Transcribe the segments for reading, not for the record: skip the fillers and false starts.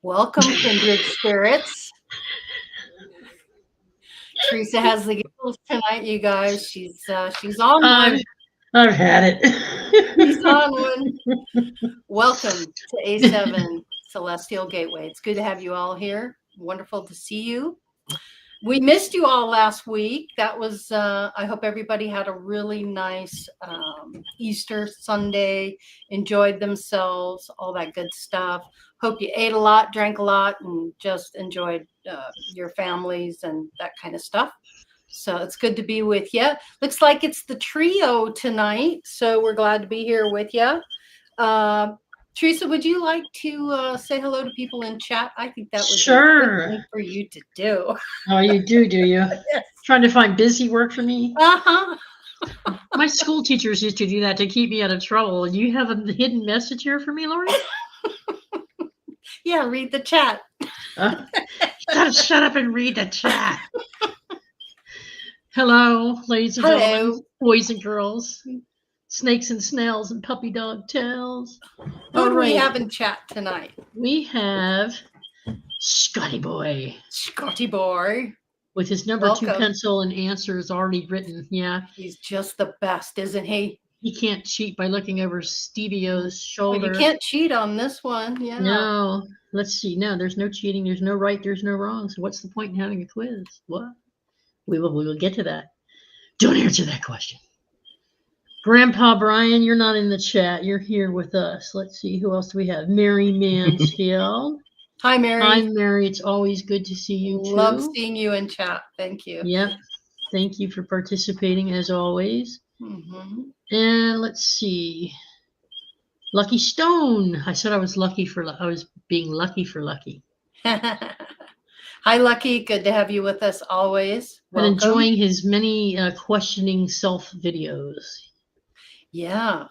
Welcome, kindred spirits. Theresa has the giggles tonight, you guys. She's on one. I've had She's on it. one. Welcome to A7 Celestial Gateway. It's good to have you all here. Wonderful to see you. We missed you all last week. That was, I hope everybody had a really nice Easter Sunday, enjoyed themselves, all that good stuff. Hope you ate a lot, drank a lot, and just enjoyed your families and that kind of stuff. So it's good to be with you. Looks like it's the trio tonight. So we're glad to be here with you. Theresa, would you like to say hello to people in chat? I think that would be a good thing for you to do. Oh, you do you? Yes. Trying to find busy work for me? Uh-huh. My school teachers used to do that to keep me out of trouble. Do you have a hidden message here for me, Laurie? Yeah, read the chat. You gotta shut up and read the chat. Hello, ladies and gentlemen, boys and girls, snakes and snails and puppy dog tails. Who do we have in chat tonight? We have Scotty Boy. Scotty Boy. With his number 2 pencil and answers already written. Yeah. He's just the best, isn't he? He can't cheat by looking over Stevie-O's shoulder. Well, you can't cheat on this one. Yeah. No. Let's see. No, there's no cheating. There's no right. There's no wrong. So what's the point in having a quiz? What? We will get to that. Don't answer that question. Grandpa Brian, you're not in the chat. You're here with us. Let's see. Who else do we have? Mary Mansfield. Hi, Mary. Hi, Mary. It's always good to see you, too. Love seeing you in chat. Thank you. Yep. Thank you for participating, as always. Mm-hmm. And let's see. Lucky Stone. I said I was being lucky for lucky. Hi, Lucky. Good to have you with us always. Welcome. And enjoying his many questioning self videos. Yeah.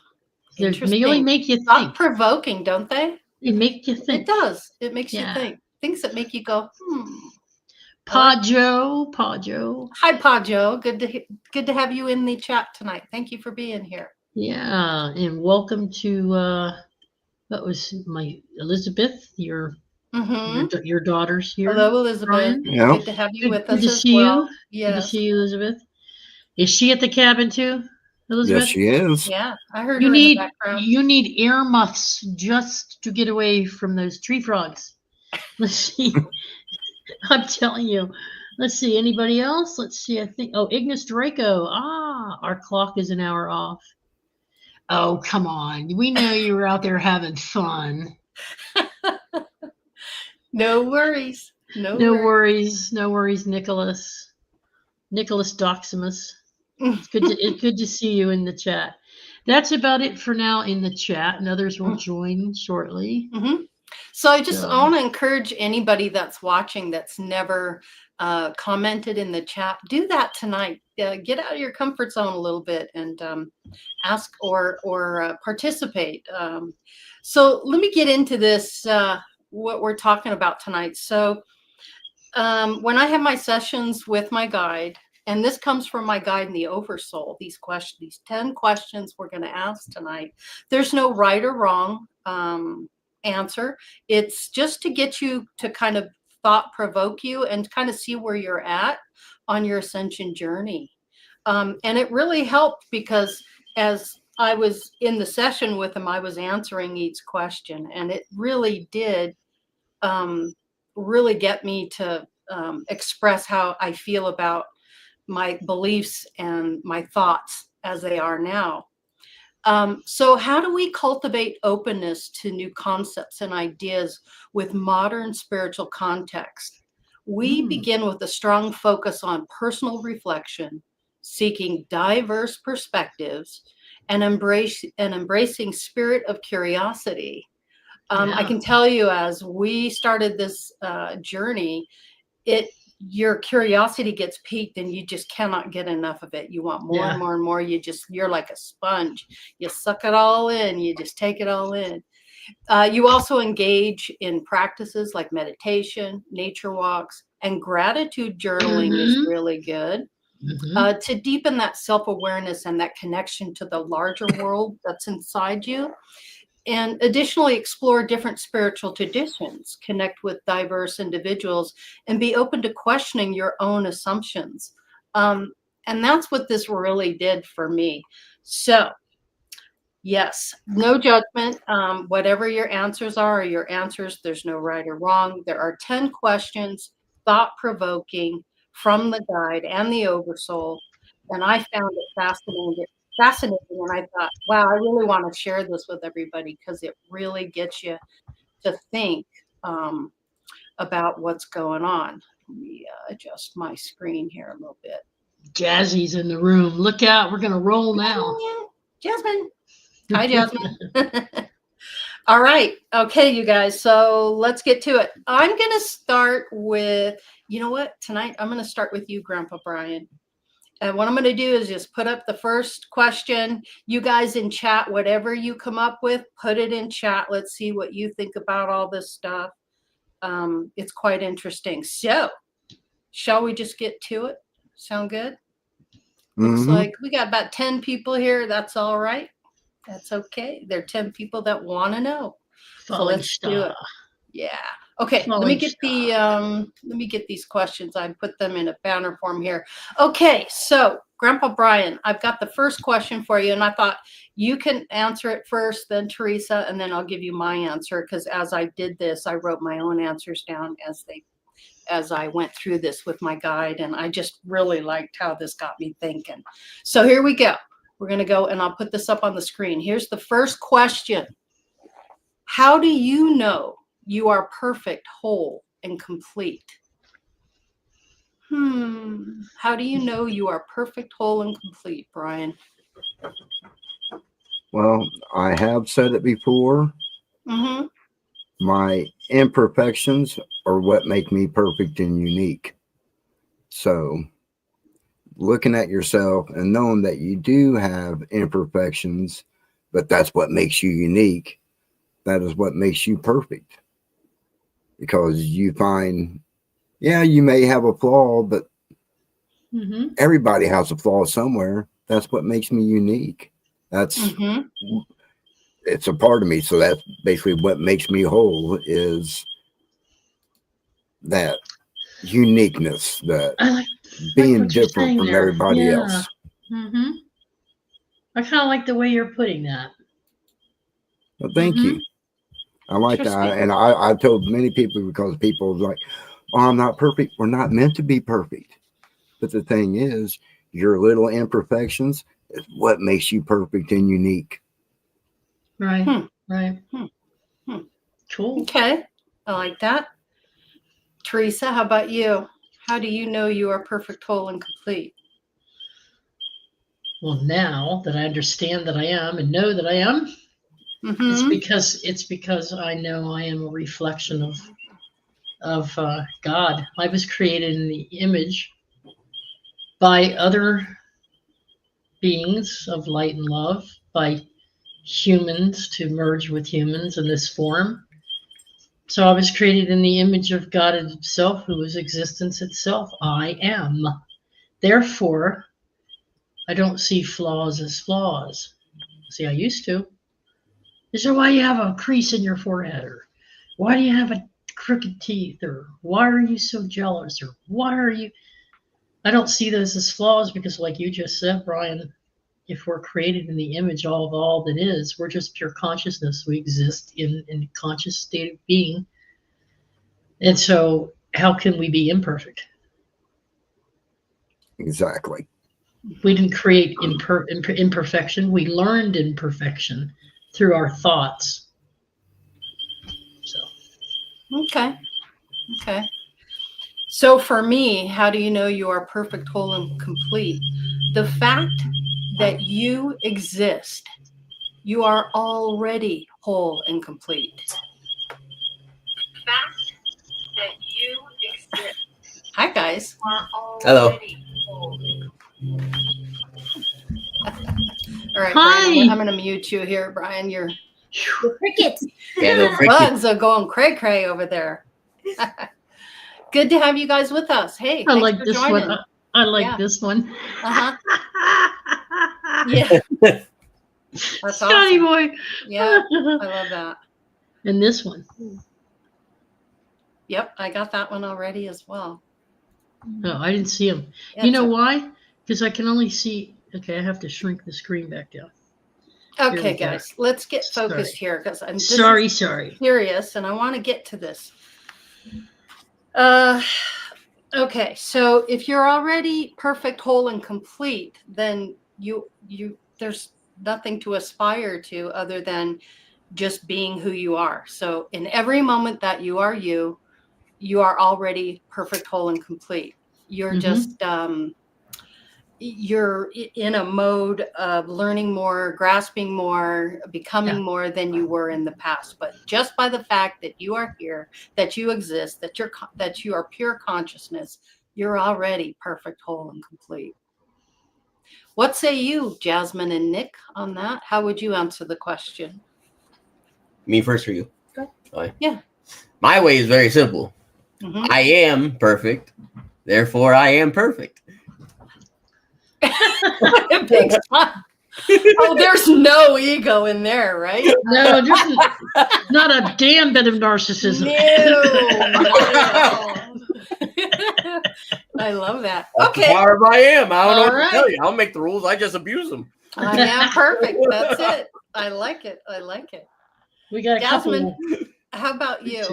They really make you think. Thought-provoking, don't they? They make you think. It does. It makes you think. Things that make you go, Pajo. Hi, Pajo. Good to have you in the chat tonight. Thank you for being here. Yeah, and welcome to that was my Elizabeth, your daughter's here. Hello, Elizabeth. Brian. Yeah. Good to have you with us as well. Yes. Good to see you, Elizabeth. Is she at the cabin too, Elizabeth? Yes, she is. Yeah, I heard her in the background. You need ear muffs just to get away from those tree frogs. Let's see. I'm telling you. Let's see. Anybody else? Let's see. I think. Oh, Ignis Draco. Our clock is an hour off. Oh, come on. We know you were out there having fun. No worries. No worries, Nicholas. Nicholas Doximus. It's good to see you in the chat. That's about it for now in the chat, and others will join shortly. Mm-hmm. So I want to encourage anybody that's watching that's never commented in the chat, do that tonight. Get out of your comfort zone a little bit and ask or participate. So let me get into this, what we're talking about tonight. So when I have my sessions with my guide, and this comes from my guide in the Oversoul, these 10 questions we're going to ask tonight, there's no right or wrong answer. It's just to get you to kind of thought provoke you and kind of see where you're at on your ascension journey. And it really helped because as I was in the session with him, I was answering each question, and it really did really get me to express how I feel about my beliefs and my thoughts as they are now. So how do we cultivate openness to new concepts and ideas with modern spiritual context? We begin with a strong focus on personal reflection, seeking diverse perspectives, and embracing spirit of curiosity. I can tell you, as we started this journey, your curiosity gets piqued and you just cannot get enough of it. You want more and more and more. You're like a sponge. You suck it all in. You just take it all in. You also engage in practices like meditation, nature walks, and gratitude journaling is really good to deepen that self-awareness and that connection to the larger world that's inside you. and additionally, explore different spiritual traditions, connect with diverse individuals, and be open to questioning your own assumptions. And that's what this really did for me. So, yes, no judgment. Whatever your answers are your answers. There's no right or wrong. There are 10 questions, thought-provoking, from the guide and the oversoul. And I found it fascinating. And I thought, wow, I really want to share this with everybody because it really gets you to think about what's going on. Let me adjust my screen here a little bit. Jazzy's in the room. Look out. We're going to roll now. Jasmine. Hi, Jasmine. All right. Okay, you guys. So let's get to it. I'm going to start with, you know what? Tonight, I'm going to start with you, Grandpa Brian. And what I'm going to do is just put up the first question. You guys in chat, whatever you come up with, put it in chat. Let's see what you think about all this stuff. It's quite interesting. So, shall we just get to it? Sound good? Looks like we got about 10 people here. That's all right. That's okay. There are 10 people that want to know. So let's do it. Yeah. Okay. Let me get these questions. I put them in a banner form here. Okay. So, Grandpa Brian, I've got the first question for you, and I thought you can answer it first, then Theresa, and then I'll give you my answer, because as I did this, I wrote my own answers down as I went through this with my guide, and I just really liked how this got me thinking. So here we go. We're going to go, and I'll put this up on the screen. Here's the first question. How do you know you are perfect, whole, and complete? How do you know you are perfect, whole, and complete, Brian? Well, I have said it before. My imperfections are what make me perfect and unique. So, looking at yourself and knowing that you do have imperfections, but that's what makes you unique. That is what makes you perfect. Because you find, yeah, you may have a flaw, but everybody has a flaw somewhere. That's what makes me unique. That's it's a part of me. So that's basically what makes me whole, is that uniqueness, that being different from everybody else. I kind of like the way you're putting that. Well, thank you. I like that. And I told many people, because people are like, oh, I'm not perfect. We're not meant to be perfect. But the thing is, your little imperfections is what makes you perfect and unique. Right. Right. Cool. Okay. I like that. Theresa, how about you? How do you know you are perfect, whole, and complete? Well, now that I understand that I am and know that I am, it's because I know I am a reflection of God. I was created in the image by other beings of light and love, by humans to merge with humans in this form. So I was created in the image of God himself, who is existence itself. I am. Therefore, I don't see flaws as flaws. See, I used to. So why do you have a crease in your forehead? Or why do you have a crooked teeth? Or why are you so jealous? Or why are you... I don't see those as flaws, because like you just said, Brian, if we're created in the image of all that is, we're just pure consciousness. We exist in a conscious state of being. And so how can we be imperfect? Exactly. We didn't create imperfection. We learned imperfection through our thoughts. So. Okay. So for me, how do you know you are perfect, whole, and complete? The fact that you exist, you are already whole and complete. The fact that you exist. Hi, guys. Hello. All right, Hi. Brian, I'm going to mute you here, Brian. You're crickets. Yeah, Bugs are going cray-cray over there. Good to have you guys with us. Hey, I thanks like for this joining. one. I like this one. Yeah. That's Scotty awesome. boy. Yeah, I love that. And this one. Yep, I got that one already as well. Oh, I didn't see him. Yeah, You know why? Because I can only see. Okay, I have to shrink the screen back down. Okay, guys, let's get focused here because I'm sorry. serious, and I want to get to this. Okay, so if you're already perfect, whole, and complete, then you there's nothing to aspire to other than just being who you are. So in every moment that you are already perfect, whole, and complete. You're just you're in a mode of learning more, grasping more, becoming more than you were in the past. But just by the fact that you are here, that you exist, that you are pure consciousness, you're already perfect, whole, and complete. What say you, Jasmine and Nick, on that? How would you answer the question? Me first for you. Okay. Yeah. My way is very simple. I am perfect, therefore I am perfect. Big smile. Oh, there's no ego in there, right? No, just not a damn bit of narcissism. No, not at all. I love that. That's the power of I am. I don't know what to tell you. I'll make the rules. I just abuse them. I am perfect. That's it. I like it. I like it. We got a Jasmine, couple. how about you?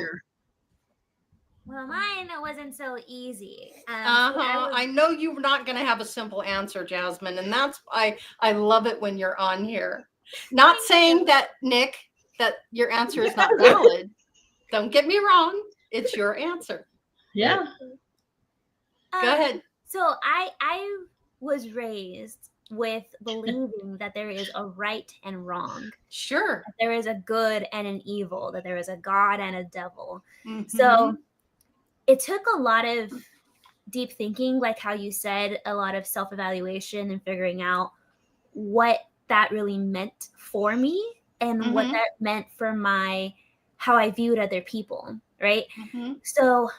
Well, mine wasn't so easy. I know you're not going to have a simple answer, Jasmine, and that's I love it when you're on here. Not saying that, Nick, that your answer is not valid. Don't get me wrong. It's your answer. Yeah. Go ahead. So I was raised with believing that there is a right and wrong. Sure. That there is a good and an evil, that there is a God and a devil. So it took a lot of deep thinking, like how you said, a lot of self-evaluation and figuring out what that really meant for me and what that meant for how I viewed other people, right? So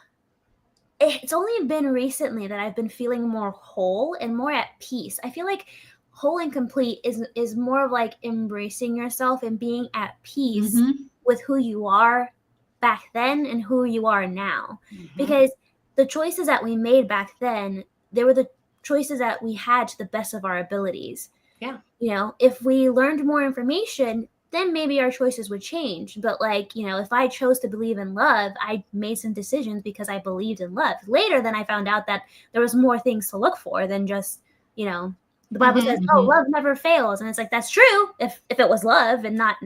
it's only been recently that I've been feeling more whole and more at peace. I feel like whole and complete is more of like embracing yourself and being at peace with who you are back then and who you are now. Because the choices that we made back then, they were the choices that we had to the best of our abilities. Yeah. You know, if we learned more information, then maybe our choices would change. But like, you know, if I chose to believe in love, I made some decisions because I believed in love. Later, then I found out that there was more things to look for than just, you know, the Bible says, oh, love never fails. And it's like, that's true if it was love and not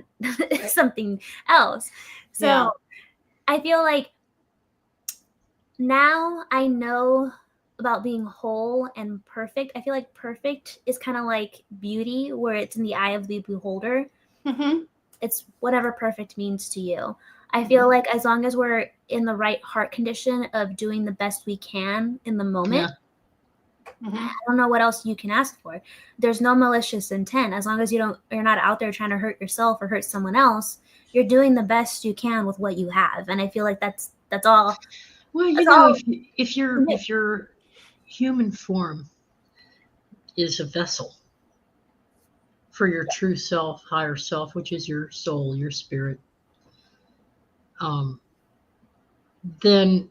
something else. So I feel like now I know about being whole and perfect. I feel like perfect is kind of like beauty, where it's in the eye of the beholder. It's whatever perfect means to you. I feel like as long as we're in the right heart condition of doing the best we can in the moment, I don't know what else you can ask for. There's no malicious intent. As long as you're not out there trying to hurt yourself or hurt someone else, you're doing the best you can with what you have. And I feel like that's all. Well, you know, if your human form is a vessel for your true self, higher self, which is your soul, your spirit, then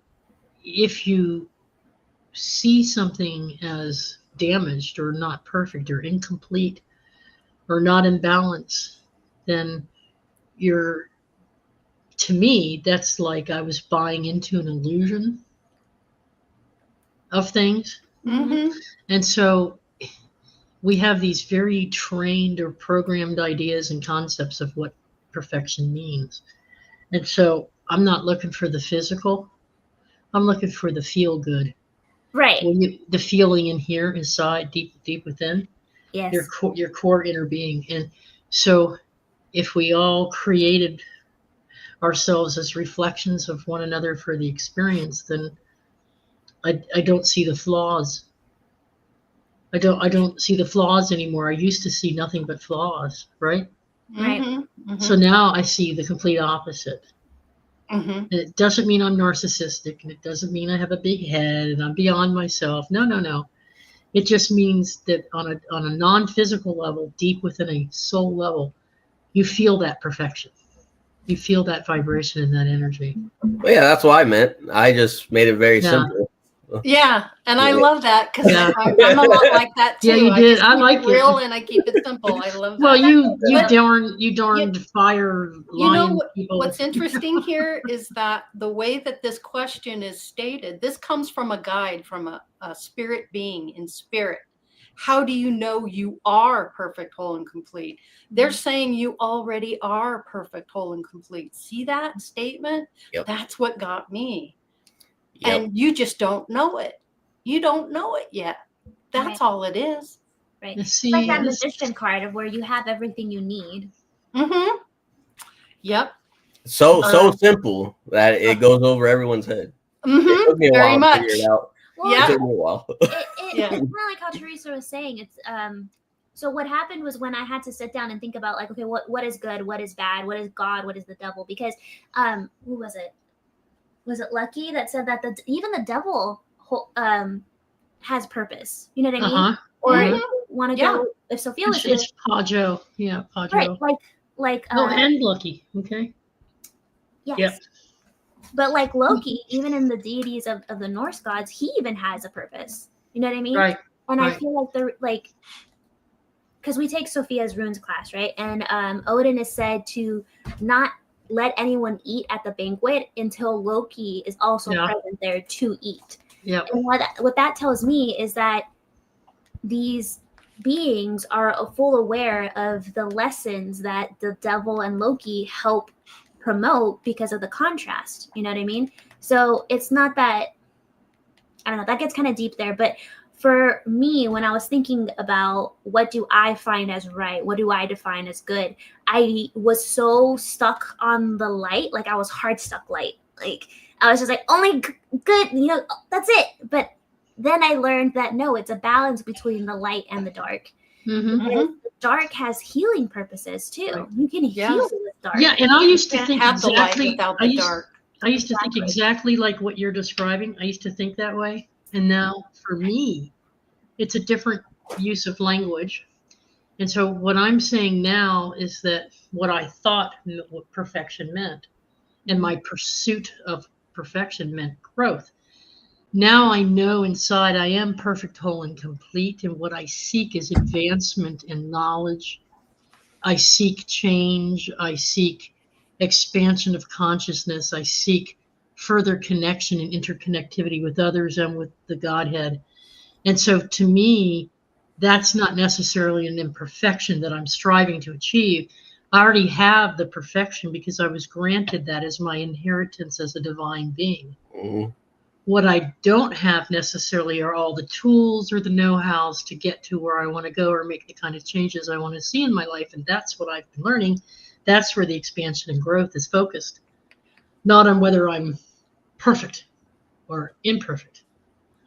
if you see something as damaged or not perfect or incomplete or not in balance, then to me, that's like I was buying into an illusion of things. And so we have these very trained or programmed ideas and concepts of what perfection means. And so I'm not looking for the physical. I'm looking for the feel good. Right. The feeling in here inside, deep within. Yes. Your core inner being. And so if we all created ourselves as reflections of one another for the experience, then I don't see the flaws. I don't see the flaws anymore. I used to see nothing but flaws, right? Right. So now I see the complete opposite. And it doesn't mean I'm narcissistic, and it doesn't mean I have a big head and I'm beyond myself. No. It just means that on a non-physical level, deep within a soul level, you feel that perfection. You feel that vibration and that energy. Well, yeah, that's what I meant. I just made it very Yeah. simple. Yeah, and I love that because Yeah. I'm a lot like that too. Yeah, you did. just I keep like it real it. and I keep it simple. I love that. Well, you But- darned fire You know lion people. what's interesting here is that the way that this question is stated, this comes from a guide from a spirit being in spirit. How do you know you are perfect, whole, and complete? They're saying you already are perfect, whole, and complete. See that statement? Yep. That's what got me. Yep. And you just don't know it. You don't know it yet. That's all it is. Right. See, It's like that magician card of where you have everything you need. Mm-hmm. Yep. So simple that it goes over everyone's head. Mm-hmm. It took me a Very while much. to figure it out. Well, Yeah. It took me a while. Yeah. It's kind of like how Theresa was saying. It's so what happened was when I had to sit down and think about like, okay, what is good, what is bad, what is God, what is the devil? Because who was it? Was it Lucky that said that even the devil has purpose? You know what I mean? Uh-huh. Or Mhm. if you want to Yeah. go, if Sophia was here, It's Pajo. Yeah, Pajo. right? Like and Lucky. Okay. yes. Yep. But like Loki, even in the deities of the Norse gods, he even has a purpose. You know what I mean? Right. And I right. feel like they're like, because we take Sophia's runes class, right? And Odin is said to not let anyone eat at the banquet until Loki is also present there to eat. Yeah. And what that tells me is that these beings are full aware of the lessons that the devil and Loki help promote because of the contrast. You know what I mean? So it's not that, I don't know, that gets kind of deep there, but for me, when I was thinking about what do I find as right, what do I define as good, I was so stuck on the light, like I was hard stuck light. Like I was just like, only good, you know, that's it. But then I learned that no, it's a balance between the light and the dark. Mm-hmm. And the dark has healing purposes too. Right. You can heal with dark. Yeah, and I used to Can't think have the light exactly. without the dark. I used to think exactly like what you're describing. I used to think that way. And now for me, it's a different use of language. And so what I'm saying now is that what I thought what perfection meant and my pursuit of perfection meant growth. Now I know inside I am perfect, whole, and complete. And what I seek is advancement in knowledge. I seek change. I seek expansion of consciousness. I seek further connection and interconnectivity with others and with the Godhead. And so to me, that's not necessarily an imperfection that I'm striving to achieve. I already have the perfection because I was granted that as my inheritance as a divine being. Mm-hmm. What I don't have necessarily are all the tools or the know-hows to get to where I want to go or make the kind of changes I want to see in my life. And that's what I've been learning. That's where the expansion and growth is focused, not on whether I'm perfect or imperfect.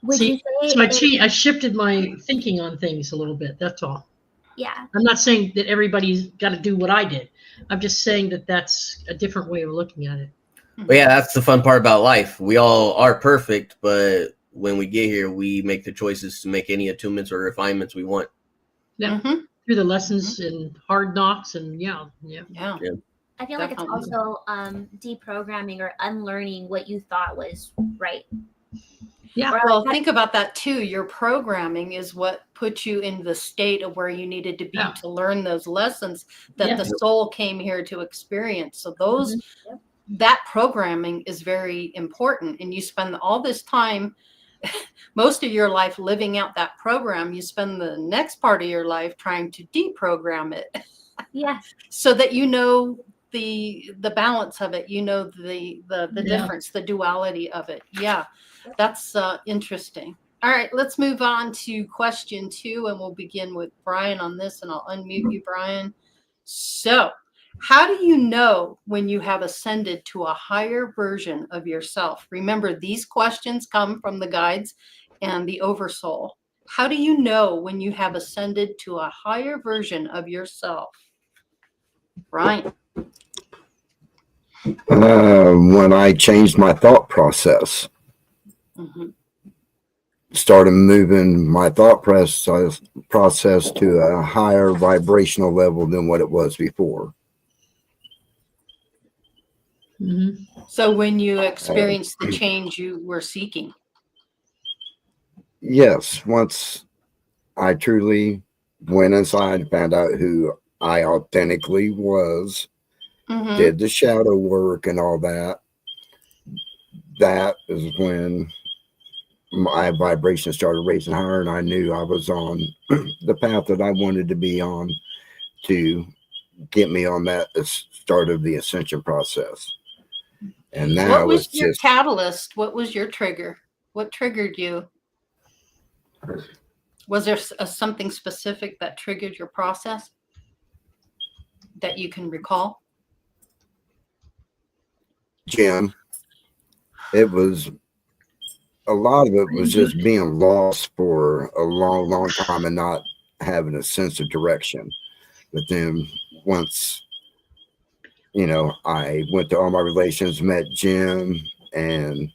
Would See, you so say I shifted my thinking on things a little bit. That's all. yeah. I'm not saying that everybody's got to do what I did. I'm just saying that that's a different way of looking at it. But yeah, that's the fun part about life. We all are perfect, but when we get here, we make the choices to make any attunements or refinements we want. Yeah, through the lessons and hard knocks and yeah. I feel like it's also deprogramming or unlearning what you thought was right. Yeah. Well, think about that too. Your programming is what put you in the state of where you needed to be to learn those lessons that the soul came here to experience. So those that programming is very important, and you spend all this time, most of your life living out that program. You spend the next part of your life trying to deprogram it. Yes. So that you know the balance of it, you know the difference, the duality of it. Yeah, that's interesting. All right, let's move on to question 2, and we'll begin with Brian on this, and I'll unmute you, Brian. So, how do you know when you have ascended to a higher version of yourself? Remember, these questions come from the guides and the oversoul. How do you know when you have ascended to a higher version of yourself? Brian. When I changed my thought process. Mm-hmm. started moving my thought process to a higher vibrational level than what it was before. Mm-hmm. So when you experienced the change you were seeking. Yes, once I truly went inside and found out who I authentically was, did the shadow work and all that, that is when my vibration started raising higher, and I knew I was on the path that I wanted to be on to get me on that start of the ascension process. And now what was it's your just catalyst? What was your trigger? What triggered you? Was there something specific that triggered your process that you can recall? Jim. It was a lot of it was just being lost for a long, long time and not having a sense of direction. But then once, you know, I went to all my relations, met Jim, and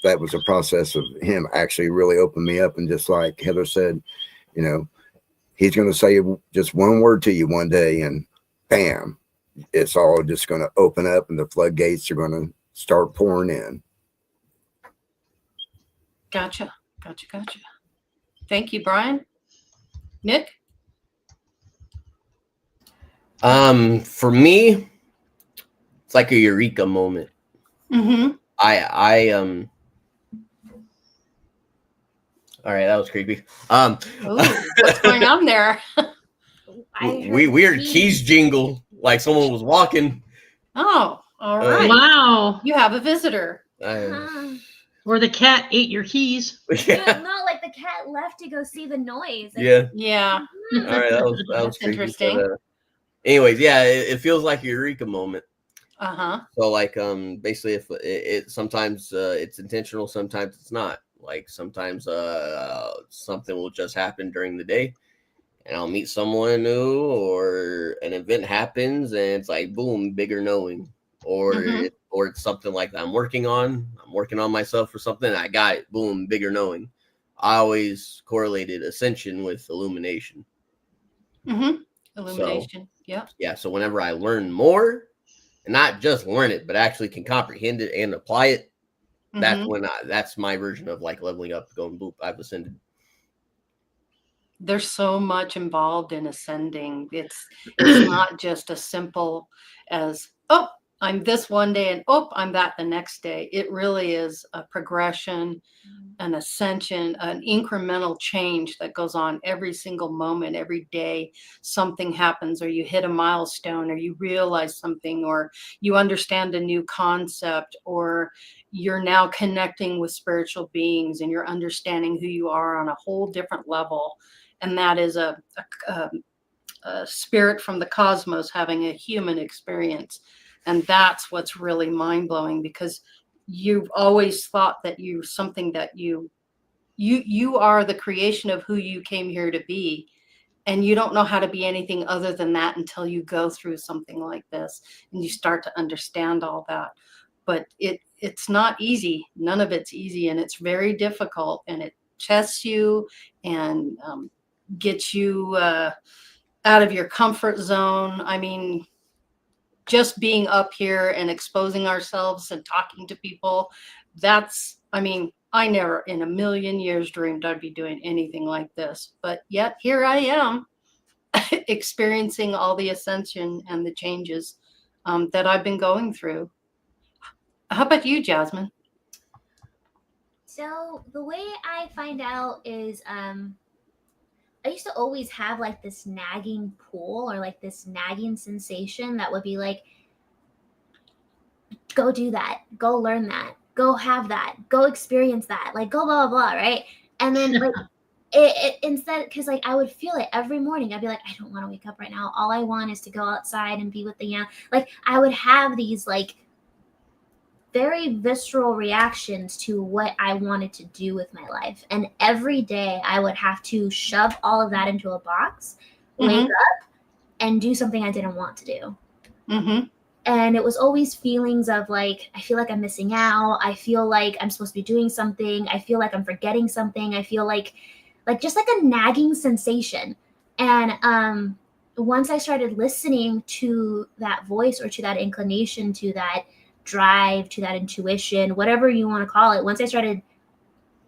that was a process of him actually really opened me up. And just like Heather said, you know, he's going to say just one word to you one day, and bam, it's all just going to open up and the floodgates are going to start pouring in. Gotcha. Thank you, Brian. Nick? For me, it's like a eureka moment. All right, that was creepy. What's going on there? We heard keys jingle like someone was walking. Oh, all right. Wow. You have a visitor. Or the cat ate your keys. Yeah. No, like the cat left to go see the noise. Yeah. Yeah. All right, that was creepy. Interesting. But, anyways, yeah, it feels like a eureka moment. So like basically if it sometimes it's intentional, sometimes it's not. Like sometimes something will just happen during the day and I'll meet someone new or an event happens and it's like boom, bigger knowing. Or it's something like I'm working on myself for something, I got it, boom, bigger knowing. I always correlated ascension with illumination. Illumination. So, yeah, so whenever I learn more, and not just learn it, but actually can comprehend it and apply it, that's when that's my version of like leveling up, going boop, I've ascended. There's so much involved in ascending. It's not just as simple as, oh, I'm this one day and oh, I'm that the next day. It really is a progression, an ascension, an incremental change that goes on every single moment, every day. Something happens, or you hit a milestone, or you realize something, or you understand a new concept, or you're now connecting with spiritual beings and you're understanding who you are on a whole different level. And that is a spirit from the cosmos having a human experience. And that's what's really mind-blowing, because you've always thought that you're something that you are the creation of who you came here to be. And you don't know how to be anything other than that until you go through something like this and you start to understand all that. But it's not easy. None of it's easy, and it's very difficult, and it tests you and gets you out of your comfort zone. I mean, just being up here and exposing ourselves and talking to people, I never in a million years dreamed I'd be doing anything like this. But yet here I am experiencing all the ascension and the changes that I've been going through. How about you, Jasmine? So the way I find out is I used to always have like this nagging pull or like this nagging sensation that would be like, go do that, go learn that, go have that, go experience that, like go blah, blah, blah, right? And then like it instead, because like I would feel it every morning. I'd be like, I don't want to wake up right now. All I want is to go outside and be with the young. Like I would have these like very visceral reactions to what I wanted to do with my life. And every day I would have to shove all of that into a box, wake up, and do something I didn't want to do. And it was always feelings of like, I feel like I'm missing out. I feel like I'm supposed to be doing something. I feel like I'm forgetting something. I feel like just like a nagging sensation. And once I started listening to that voice, or to that inclination, to that drive, to that intuition, whatever you want to call it, once I started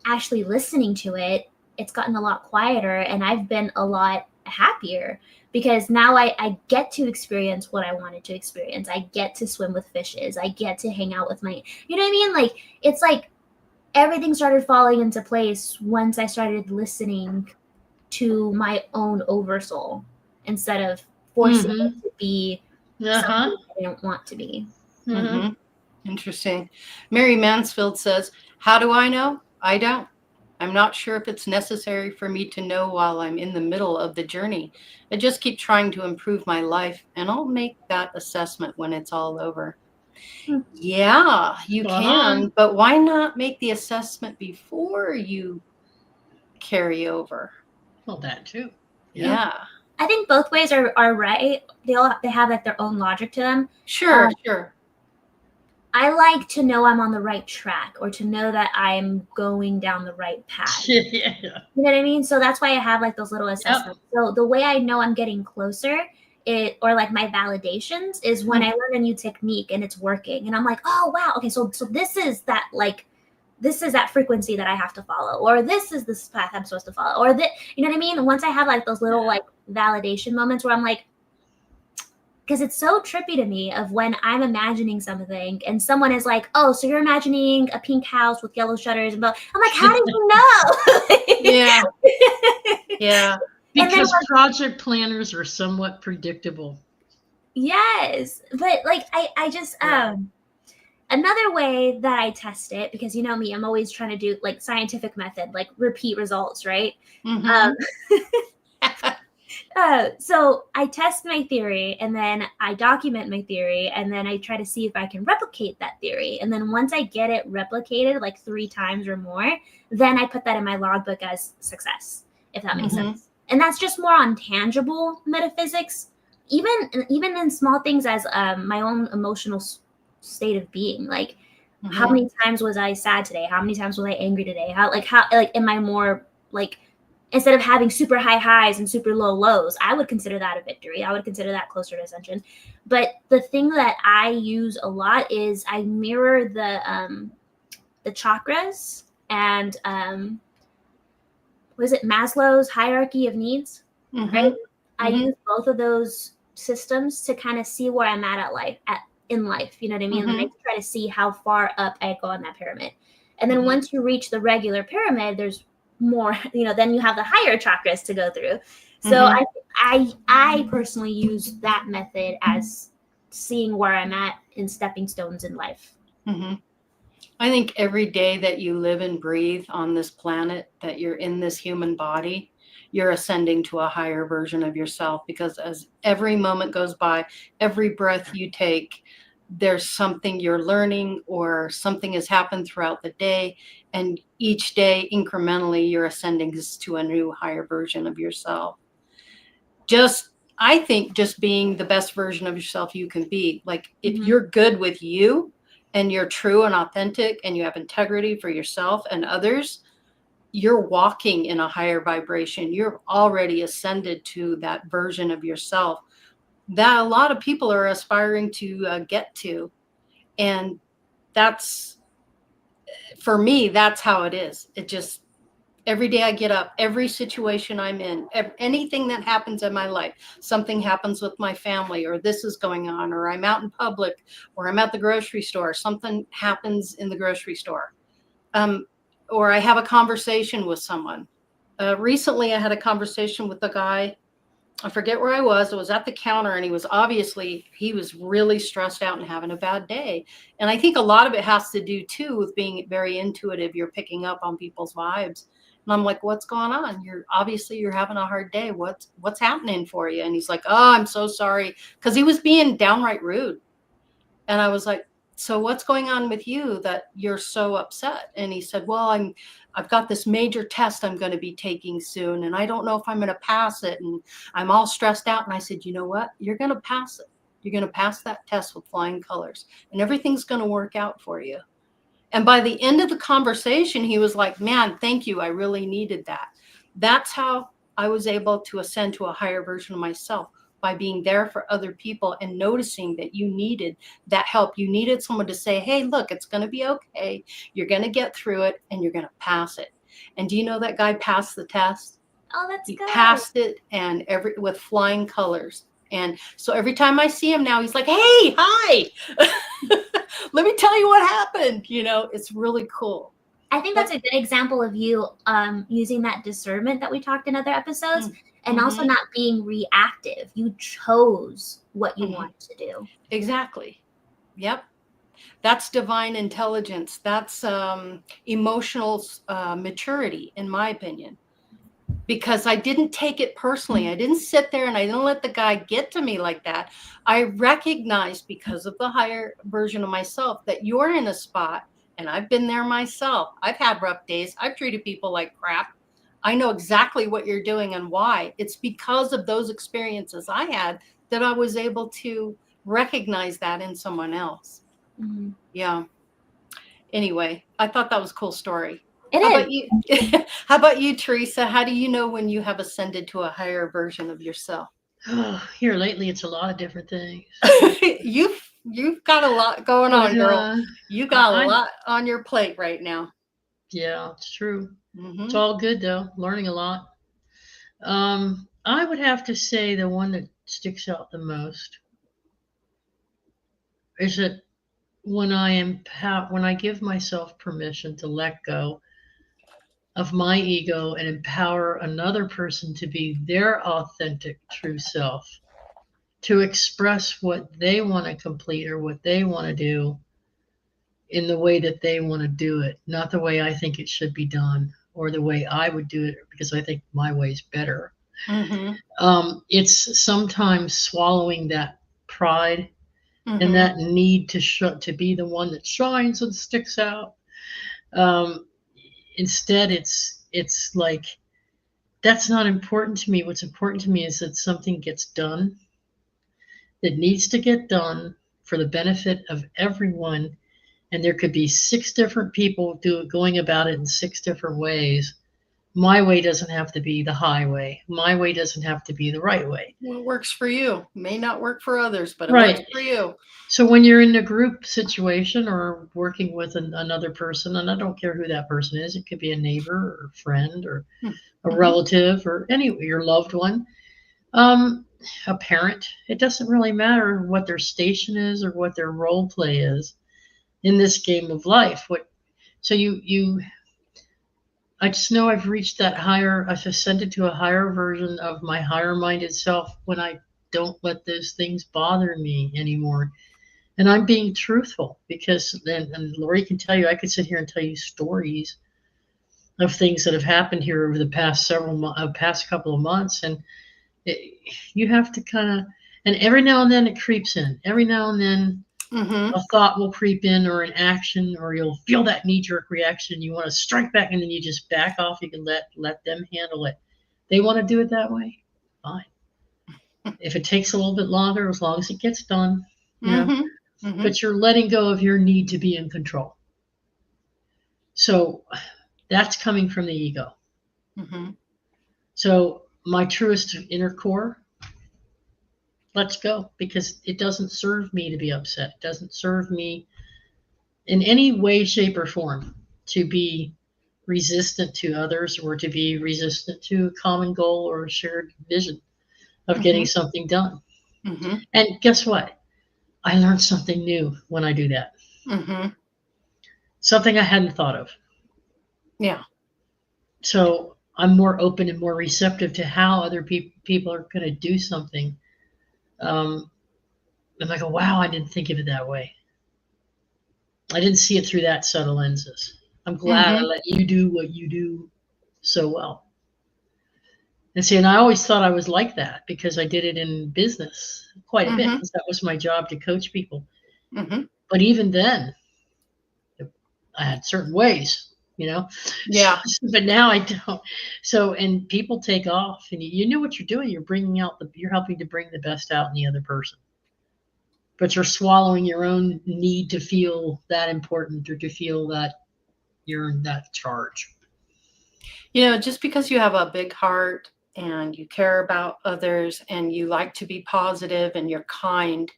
actually listening to it, it's gotten a lot quieter, and I've been a lot happier, because now I get to experience what I wanted to experience. I get to swim with fishes. I get to hang out with my, you know what I mean? Like, it's like everything started falling into place once I started listening to my own oversoul, instead of forcing it to be something I didn't want to be. Interesting. Mary Mansfield says, how do I know? I don't. I'm not sure if it's necessary for me to know while I'm in the middle of the journey. I just keep trying to improve my life, and I'll make that assessment when it's all over. Yeah, you can, but why not make the assessment before you carry over? Well, that too. Yeah. I think both ways are right. They have like their own logic to them. Sure. I like to know I'm on the right track, or to know that I'm going down the right path. You know what I mean? So that's why I have like those little assessments. So the way I know I'm getting closer, or like my validations, is when I learn a new technique and it's working, and I'm like, oh wow, okay, so this is that, like, this is that frequency that I have to follow, or this is this path I'm supposed to follow, or that, you know what I mean? Once I have like those little like validation moments where I'm like, because it's so trippy to me of when I'm imagining something and someone is like, oh, so you're imagining a pink house with yellow shutters, and I'm like, how do you know? Yeah. Because project planners are somewhat predictable. Yes. But like, I just, another way that I test it, because you know me, I'm always trying to do like scientific method, like repeat results, right? So I test my theory, and then I document my theory, and then I try to see if I can replicate that theory. And then once I get it replicated like 3 times or more, then I put that in my logbook as success, if that makes sense. And that's just more on tangible metaphysics, even in small things as my own emotional state of being. Like, how many times was I sad today? How many times was I angry today? How am I more like, instead of having super high highs and super low lows, I would consider that a victory. I would consider that closer to ascension. But the thing that I use a lot is I mirror the chakras and was it Maslow's hierarchy of needs? Right? I use both of those systems to kind of see where I'm at in life. You know what I mean? Like, I try to see how far up I go on that pyramid. And then once you reach the regular pyramid, there's more, then you have the higher chakras to go through. So I personally use that method as seeing where I'm at in stepping stones in life. I think every day that you live and breathe on this planet, that you're in this human body, you're ascending to a higher version of yourself, because as every moment goes by, every breath you take, there's something you're learning, or something has happened throughout the day. And each day incrementally, you're ascending to a new higher version of yourself. I think just being the best version of yourself you can be. Like, if you're good with you, and you're true and authentic, and you have integrity for yourself and others, you're walking in a higher vibration. You're already ascended to that version of yourself that a lot of people are aspiring to get to. And that's, for me, that's how it is. It just, every day I get up, every situation I'm in, anything that happens in my life, something happens with my family, or this is going on, or I'm out in public, or I'm at the grocery store, something happens in the grocery store, or I have a conversation with someone. Recently, I had a conversation with a guy. I forget where I was. It was at the counter, and he was really stressed out and having a bad day. And I think a lot of it has to do too with being very intuitive. You're picking up on people's vibes. And I'm like, what's going on? You're having a hard day. What's happening for you? And he's like, oh, I'm so sorry. Because he was being downright rude. And I was like, so what's going on with you that you're so upset? And he said, well, I've got this major test I'm going to be taking soon, and I don't know if I'm going to pass it, and I'm all stressed out. And I said, you know what? You're going to pass it. You're going to pass that test with flying colors, and everything's going to work out for you. And by the end of the conversation, he was like, man, thank you. I really needed that. That's how I was able to ascend to a higher version of myself, by being there for other people and noticing that you needed that help. You needed someone to say, hey, look, it's going to be okay. You're going to get through it and you're going to pass it. And do you know that guy passed the test? Oh, that's He good. passed it, and with flying colors. And so every time I see him now, he's like, hey, hi. Let me tell you what happened. You know, it's really cool. I think that's a good example of you using that discernment that we talked in other episodes, and also not being reactive. You chose what you want to do. Exactly. Yep. That's divine intelligence. That's emotional maturity, in my opinion. Because I didn't take it personally. I didn't sit there and I didn't let the guy get to me like that. I recognized, because of the higher version of myself, that you're in a spot, and I've been there myself. I've had rough days. I've treated people like crap. I know exactly what you're doing and why. It's because of those experiences I had that I was able to recognize that in someone else. Mm-hmm. Yeah. Anyway, I thought that was a cool story. How about you, Theresa? How do you know when you have ascended to a higher version of yourself? Here lately, it's a lot of different things. You've got a lot going on, girl. You got a lot on your plate right now. Yeah, it's true. It's all good though. Learning a lot. I would have to say the one that sticks out the most is that when I give myself permission to let go of my ego and empower another person to be their authentic true self, to express what they want to complete or what they want to do in the way that they want to do it, not the way I think it should be done or the way I would do it because I think my way's better. It's sometimes swallowing that pride and that need to be the one that shines and sticks out. Instead, it's like, that's not important to me. What's important to me is that something gets done that needs to get done for the benefit of everyone. And there could be 6 different people going about it in 6 different ways. My way doesn't have to be the highway. My way doesn't have to be the right way. Well, it works for you. May not work for others, but it works for you. So when you're in a group situation or working with another person, and I don't care who that person is, it could be a neighbor or a friend or a relative or your loved one, a parent. It doesn't really matter what their station is or what their role play is in this game of life. I just know I've reached I've ascended to a higher version of my higher minded self when I don't let those things bother me anymore. And I'm being truthful because and Laurie can tell you, I could sit here and tell you stories of things that have happened here over the past couple of months. And you have to and every now and then it creeps in. Every now and then a thought will creep in or an action, or you'll feel that knee-jerk reaction. You want to strike back and then you just back off. You can let them handle it. They want to do it that way, fine. If it takes a little bit longer, as long as it gets done, but you're letting go of your need to be in control. So that's coming from the ego. So my truest inner core, let's go, because it doesn't serve me to be upset. It doesn't serve me in any way, shape, or form to be resistant to others or to be resistant to a common goal or a shared vision of getting something done. And guess what? I learned something new when I do that. Something I hadn't thought of. Yeah. So I'm more open and more receptive to how other people are going to do something. And I go, wow, I didn't think of it that way. I didn't see it through that set of lenses. I'm glad I let you do what you do so well. And I always thought I was like that because I did it in business quite a bit, because that was my job, to coach people. But even then, I had certain ways, Yeah. But now I don't. So, and people take off, and you know what you're doing. You're helping to bring the best out in the other person. but you're swallowing your own need to feel that important or to feel that you're in that charge. Just because you have a big heart and you care about others and you like to be positive and you're kind,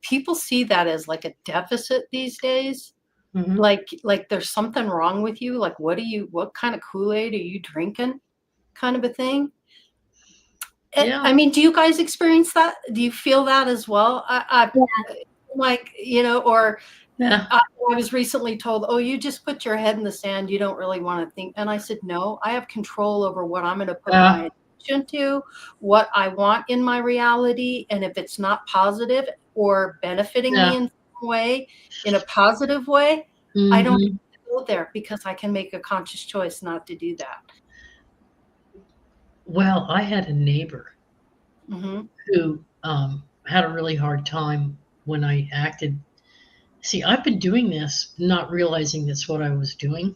people see that as like a deficit these days. Mm-hmm. Like there's something wrong with you. Like, what kind of Kool-Aid are you drinking? Kind of a thing. Yeah. I mean, do you guys experience that? Do you feel that as well? Like, or yeah. I was recently told, oh, you just put your head in the sand. You don't really want to think. And I said, no, I have control over what I'm going to put my attention to, what I want in my reality. And if it's not positive or benefiting me in some way, in a positive way, I don't have to go there because I can make a conscious choice not to do that. Well, I had a neighbor who had a really hard time when I acted. See, I've been doing this, not realizing that's what I was doing.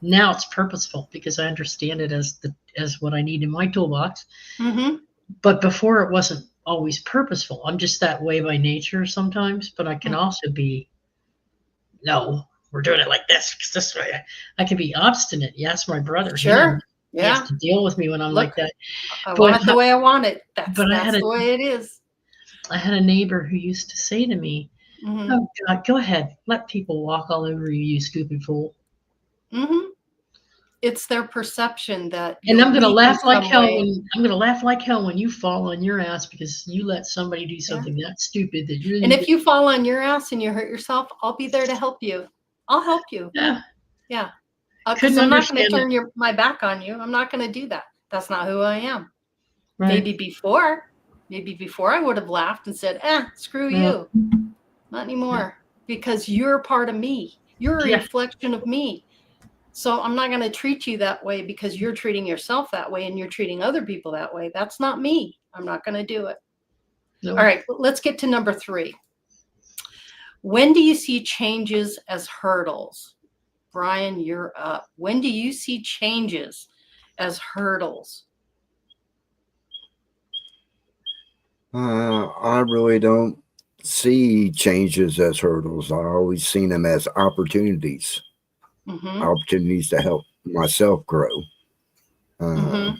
Now it's purposeful because I understand it as what I need in my toolbox. But before it wasn't always purposeful. I'm just that way by nature sometimes, but I can also be, no, we're doing it like this because this way. I can be obstinate. You ask my brother. Sure. He has to deal with me when I'm like that. I want it the way I want it. That's the way it is. I had a neighbor who used to say to me, oh, God, go ahead. Let people walk all over you, you stupid fool. It's their perception that. And I'm going to laugh like hell when you fall on your ass because you let somebody do something that stupid that you. And if you fall on your ass and you hurt yourself, I'll be there to help you. I'll help you. Yeah. Yeah. Because I'm not going to turn my back on you. I'm not going to do that. That's not who I am. Right. Maybe before I would have laughed and said, screw you. Not anymore. Because you're a part of me. You're a reflection of me. So I'm not going to treat you that way because you're treating yourself that way and you're treating other people that way. That's not me. I'm not going to do it. No. All right. Let's get to number 3. When do you see changes as hurdles? Brian, you're up. When do you see changes as hurdles? I really don't see changes as hurdles. I always seen them as opportunities. Opportunities to help myself grow. To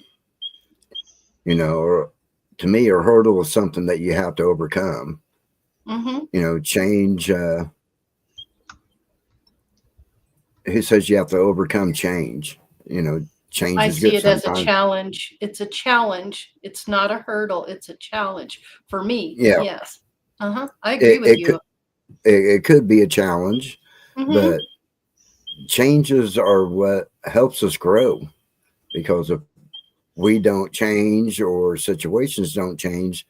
me, a hurdle is something that you have to overcome. Change. Who says you have to overcome change? Change. I see it as a challenge. It's a challenge. It's not a hurdle. It's a challenge for me. Yeah. Yes. I agree with you. It could be a challenge, but changes are what helps us grow, because if we don't change or situations don't change,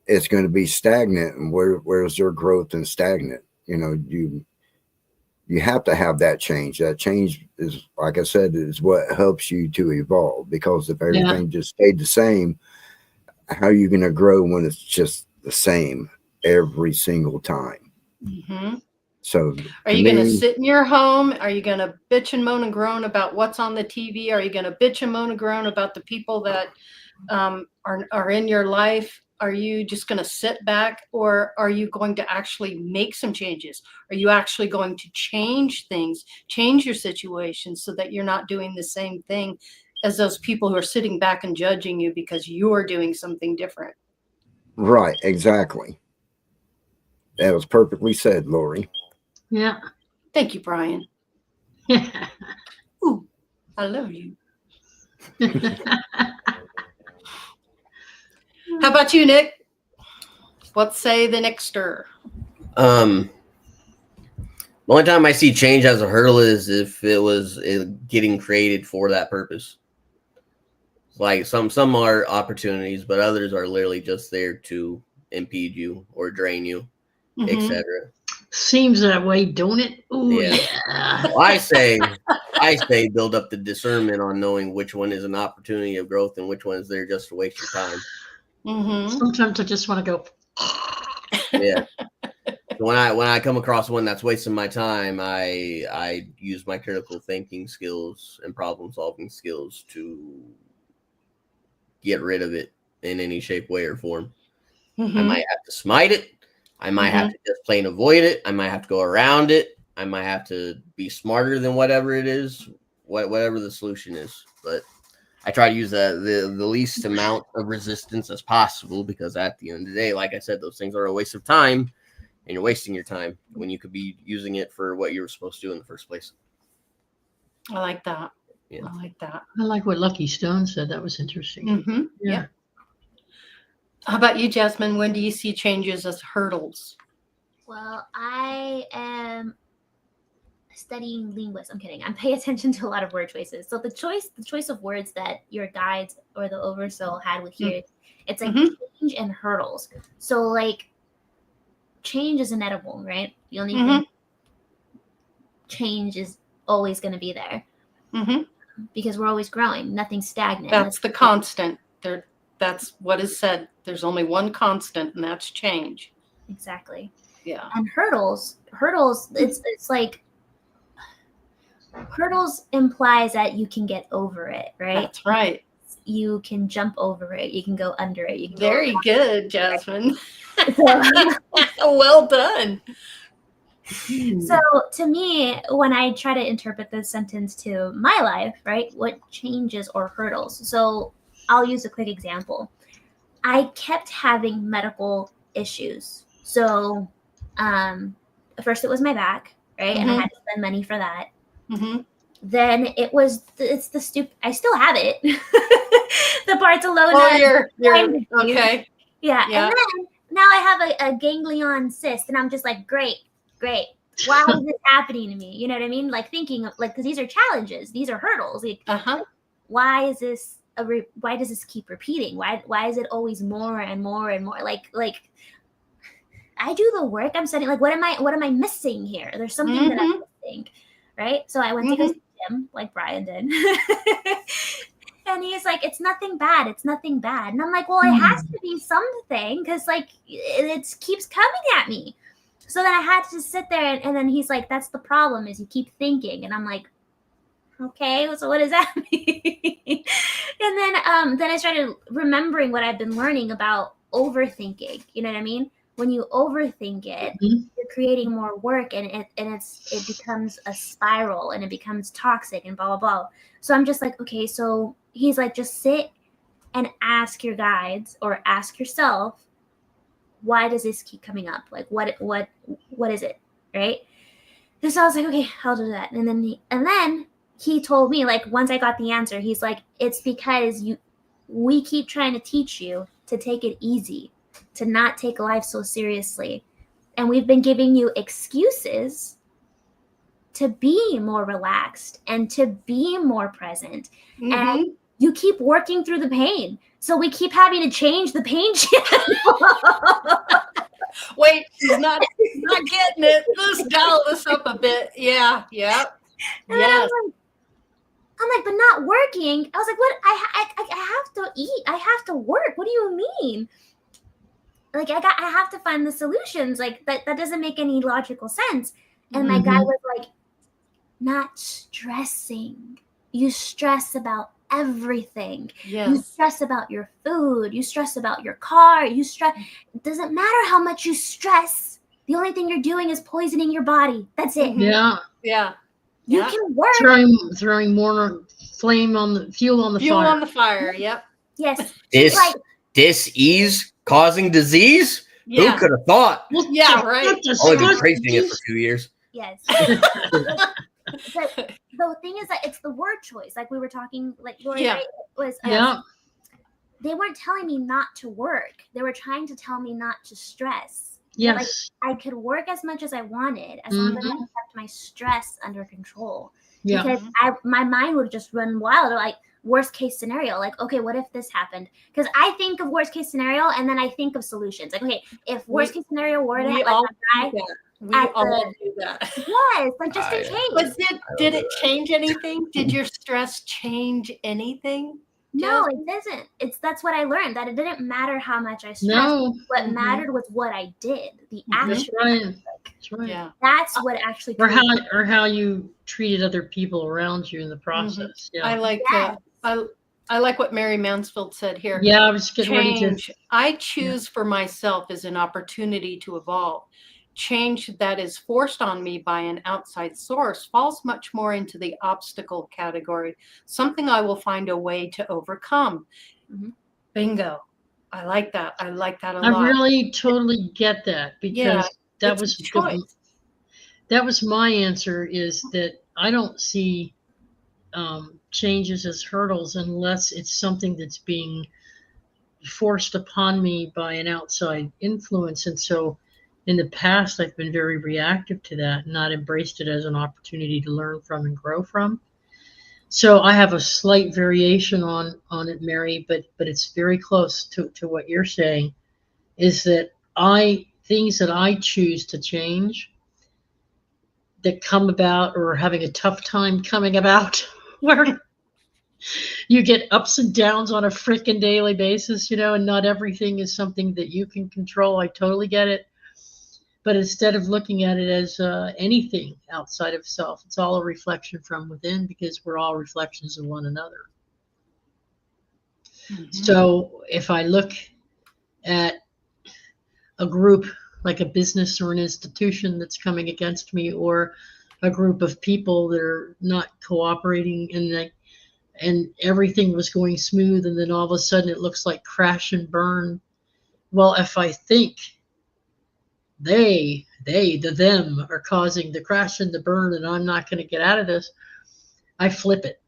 it's going to be stagnant. And where's their growth and stagnant? You have to have that change. That change is, like I said, is what helps you to evolve, because if everything just stayed the same, how are you going to grow when it's just the same every single time? So are you going to sit in your home? Are you going to bitch and moan and groan about what's on the TV? Are you going to bitch and moan and groan about the people that are in your life? Are you just going to sit back, or are you going to actually make some changes? Are you actually going to change things, change your situation so that you're not doing the same thing as those people who are sitting back and judging you because you're doing something different? Right, exactly. That was perfectly said, Laurie. Yeah. Thank you, Brian. Ooh, I love you. How about you, Nick? What say the nexter? The only time I see change as a hurdle is if it was getting created for that purpose. Like some are opportunities, but others are literally just there to impede you or drain you, etc. Seems that way, don't it? Ooh, yeah. Well, I say build up the discernment on knowing which one is an opportunity of growth and which one is there just to waste your time. Sometimes I just want to go. Yeah. When I come across one that's wasting my time, I use my critical thinking skills and problem solving skills to get rid of it in any shape, way, or form. I might have to smite it. I might have to just plain avoid it. I might have to go around it. I might have to be smarter than whatever it is, whatever the solution is. But I try to use the least amount of resistance as possible, because at the end of the day, like I said, those things are a waste of time, and you're wasting your time when you could be using it for what you were supposed to do in the first place. I like that. Yeah. I like that. I like what Lucky Stone said. That was interesting. Yeah. How about you, Jasmine? When do you see changes as hurdles? Well, I am studying linguists. I'm kidding. I'm paying attention to a lot of word choices. So the choice of words that your guides or the oversoul had with here, it's like change and hurdles. So like change is inedible, right? The only thing, change is always going to be there because we're always growing. Nothing's stagnant. That's the constant. That's what is said. There's only one constant, and that's change. Exactly. Yeah. And hurdles. It's like hurdles implies that you can get over it, right? That's right. You can jump over it. You can go under it. You can Very good, Jasmine. Well done. So to me, when I try to interpret this sentence to my life, right, what changes or hurdles? So I'll use a quick example. I kept having medical issues. So first it was my back, right? And I had to spend money for that. Then it's the stupid, I still have it. The Barcelona. Okay. Yeah. And then now I have a ganglion cyst, and I'm just like, great. Why is this happening to me? You know what I mean? Like thinking of because these are challenges, these are hurdles. Like, why is this why does this keep repeating? Why is it always more and more and more? Like I do the work. I'm studying. Like, what am I missing here? There's something that I'm missing, right? So I went to go see him, like Brian did. And he's like, it's nothing bad. And I'm like, well, it has to be something, because like it keeps coming at me. So then I had to sit there, and then he's like, that's the problem, is you keep thinking. And I'm like, okay, so what does that mean? And then I started remembering what I've been learning about overthinking. You know what I mean? When you overthink it, you're creating more work, and it becomes a spiral, and it becomes toxic, and blah, blah, blah. So I'm just like, okay, so he's like, just sit and ask your guides or ask yourself, why does this keep coming up? Like, what is it? Right? And so I was like, okay, I'll do that. And then he told me, like, once I got the answer, he's like, it's because we keep trying to teach you to take it easy, to not take life so seriously. And we've been giving you excuses to be more relaxed and to be more present. And you keep working through the pain. So we keep having to change the pain channel. Wait, he's not getting it. Let's dial this up a bit. Yeah. Yes. I'm like, but not working. I was like, what? I have to eat. I have to work. What do you mean? Like, I have to find the solutions. Like, that doesn't make any logical sense. And my guy was like, not stressing. You stress about everything. Yes. You stress about your food. You stress about your car. You stress. It doesn't matter how much you stress. The only thing you're doing is poisoning your body. That's it. Yeah. You can work. Throwing more fuel on the fire. Fuel on the fire. Yep. Yes. Dis-ease causing disease? Yeah. Who could have thought? Well, yeah, right. Only been praising it for 2 years. Yes. But the thing is that it's the word choice. Like we were talking, like Laurie was. They weren't telling me not to work. They were trying to tell me not to stress. Yes. Like I could work as much as I wanted, as long as I kept my stress under control. Yeah. Because my mind would just run wild. Like worst case scenario. Like, okay, what if this happened? Because I think of worst case scenario, and then I think of solutions. Like, okay, if worst case scenario were to we all do that. Yes, like just in case. But did it change anything? Did your stress change anything? No, it doesn't. That's what I learned, that it didn't matter how much I stressed. No. What mattered was what I did. The action. That's right. That's right. Yeah. That's what actually. Or how you treated other people around you in the process. Yeah. I like I like what Mary Mansfield said here. Yeah, I was getting Change. ready to. I choose for myself as an opportunity to evolve. Change that is forced on me by an outside source falls much more into the obstacle category, something I will find a way to overcome. Mm-hmm. Bingo. I like that. I like that a lot. I really totally get that, because that was choice. That was my answer, is that I don't see changes as hurdles unless it's something that's being forced upon me by an outside influence. And so in the past, I've been very reactive to that, not embraced it as an opportunity to learn from and grow from. So I have a slight variation on it, Mary, but it's very close to what you're saying, is that things that I choose to change that come about or are having a tough time coming about, where you get ups and downs on a freaking daily basis, and not everything is something that you can control. I totally get it. But instead of looking at it as anything outside of self, it's all a reflection from within, because we're all reflections of one another. Mm-hmm. So if I look at a group, like a business or an institution that's coming against me, or a group of people that are not cooperating, and everything was going smooth, and then all of a sudden it looks like crash and burn. Well, if I think the them are causing the crash and the burn, and I'm not going to get out of this, I flip it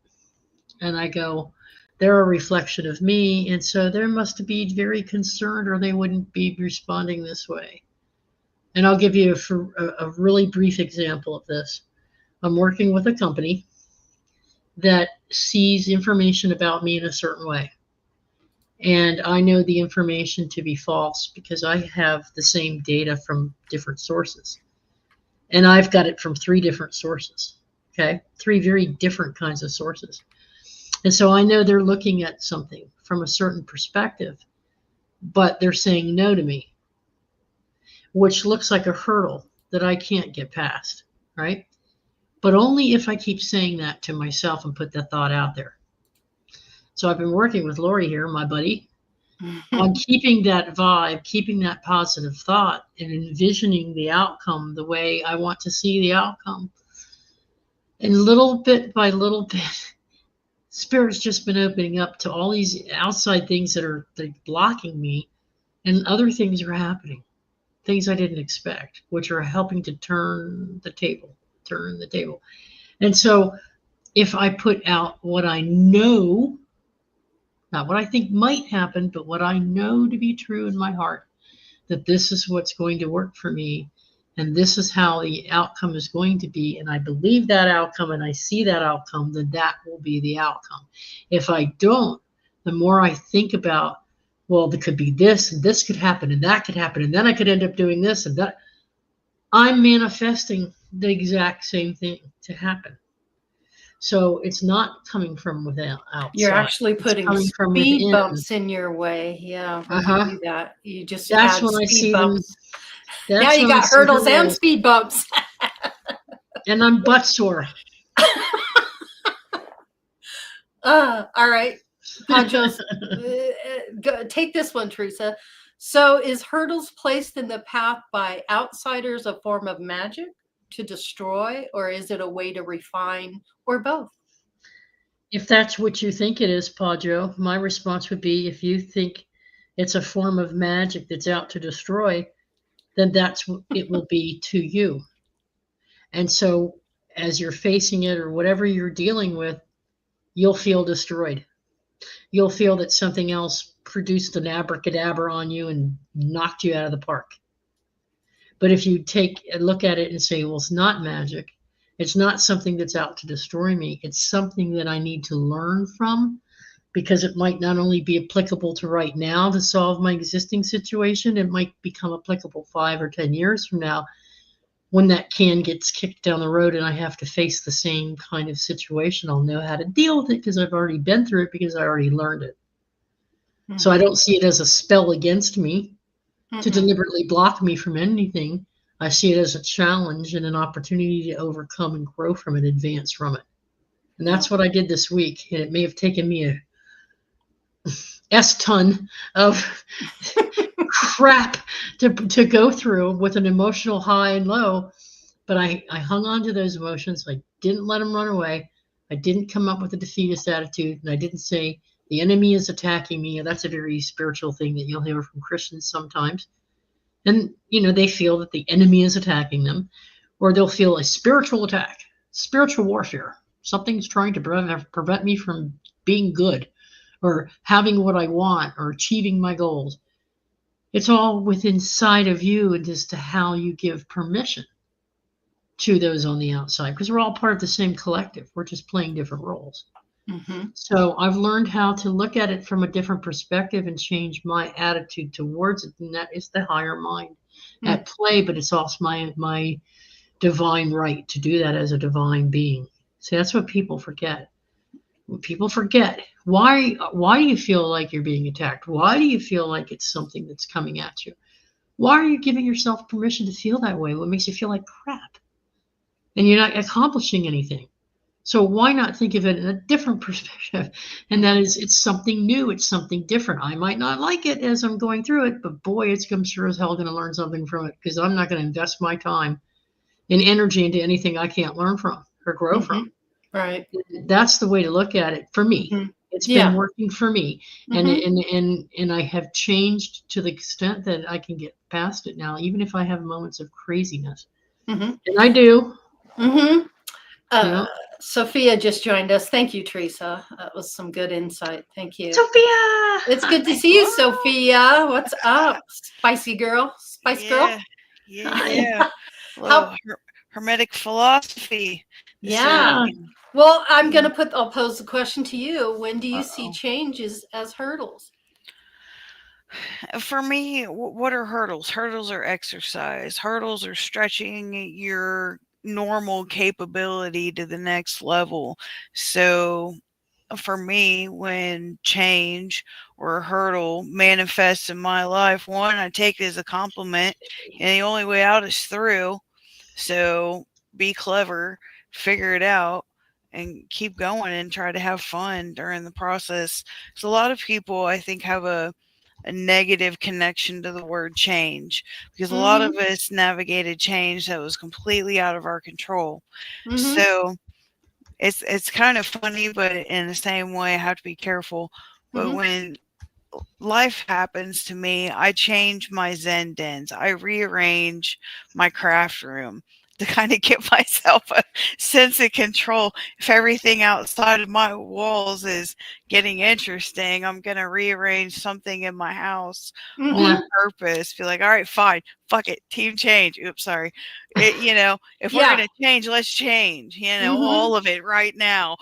and I go, they're a reflection of me, and so they must be very concerned, or they wouldn't be responding this way. And I'll give you a really brief example of this. I'm working with a company that sees information about me in a certain way. And I know the information to be false because I have the same data from different sources. And I've got it from 3 different sources, okay? 3 very different kinds of sources. And so I know they're looking at something from a certain perspective, but they're saying no to me, which looks like a hurdle that I can't get past, right? But only if I keep saying that to myself and put that thought out there. So I've been working with Laurie here, my buddy, on keeping that vibe, keeping that positive thought, and envisioning the outcome the way I want to see the outcome. And little bit by little bit, Spirit's just been opening up to all these outside things that are blocking me, and other things are happening, things I didn't expect, which are helping to turn the table. And so if I put out what I know, not what I think might happen, but what I know to be true in my heart, that this is what's going to work for me, and this is how the outcome is going to be, and I believe that outcome, and I see that outcome, then that will be the outcome. If I don't, the more I think about, well, there could be this, and this could happen, and that could happen, and then I could end up doing this and that, I'm manifesting the exact same thing to happen. So it's not coming from without outside. You're actually putting speed bumps in your way. Yeah, when you do that, you just that's add when I see bumps. Them. Now you got hurdles and speed bumps. And I'm butt sore. All right, Ponchos, take this one, Theresa. So is hurdles placed in the path by outsiders a form of magic to destroy, or is it a way to refine, or both? If that's what you think it is, Padjo, my response would be, if you think it's a form of magic that's out to destroy, then that's what it will be to you. And so as you're facing it, or whatever you're dealing with, you'll feel destroyed. You'll feel that something else produced an abracadabra on you and knocked you out of the park. But if you take a look at it and say, well, it's not magic, it's not something that's out to destroy me, it's something that I need to learn from, because it might not only be applicable to right now to solve my existing situation, it might become applicable 5 or 10 years from now, when that can gets kicked down the road and I have to face the same kind of situation. I'll know how to deal with it because I've already been through it, because I already learned it. Mm-hmm. So I don't see it as a spell against me to deliberately block me from anything. I see it as a challenge and an opportunity to overcome and grow from it, advance from it. And that's what I did this week. And it may have taken me ton of crap to go through with an emotional high and low. But I hung on to those emotions. I didn't let them run away. I didn't come up with a defeatist attitude. And I didn't say the enemy is attacking me. That's a very spiritual thing that you'll hear from Christians sometimes. And, they feel that the enemy is attacking them, or they'll feel a spiritual attack, spiritual warfare. Something's trying to prevent me from being good or having what I want or achieving my goals. It's all within inside of you and as to how you give permission to those on the outside, because we're all part of the same collective. We're just playing different roles. Mm-hmm. So I've learned how to look at it from a different perspective and change my attitude towards it. And that is the higher mind at play, but it's also my divine right to do that as a divine being. See, that's what people forget. People forget. Why do you feel like you're being attacked? Why do you feel like it's something that's coming at you? Why are you giving yourself permission to feel that way? What makes you feel like crap? And you're not accomplishing anything. So why not think of it in a different perspective? And that is, it's something new. It's something different. I might not like it as I'm going through it, but boy, I'm sure as hell going to learn something from it, because I'm not going to invest my time and energy into anything I can't learn from or grow from. Right. That's the way to look at it for me. Mm-hmm. It's been working for me. Mm-hmm. And I have changed to the extent that I can get past it now, even if I have moments of craziness. Mm-hmm. And I do. Mm-hmm. Sophia just joined us. Thank you, Theresa. That was some good insight. Thank you. Sophia! It's good to see you, Sophia. What's up? Spicy girl? Spice girl? Yeah. Hermetic philosophy. Yeah. Well, I'll pose the question to you. When do you see changes as hurdles? For me, what are hurdles? Hurdles are exercise. Hurdles are stretching your normal capability to the next level. So for me, when change or a hurdle manifests in my life, one, I take it as a compliment, and the only way out is through. So be clever, figure it out, and keep going and try to have fun during the process. So a lot of people, I think, have a negative connection to the word change, because a lot of us navigated change that was completely out of our control. So it's kind of funny, but in the same way, I have to be careful. But when life happens to me, I change my Zen dens. I rearrange my craft room to kind of give myself a sense of control. If everything outside of my walls is getting interesting, I'm going to rearrange something in my house on purpose. Be like, all right, fine. Fuck it. Team change. Oops, sorry. If we're going to change, let's change, all of it right now.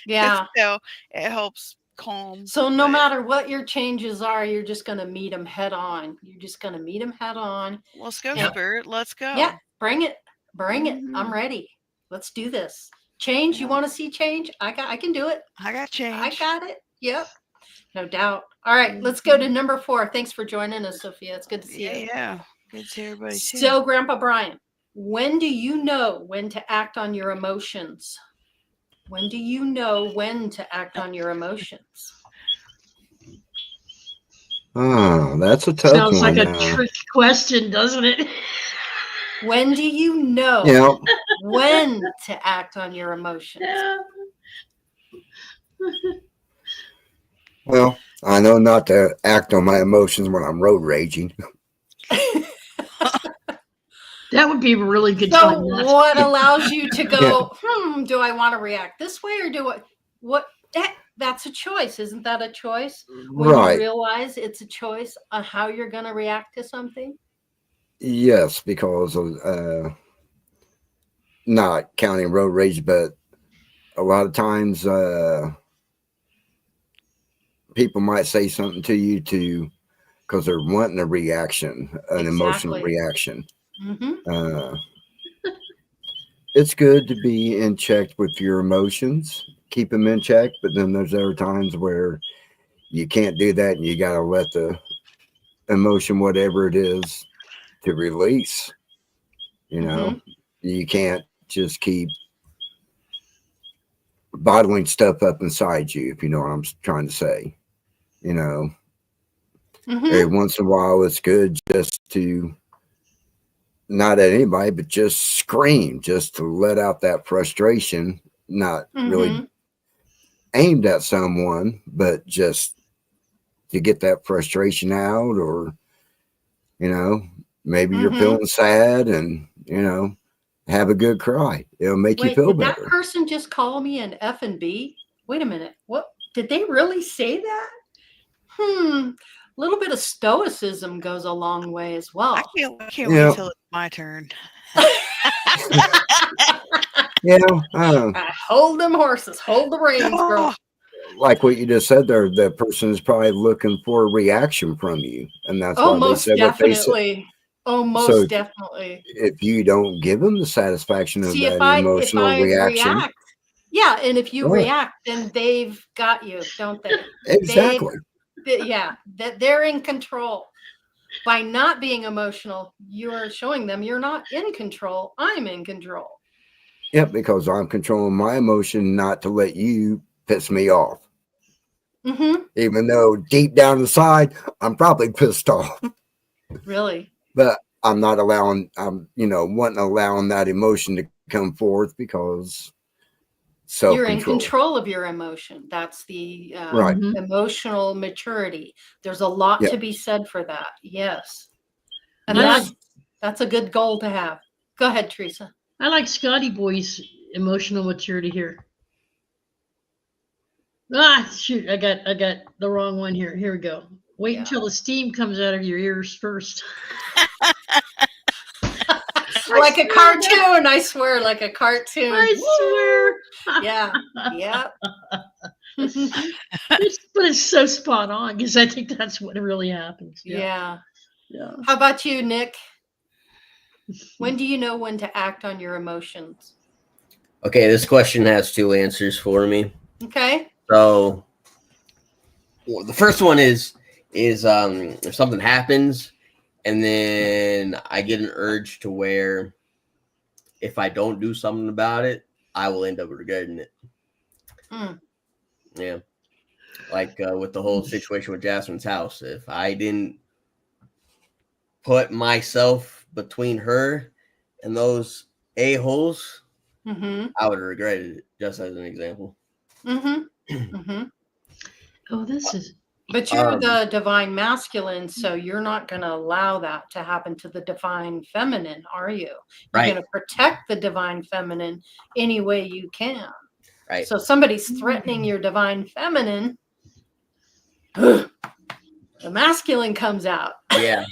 Yeah. So it helps calm. So no matter what your changes are, you're just going to meet them head on. You're just going to meet them head on. Let's go, Spirit. Let's go. Yeah. Bring it. I'm ready. Let's do this. Change. You want to see change? I can do it. I got change. I got it. Yep. No doubt. All right. Let's go to number 4. Thanks for joining us, Sophia. It's good to see you. Yeah. Good to see everybody. So, Grandpa Brian, when do you know when to act on your emotions? When do you know when to act on your emotions? Oh, that's a tough one. Sounds like a trick question, doesn't it? When do you know when to act on your emotions? Well, I know not to act on my emotions when I'm road raging. That would be a really good so time. What allows you to go, do I want to react this way or do I, that's a choice. Isn't that a choice? When you realize it's a choice on how you're going to react to something? Yes, because of not counting road rage, but a lot of times people might say something to you because they're wanting a reaction, an emotional reaction. It's good to be in check with your emotions, keep them in check, but then there's other times where you can't do that and you got to let the emotion, whatever it is, to release. You can't just keep bottling stuff up inside you, if you know what I'm trying to say. you know, every once in a while, it's good just to not at anybody, but just scream, just to let out that frustration, not really aimed at someone, but just to get that frustration out, or, you know, maybe you're feeling sad and, you know, have a good cry. It'll make you feel better. Did that person just call me an F&B? Wait a minute. What? Did they really say that? A little bit of stoicism goes a long way as well. I can't wait till it's my turn. Hold them horses, hold the reins, girl. Like what you just said there, the person is probably looking for a reaction from you, and that's why most they said definitely. what they said. Oh, most definitely. If you don't give them the satisfaction of that emotional reaction, and if you react, then they've got you, don't they? Exactly. That they're in control. By not being emotional, you're showing them you're not in control. I'm in control. Yep, because I'm controlling my emotion not to let you piss me off. Even though deep down inside, I'm probably pissed off. Really? But I'm not allowing, allowing that emotion to come forth because self-control. You're in control of your emotion. That's the emotional maturity. There's a lot to be said for that. Yes. And that's a good goal to have. Go ahead, Theresa. I like Scotty Boy's emotional maturity here. Shoot, I got the wrong one here. Here we go. Wait until the steam comes out of your ears first. Like a cartoon, I swear, like a cartoon. I swear. Yeah. But it's so spot on because I think that's what really happens. Yeah. How about you, Nick? When do you know when to act on your emotions? Okay, this question has two answers for me. Okay. So the first one is if something happens and then I get an urge to where if I don't do something about it, I will end up regretting it. Yeah. Like with the whole situation with Jasmine's house. If I didn't put myself between her and those a-holes, I would have regretted it, just as an example. Oh, this is... But you're the divine masculine, so you're not going to allow that to happen to the divine feminine, are you? You're going to protect the divine feminine any way you can. Right. So somebody's threatening your divine feminine, the masculine comes out. Yeah.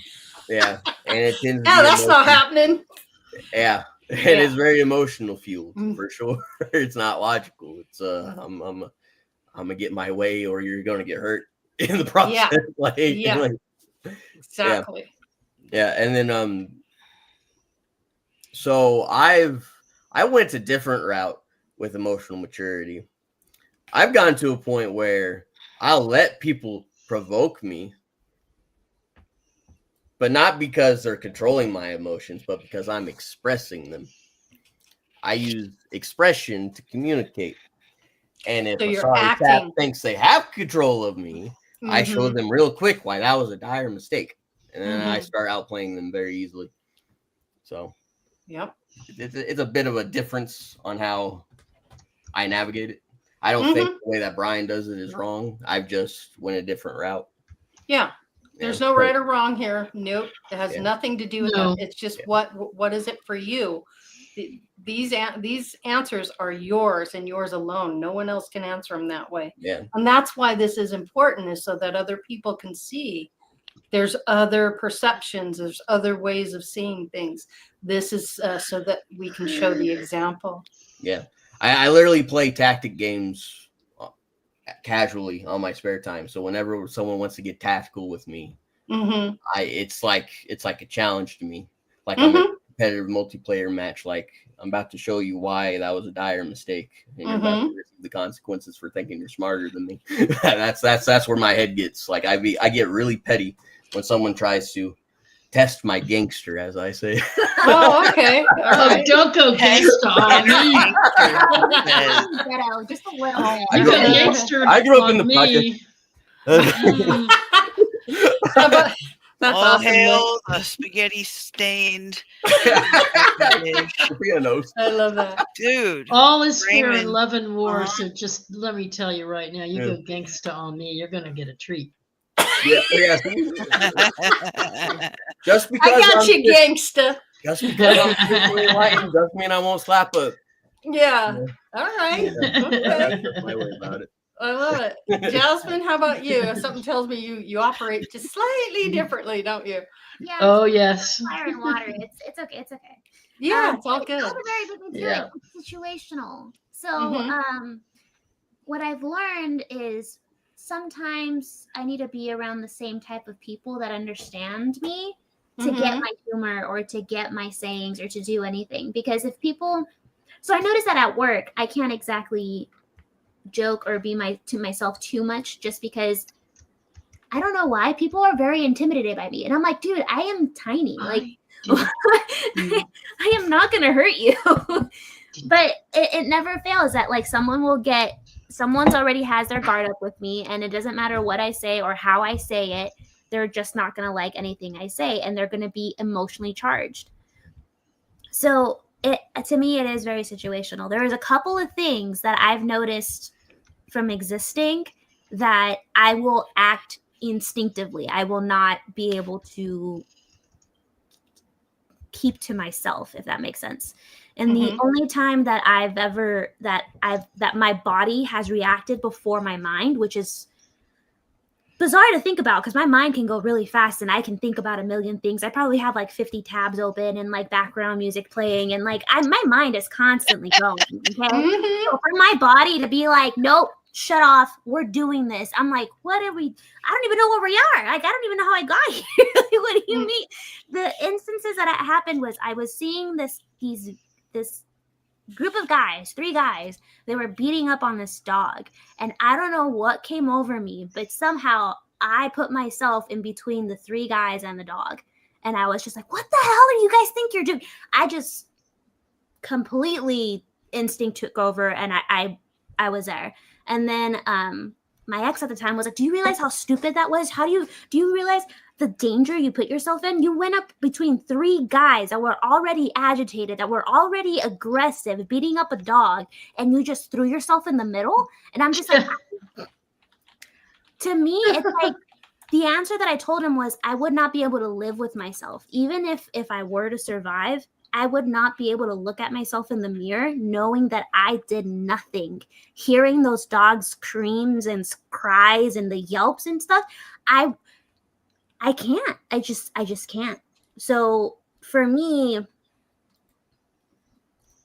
And it tends to that's not happening. Yeah. It is very emotional fueled for sure. It's not logical. It's I'm gonna get my way or you're gonna get hurt in the process. Exactly. Yeah. And then so I went a different route with emotional maturity. I've gotten to a point where I'll let people provoke me, but not because they're controlling my emotions, but because I'm expressing them. I use expression to communicate. And if a sorry cat thinks they have control of me, I show them real quick why that was a dire mistake. And then I start outplaying them very easily. So, it's a bit of a difference on how I navigate it. I don't think the way that Brian does it is wrong. I've just went a different route. Yeah. There's no right or wrong here. Nope. It has nothing to do with that. It's just what is it for you? These answers are yours and yours alone. No one else can answer them that way. Yeah. And that's why this is important, is so that other people can see there's other perceptions, there's other ways of seeing things. This is so that we can show the example. Yeah. I literally play tactic games casually on my spare time. So whenever someone wants to get tactical with me, it's like a challenge to me. Like I'm in a competitive multiplayer match. Like I'm about to show you why that was a dire mistake, and you're about to receive the consequences for thinking you're smarter than me. that's where my head gets. Like I get really petty when someone tries to test my gangster, as I say. Oh, okay. Oh, don't go gangster on me. Just a little. You go gangster I grew up in the me. project. That's all awesome. hail the spaghetti stained. I love that, dude. All is fair in Raymond. love and war. So just let me tell you right now, you go gangsta on me, you're gonna get a treat. Yeah. Just because I got you, gangsta. Just because I'm physically enlightened doesn't mean I won't slap a. Yeah. All right. Okay. That's my way about it. I love it. Jasmine, how about you? Something tells me you operate just slightly differently, don't you? Yeah. Oh yes. Fire and water. It's okay. It's okay. Yeah, it's all good. It's a very big deal. Yeah. It's situational. So what I've learned is sometimes I need to be around the same type of people that understand me to get my humor or to get my sayings or to do anything. Because if people, so I noticed that at work, I can't exactly joke or be to myself too much just because I don't know why people are very intimidated by me. And I'm like, dude, I am tiny. Like, I am not going to hurt you. But it never fails that like someone's already has their guard up with me, and it doesn't matter what I say or how I say it. They're just not going to like anything I say, and they're going to be emotionally charged. So to me, it is very situational. There is a couple of things that I've noticed from existing that I will act instinctively. I will not be able to keep to myself, if that makes sense. And the only time that that my body has reacted before my mind, which is bizarre to think about because my mind can go really fast and I can think about a million things. I probably have like 50 tabs open and like background music playing, and like my mind is constantly going. Okay, so for my body to be like, nope, shut off, we're doing this. I'm like, what are we? I don't even know where we are. Like, I don't even know how I got here. What do you mean? The instances that happened was I was seeing this group of guys, 3 guys, they were beating up on this dog. And I don't know what came over me, but somehow I put myself in between the 3 guys and the dog. And I was just like, what the hell do you guys think you're doing? I just completely instinct took over and I was there. And then my ex at the time was like, do you realize how stupid that was? Do you realize the danger you put yourself in? You went up between 3 guys that were already agitated, that were already aggressive, beating up a dog, and you just threw yourself in the middle. And I'm just like, to me, it's like the answer that I told him was I would not be able to live with myself. Even if I were to survive, I would not be able to look at myself in the mirror knowing that I did nothing. Hearing those dogs' screams and cries and the yelps and stuff, I can't. I just can't. So for me,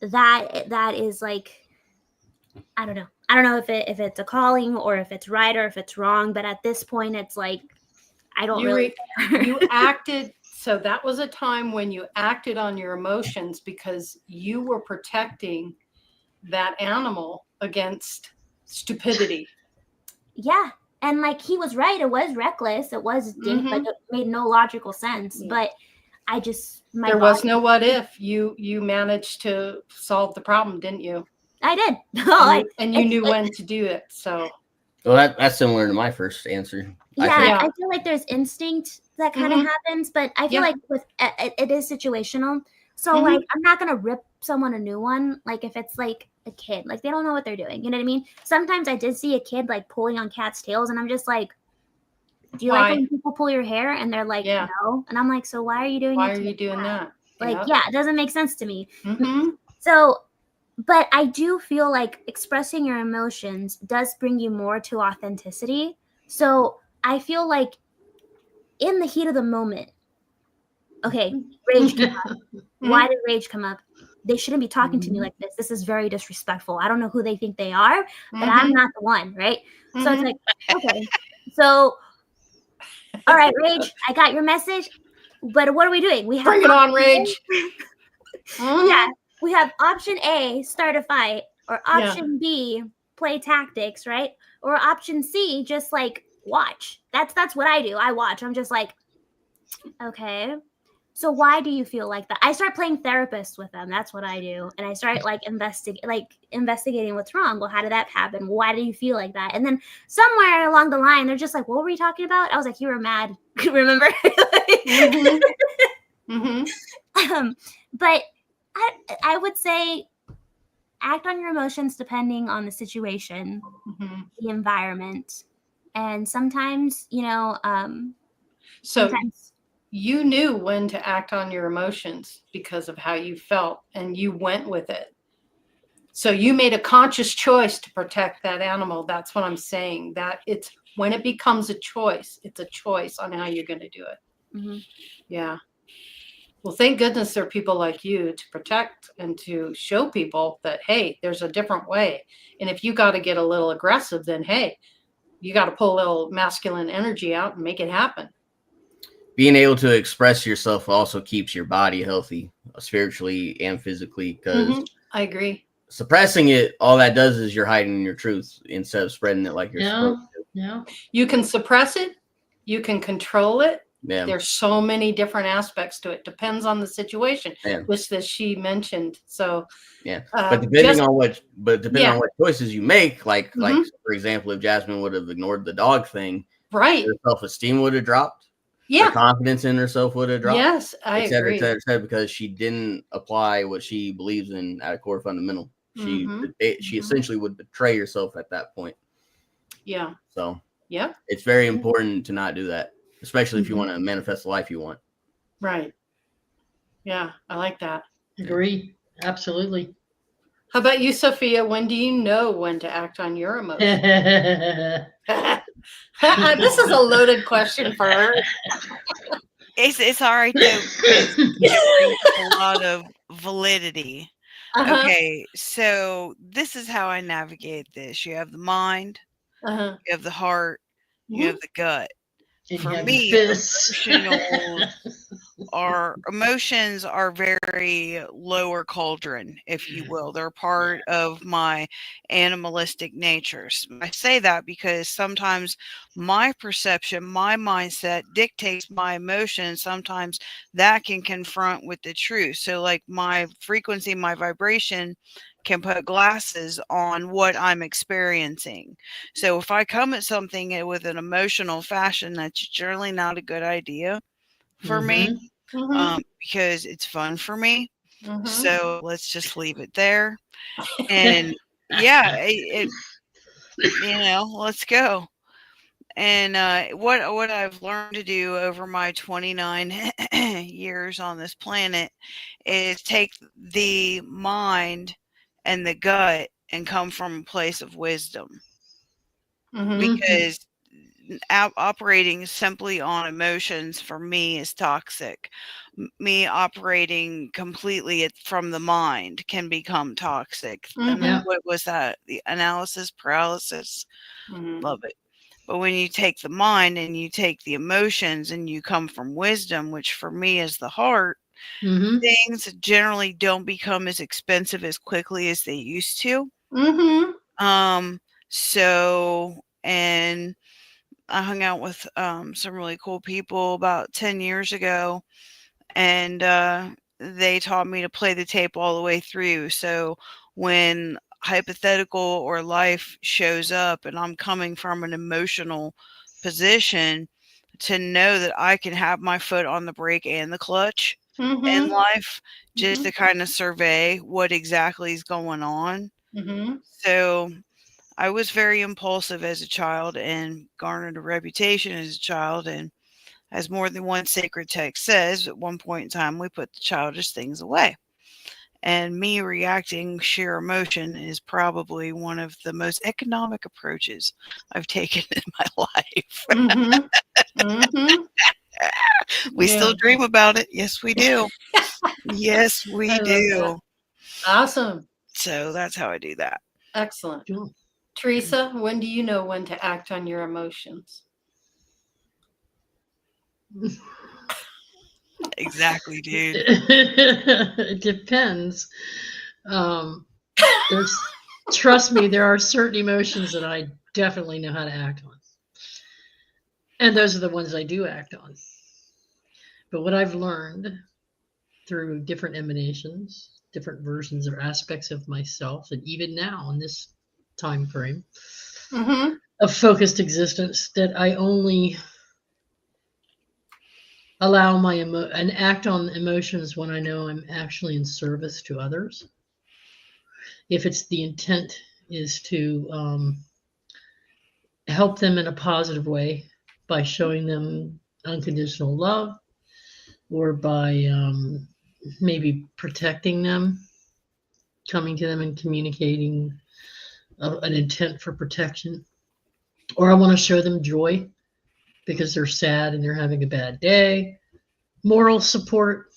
that is like, I don't know. I don't know if it's a calling or if it's right or if it's wrong. But at this point, it's like, I don't really care. You acted. So that was a time when you acted on your emotions because you were protecting that animal against stupidity. Yeah. And like he was right. It was reckless. It was like it made no logical sense. But I just there was no what if. You managed to solve the problem, didn't you? I did. And you knew when to do it. So well, that's similar to my first answer. Yeah, I feel like there's instinct that kind of happens, but I feel like with it is situational. So like I'm not gonna rip someone a new one. Like if it's like a kid, like they don't know what they're doing. You know what I mean? Sometimes I did see a kid like pulling on cats' tails, and I'm just like, do you like when people pull your hair? And they're like, no. And I'm like, so why are you doing? Why are you doing that? Like, it doesn't make sense to me. So, but I do feel like expressing your emotions does bring you more to authenticity. So I feel like in the heat of the moment, okay, rage came up. Why did rage come up? They shouldn't be talking to me like this. This is very disrespectful. I don't know who they think they are, but I'm not the one, right? So it's like, okay. So, all right, Rage, I got your message, but what are we doing? We have bring it on, Rage. Yeah, we have option A, start a fight, or option B, play tactics, right? Or option C, just like watch. That's what I do. I watch. I'm just like, okay, So why do you feel like that? I start playing therapist with them. That's what I do. And I start investigating what's wrong. Well, how did that happen? Why do you feel like that? And then somewhere along the line, they're just like, what were we talking about? I was like, you were mad. Remember? But I would say act on your emotions depending on the situation, the environment. And sometimes, sometimes you knew when to act on your emotions because of how you felt, and you went with it. So you made a conscious choice to protect that animal. That's what I'm saying. That it's when it becomes a choice, it's a choice on how you're going to do it. Yeah. Well, thank goodness there are people like you to protect and to show people that, hey, there's a different way. And if you got to get a little aggressive, then, hey, you got to pull a little masculine energy out and make it happen. Being able to express yourself also keeps your body healthy, spiritually and physically, because I agree. Suppressing it, all that does is you're hiding your truth instead of spreading it like you're supposed to. Yeah. You can suppress it. You can control it. Yeah. There's so many different aspects to it. Depends on the situation, which that she mentioned. So yeah, but depending on what choices you make, like for example, if Jasmine would have ignored the dog thing, right, her self-esteem would have dropped. Yeah, her confidence in herself would have dropped. Yes, I agree. Et cetera, because she didn't apply what she believes in at a core fundamental. She essentially would betray herself at that point. Yeah. So it's very important to not do that, especially if you want to manifest the life you want. Right. Yeah, I like that. Agree. Absolutely. How about you, Sophia? When do you know when to act on your emotions? This is a loaded question for her. It's all right though. It brings a lot of validity. Okay, so this is how I navigate this. You have the mind, you have the heart, you have the gut. For me, emotions are very lower cauldron, if you will. They're part of my animalistic natures. I say that because sometimes my perception, my mindset dictates my emotions. Sometimes that can confront with the truth. So like my frequency, my vibration can put glasses on what I'm experiencing. So if I come at something with an emotional fashion, that's generally not a good idea for me, because it's fun for me. So let's just leave it there. And let's go. And what I've learned to do over my 29 years on this planet is take the mind and the gut and come from a place of wisdom. Because operating simply on emotions for me is toxic. Me operating completely from the mind can become toxic. And then what was that? The analysis paralysis. Love it. But when you take the mind and you take the emotions and you come from wisdom, which for me is the heart, things generally don't become as expensive as quickly as they used to. And I hung out with some really cool people about 10 years ago, and they taught me to play the tape all the way through. So when hypothetical or life shows up and I'm coming from an emotional position, to know that I can have my foot on the brake and the clutch in life, just to kind of survey what exactly is going on. So I was very impulsive as a child and garnered a reputation as a child. And as more than one sacred text says, at one point in time, we put the childish things away. And me reacting sheer emotion is probably one of the most economic approaches I've taken in my life. We still dream about it. Yes, we do. Yes, we do. Awesome. So that's how I do that. Excellent. Theresa, when do you know when to act on your emotions? Exactly, dude. It depends. Trust me, there are certain emotions that I definitely know how to act on. And those are the ones I do act on. But what I've learned through different emanations, different versions or aspects of myself, and even now in this time frame of focused existence, that I only allow and act on emotions when I know I'm actually in service to others. If it's the intent is to help them in a positive way by showing them unconditional love, or by maybe protecting them, coming to them and communicating an intent for protection. Or I want to show them joy because they're sad and they're having a bad day. Moral support,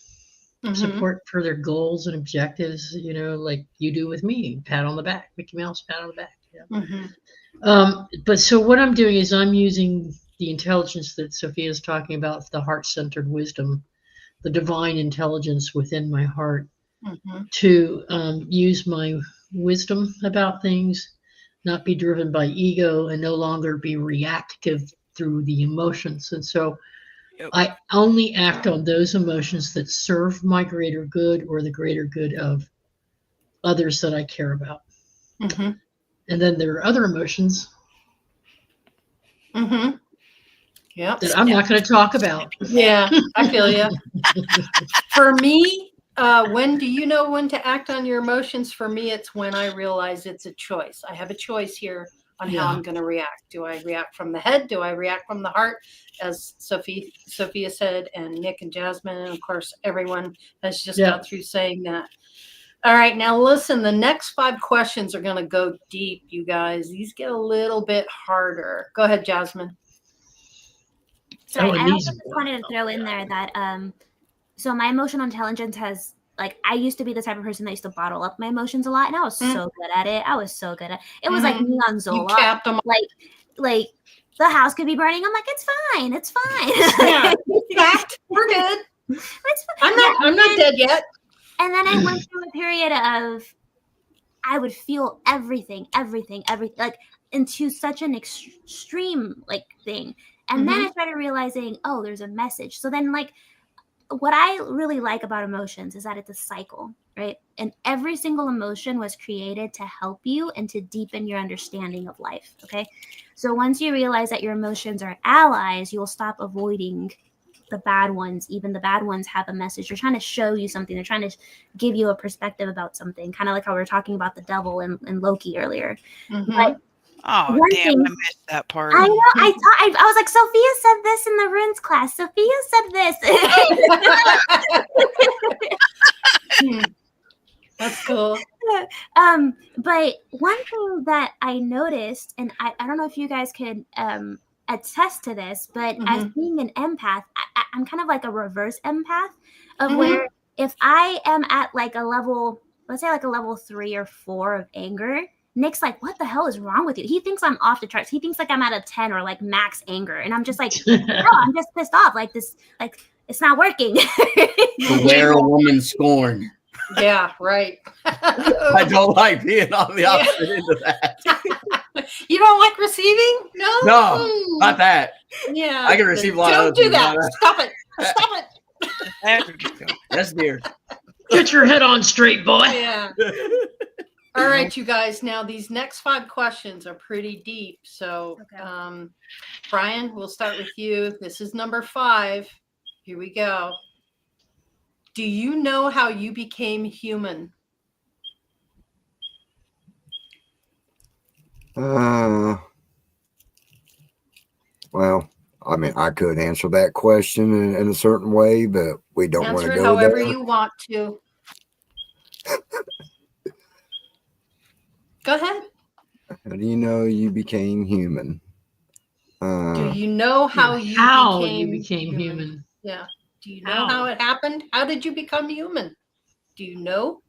support for their goals and objectives, like you do with me. Pat on the back, Mickey Mouse, pat on the back. Yeah. But so what I'm doing is I'm using the intelligence that Sophia is talking about, the heart-centered wisdom, the divine intelligence within my heart, to use my wisdom about things, not be driven by ego, and no longer be reactive through the emotions. And so I only act on those emotions that serve my greater good or the greater good of others that I care about. And then there are other emotions that I'm not going to talk about. Yeah, I feel you. For me, when do you know when to act on your emotions? For me, it's when I realize it's a choice. I have a choice here on how I'm going to react. Do I react from the head? Do I react from the heart? As Sophia said, and Nick and Jasmine, and of course, everyone has just got through saying that. All right, now listen, the next 5 questions are going to go deep, you guys. These get a little bit harder. Go ahead, Jasmine. So I also just wanted to throw in there that, so my emotional intelligence has, like, I used to be the type of person that used to bottle up my emotions a lot, and I was so good at it. I was so good at it. It was like me on Zola. You capped them. Like the house could be burning. I'm like, it's fine. It's fine. Yeah, we're good. It's fine. I'm not dead yet. And then I went through a period of, I would feel everything, like into such an extreme thing. And then I started realizing, oh, there's a message. So then what I really like about emotions is that it's a cycle, right? And every single emotion was created to help you and to deepen your understanding of life, okay? So once you realize that your emotions are allies, you'll stop avoiding the bad ones. Even the bad ones have a message. They're trying to show you something. They're trying to give you a perspective about something, kind of like how we were talking about the devil and Loki earlier. But oh, damn, I missed that part. I know. I was like, Sophia said this in the runes class. Sophia said this. That's cool. But one thing that I noticed, and I don't know if you guys could attest to this, but as being an empath, I'm kind of like a reverse empath of where if I am at like a level, let's say like a level 3 or 4 of anger, Nick's like, what the hell is wrong with you? He thinks I'm off the charts. He thinks like I'm at a 10 or like max anger. And I'm just like, no, I'm just pissed off. Like this, like it's not working. Beware a woman scorn. Yeah, right. I don't like being on the opposite end of that. You don't like receiving? No, not that. Yeah. I can receive a lot of Don't do that. Stop it. Stop it. That's dear. Get your head on straight, boy. Yeah. All right, you guys. Now, these next 5 questions are pretty deep. So, Brian, we'll start with you. This is number 5. Here we go. Do you know how you became human? Well, I mean, I could answer that question in a certain way, but we don't want to go there. Answer it however you want to. Go ahead. How do you know you became human? Do you know how you became human? Yeah. Do you know how it happened? How did you become human? Do you know?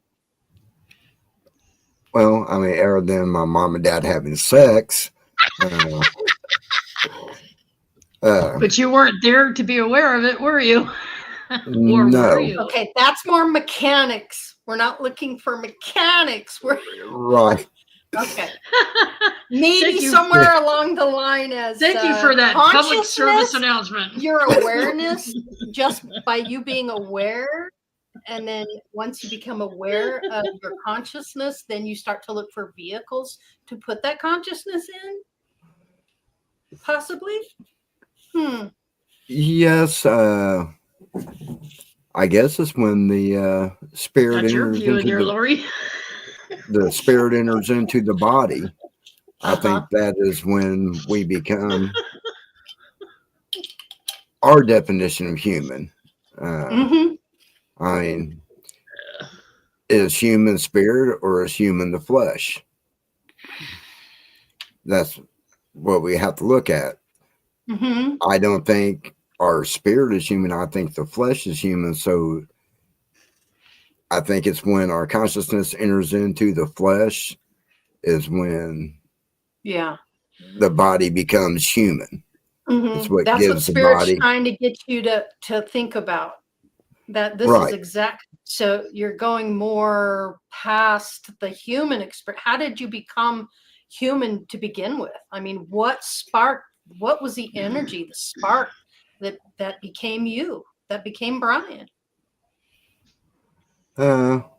Well, I mean, other than my mom and dad having sex. But you weren't there to be aware of it, were you? No. Were you? Okay, that's more mechanics. We're not looking for mechanics. We're right. Okay. Maybe somewhere along the line as thank you for that public service announcement. Your awareness, just by you being aware, and then once you become aware of your consciousness, then you start to look for vehicles to put that consciousness in. Possibly. Yes. I guess it's when the spirit That's your enters view into there, Laurie. the spirit enters into the body. I think that is when we become our definition of human. I mean, is human spirit or is human the flesh? That's what we have to look at. I don't think our spirit is human. I think the flesh is human. So I think it's when our consciousness enters into the flesh is when the body becomes human. It's what That's what gives the spirit's body trying to get you to think about. That this is exact. So you're going more past the human experience. How did you become human to begin with? I mean, what was the energy, the spark that became you, that became Brian? Well,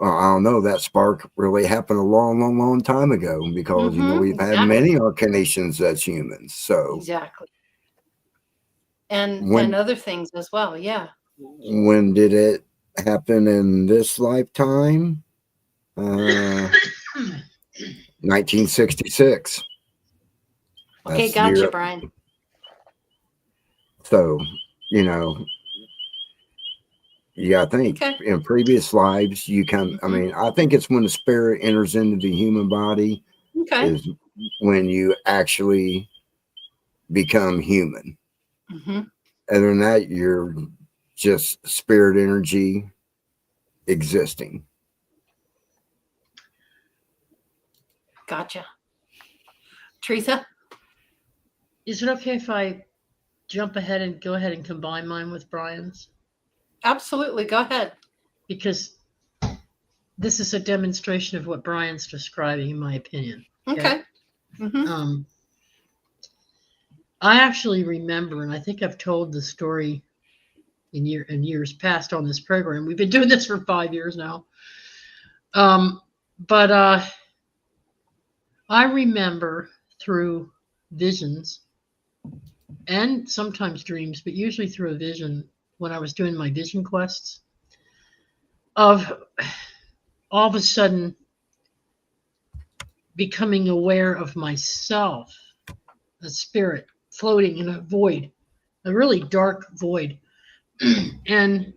I don't know. That spark really happened a long time ago because, we've had many incarnations as humans. So exactly. And other things as well. Yeah. When did it happen in this lifetime? 1966. Okay, gotcha, Brian. So, you got to think in previous lives, I mean, I think it's when the spirit enters into the human body is when you actually become human. Other than that, you're just spirit energy existing. Gotcha. Theresa? Is it okay if I jump ahead and go ahead and combine mine with Brian's? Absolutely. Go ahead. Because this is a demonstration of what Brian's describing, in my opinion. Okay. I actually remember, and I think I've told the story in years past on this program. We've been doing this for 5 years now. But I remember through visions and sometimes dreams, but usually through a vision when I was doing my vision quests, of all of a sudden becoming aware of myself, a spirit floating in a void, a really dark void. And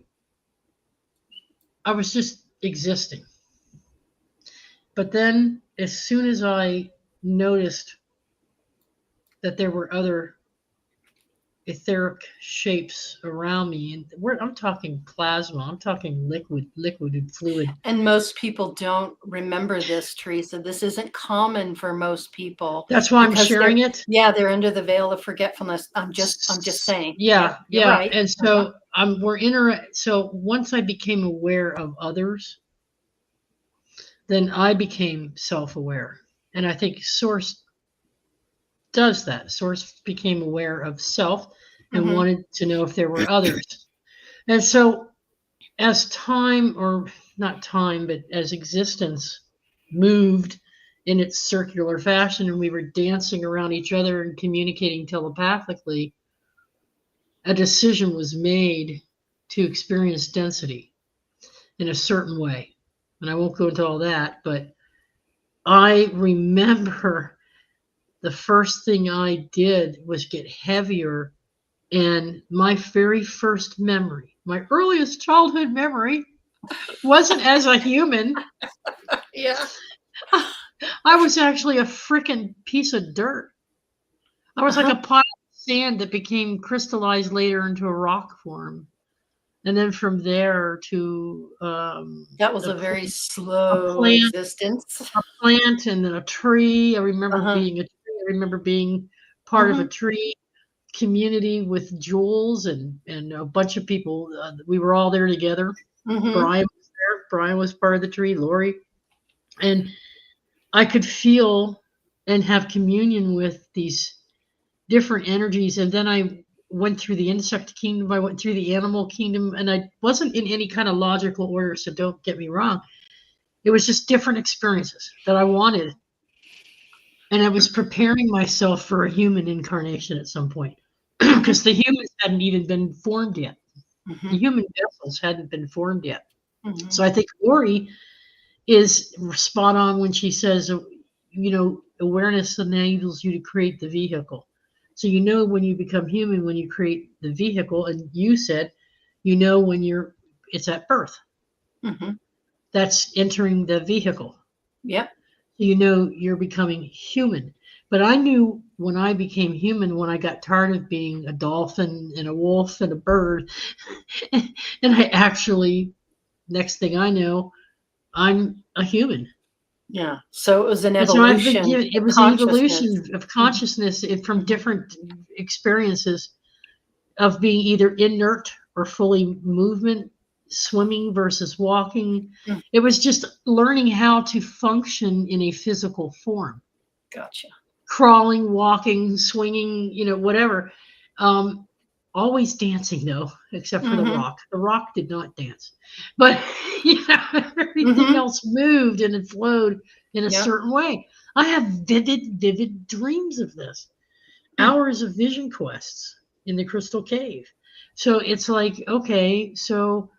I was just existing. But then as soon as I noticed that there were other etheric shapes around me, and I'm talking plasma, I'm talking liquid and fluid. And most people don't remember this, Theresa. This isn't common for most people. That's why I'm sharing it. Yeah, they're under the veil of forgetfulness. I'm just saying. Yeah. Right. And so so once I became aware of others, then I became self-aware. And I think Source does that. Source became aware of self and wanted to know if there were others. And so as time, or not time, but as existence moved in its circular fashion and we were dancing around each other and communicating telepathically, a decision was made to experience density in a certain way. And I won't go into all that, but I remember the first thing I did was get heavier. And my very first memory, my earliest childhood memory, wasn't as a human. Yeah. I was actually a freaking piece of dirt. I was like a pile of sand that became crystallized later into a rock form. And then from there to that was a very slow existence. A plant and then a tree. I remember being a tree. I remember being part of a tree community with Jules and a bunch of people. We were all there together. Brian was there. Brian was part of the tree. Laurie. And I could feel and have communion with these different energies. And then I went through the insect kingdom, I went through the animal kingdom, and I wasn't in any kind of logical order, so don't get me wrong. It was just different experiences that I wanted. And I was preparing myself for a human incarnation at some point, because the humans hadn't even been formed yet. The human vessels hadn't been formed yet. So I think Laurie is spot on when she says, awareness enables you to create the vehicle. So when you become human, when you create the vehicle, and you said, when it's at birth. That's entering the vehicle. Yep. You're becoming human. But I knew when I became human, when I got tired of being a dolphin and a wolf and a bird, and I actually, next thing I know, I'm a human. Yeah. So it was an evolution. It was an evolution of consciousness from different experiences of being either inert or fully movement, swimming versus walking. It was just learning how to function in a physical form. Gotcha. Crawling, walking, swinging, whatever. Always dancing though, except for the rock. The rock did not dance, but everything else moved and it flowed in a certain way. I have vivid dreams of this. Hours of vision quests in the crystal cave. So it's like, okay, so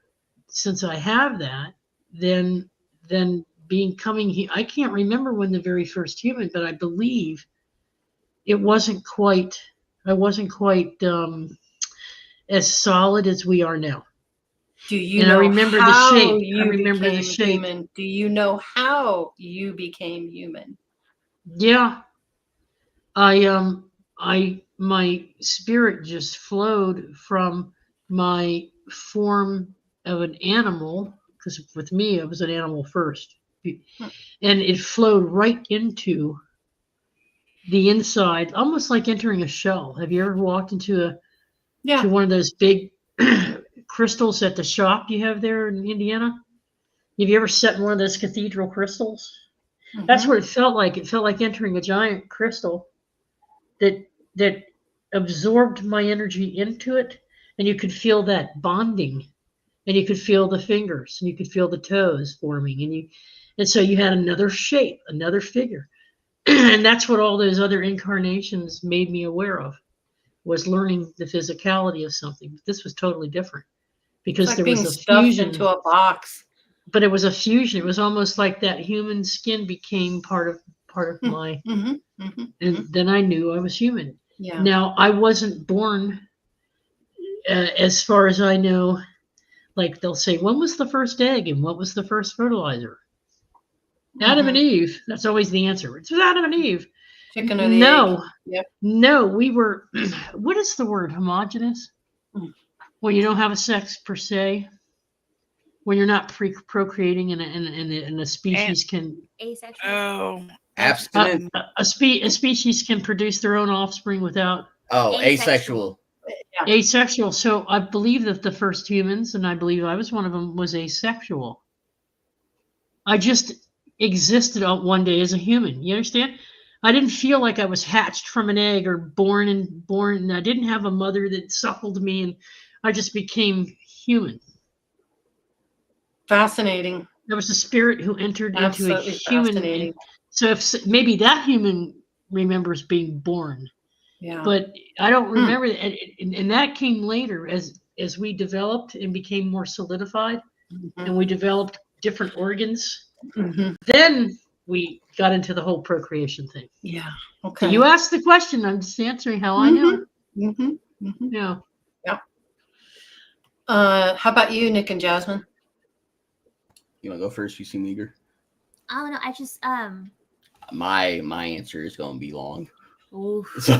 since I have that, then becoming here, I can't remember when the very first human, but I believe I wasn't quite as solid as we are now. Do you know I remember how the shape. you became human? Do you know how you became human? Yeah. My spirit just flowed from my form of an animal, because with me, I was an animal first. And it flowed right into the inside, almost like entering a shell. Have you ever walked into to one of those big crystals at the shop you have there in Indiana? Have you ever sat in one of those cathedral crystals? That's what it felt like. It felt like entering a giant crystal that absorbed my energy into it, and you could feel that bonding, and you could feel the fingers, and you could feel the toes forming, and so you had another shape, another figure. And that's what all those other incarnations made me aware of, was learning the physicality of something. But this was totally different, because there was a fusion into a box. But it was a fusion. It was almost like that human skin became part of my. And then I knew I was human. Yeah. Now I wasn't born, as far as I know. Like they'll say, when was the first egg and what was the first fertilizer? Adam and Eve. That's always the answer. It's Adam and Eve. Chicken or the egg. Yep. No, we were. What is the word? Homogenous. When you don't have a sex per se. When you're not procreating and a species can. Asexual. Oh, abstinent. A species can produce their own offspring without. Oh, asexual. Yeah. Asexual. So I believe that the first humans, and I believe I was one of them, was asexual. I just existed one day as a human. You understand? I didn't feel like I was hatched from an egg or born, and I didn't have a mother that suckled me, and I just became human. Fascinating. There was a spirit who entered into a human. Fascinating. So if maybe that human remembers being born. Yeah. But I don't remember that. And that came later as we developed and became more solidified, and we developed different organs. Then we got into the whole procreation thing. Yeah. Okay. So you asked the question. I'm just answering how I know. Yeah. Yeah. How about you, Nick and Jasmine? You want to go first? You seem eager. Oh no, I just My answer is going to be long. Oof. So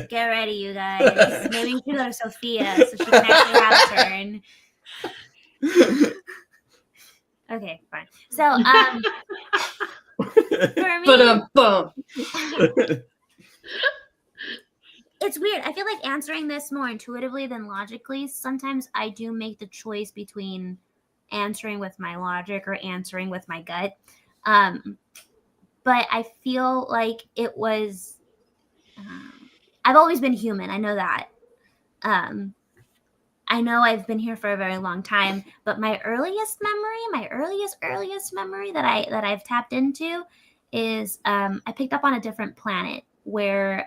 Get ready, you guys. Maybe we can go to Sophia so she can actually have a turn. Okay, fine. So for me, it's weird. I feel like answering this more intuitively than logically. Sometimes I do make the choice between answering with my logic or answering with my gut. But I feel like it was, I've always been human. I know that. I know I've been here for a very long time, but my earliest memory that I've tapped into is I picked up on a different planet where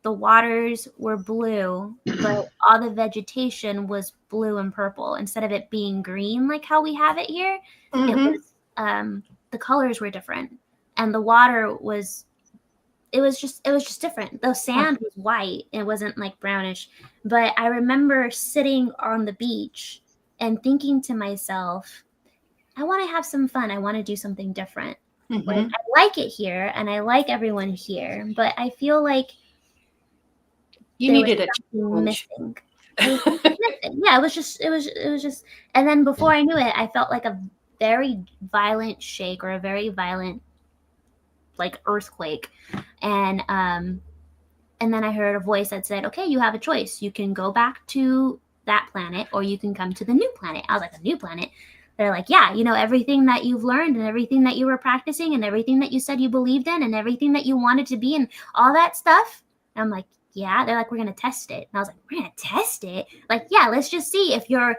the waters were blue, but all the vegetation was blue and purple instead of it being green like how we have it here. It was the colors were different, and the water was. It was just different. The sand was white. It wasn't like brownish. But I remember sitting on the beach and thinking to myself, I want to have some fun. I want to do something different. Like, I like it here and I like everyone here, but I feel like you needed a missing. Yeah, it was just, and then before I knew it, I felt like a very violent shake or a very violent like earthquake, and then I heard a voice that said, okay, you have a choice. You can go back to that planet or you can come to the new planet. I was like, a new planet? They're like, yeah, you know, everything that you've learned and everything that you were practicing and everything that you said you believed in and everything that you wanted to be and all that stuff. And I'm like, yeah. They're like, we're going to test it. And I was like, we're going to test it? Like, yeah, let's just see if you're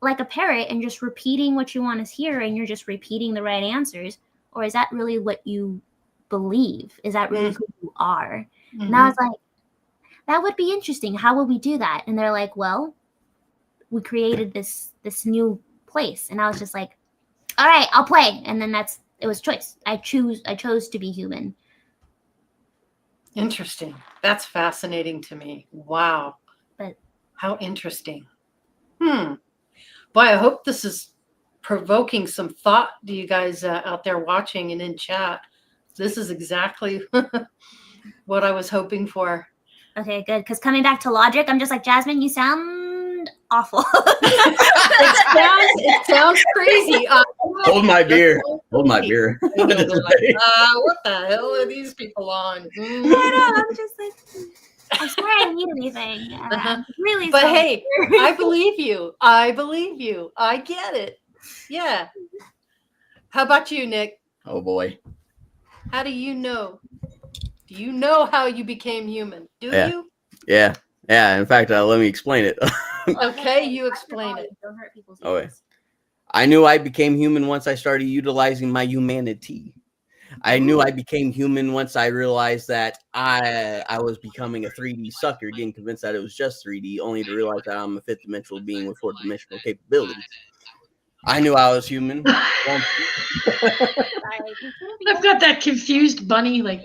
like a parrot and just repeating what you want to hear and you're just repeating the right answers, or is that really what you believe? Is that really who you are? And I was like, that would be interesting. How would we do that? And they're like, well, we created this new place. And I was just like, all right, I'll play. And then it was choice. I chose to be human. Interesting. That's fascinating to me. Wow. But how interesting. Boy, I hope this is provoking some thought to you guys out there watching and in chat. This is exactly what I was hoping for. Okay, good. Because coming back to logic, I'm just like, Jasmine, you sound awful. it sounds crazy. Hold my beer. Hold my beer. What the hell are these people on? I know. I'm just like, I swear I didn't need anything. Really. But hey, I believe you. I get it. Yeah. How about you, Nick? Oh boy. How do you know? Do you know how you became human? Do you? Yeah. In fact, let me explain it. Okay, you explain it. Don't hurt people's feelings. I knew I became human once I started utilizing my humanity. I knew I became human once I realized that I was becoming a 3D sucker, getting convinced that it was just 3D, only to realize that I'm a fifth dimensional being with fourth dimensional capabilities. I knew I was human. I've got that confused bunny, like.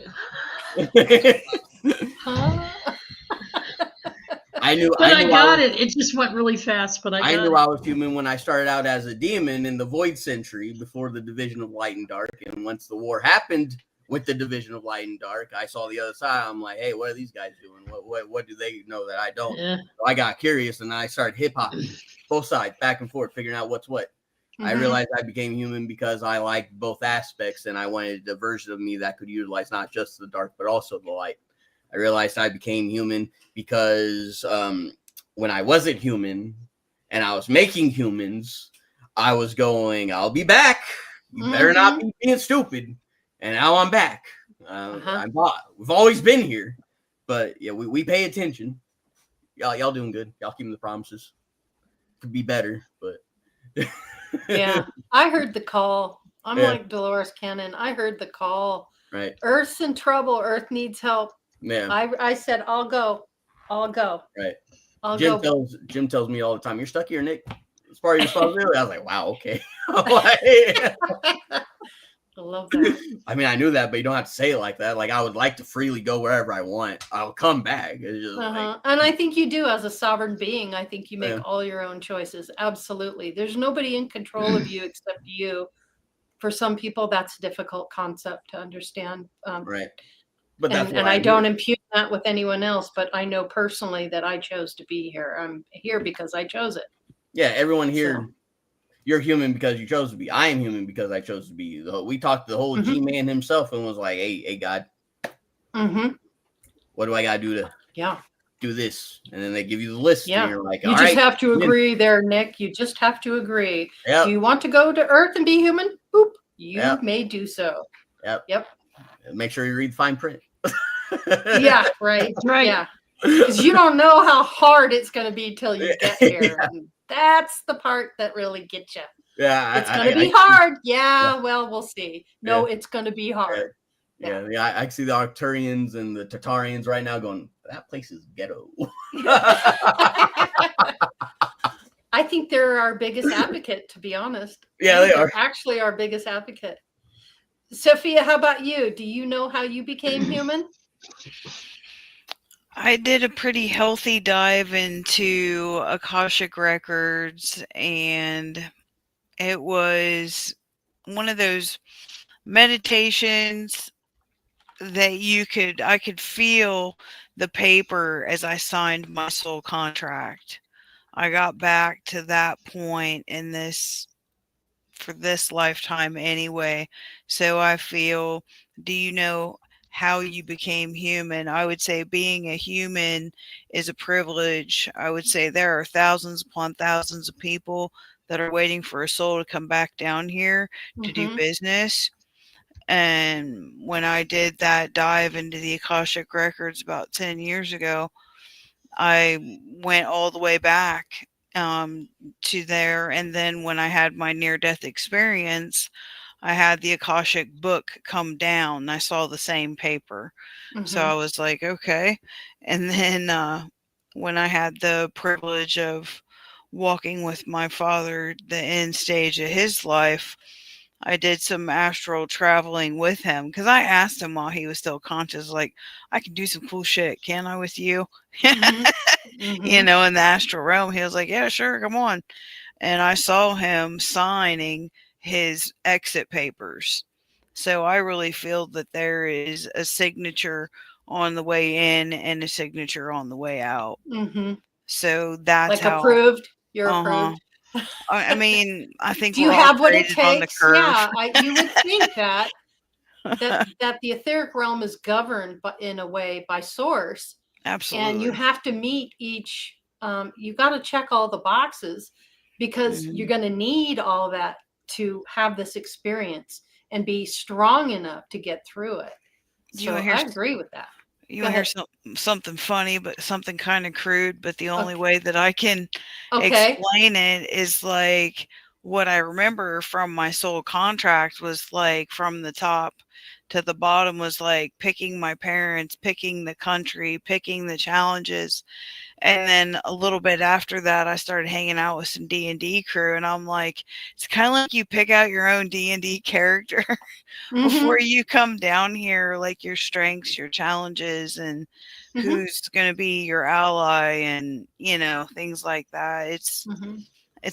I knew it. It just went really fast, but I knew I was human when I started out as a demon in the Void Century before the Division of Light and Dark. And once the war happened with the Division of Light and Dark, I saw the other side. I'm like, hey, what are these guys doing? What do they know that I don't? Yeah. So I got curious and I started hip hopping both sides, back and forth, figuring out what's what. I realized I became human because I liked both aspects and I wanted a version of me that could utilize not just the dark, but also the light. I realized I became human because when I wasn't human and I was making humans, I was going, I'll be back. You better not be being stupid. And now I'm back. We've always been here. But yeah, we pay attention. Y'all doing good. Y'all keeping the promises. Could be better, but... Yeah, I heard the call. I'm like Dolores Cannon. I heard the call. Right. Earth's in trouble. Earth needs help. Yeah. I said, I'll go. Right. Jim tells me all the time, you're stuck here, Nick. It's part of your responsibility. I was like, wow, okay. I love that. I mean, I knew that, but you don't have to say it like that. Like, I would like to freely go wherever I want. I'll come back. It's just and I think you do as a sovereign being. I think you make all your own choices. Absolutely. There's nobody in control of you except you. For some people, that's a difficult concept to understand. Right. But that's and I don't impugn that with anyone else, but I know personally that I chose to be here. I'm here because I chose it. Yeah, everyone here, you're human because you chose to be. I am human because I chose to be. We talked to the whole G-Man himself and was like, hey, God, what do I got to do to do this? And then they give you the list. Yeah. And you're like, you just have to agree there, Nick. You just have to agree. Yep. Do you want to go to Earth and be human? Boop. you may do so. Yep. Make sure you read fine print. Yeah, right. Right. Yeah. Because you don't know how hard it's going to be till you get here. Yeah. And that's the part that really gets you. Yeah. It's going to be hard. Yeah, well, we'll see. No, it's going to be hard. Yeah. I see the Arcturians and the Tartarians right now going, that place is ghetto. I think they're our biggest advocate, to be honest. Yeah, they are. Actually our biggest advocate. Sophia, how about you? Do you know how you became human? I did a pretty healthy dive into Akashic Records, and it was one of those meditations that I could feel the paper as I signed my soul contract. I got back to that point for this lifetime anyway. So I feel, do you know how you became human? I would say being a human is a privilege. I would say there are thousands upon thousands of people that are waiting for a soul to come back down here to do business. And when I did that dive into the Akashic Records about 10 years ago, I went all the way back to there. And then when I had my near-death experience, I had the Akashic book come down. And I saw the same paper. So I was like, okay. And then when I had the privilege of walking with my father, the end stage of his life, I did some astral traveling with him because I asked him while he was still conscious, like, I can do some cool shit, can I, with you? You know, in the astral realm. He was like, yeah, sure, come on. And I saw him signing his exit papers. So I really feel that there is a signature on the way in and a signature on the way out. So that's like how approved. You're approved. I mean, I think do you have what it takes? On the curve. Yeah, you would think that the etheric realm is governed in a way by source. Absolutely. And you have to meet each. You got to check all the boxes because you're going to need all that to have this experience and be strong enough to get through it. So I agree with that. You want to hear something funny, but something kind of crude, but the only way that I can explain it is like what I remember from my soul contract was like from the top to the bottom was like picking my parents, picking the country, picking the challenges. And then a little bit after that, I started hanging out with some D&D crew, and I'm like, it's kind of like you pick out your own D&D character before you come down here, like your strengths, your challenges, and who's going to be your ally, and you know, things like that. It's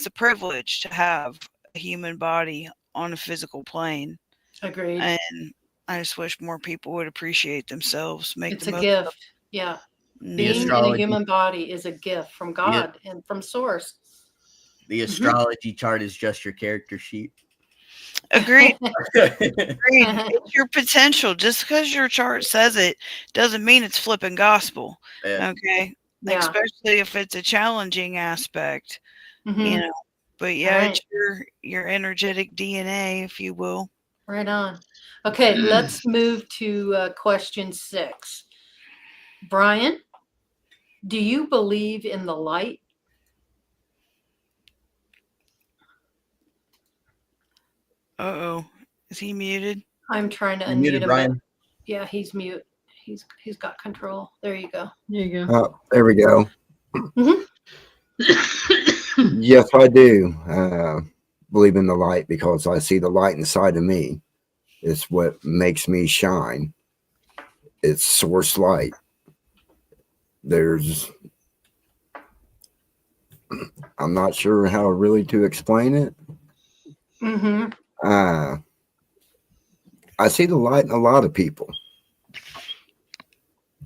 a privilege to have a human body on a physical plane. Agreed. And I just wish more people would appreciate themselves. It's a gift. Yeah. Being in a human body is a gift from God and from source. The astrology chart is just your character sheet. Agreed. Agreed. It's your potential. Just because your chart says it doesn't mean it's flipping gospel. Okay. Yeah. Especially if it's a challenging aspect. You know. But yeah, it's your energetic DNA, if you will. Right on. Okay, let's move to question 6. Brian, do you believe in the light? Uh-oh. Is he muted? I'm trying to unmute him. Brian. Yeah, he's mute. He's got control. There you go. There you go. Oh, there we go. Yes, I do believe in the light because I see the light inside of me. It's what makes me shine. It's source light. I'm not sure how really to explain it. I see the light in a lot of people.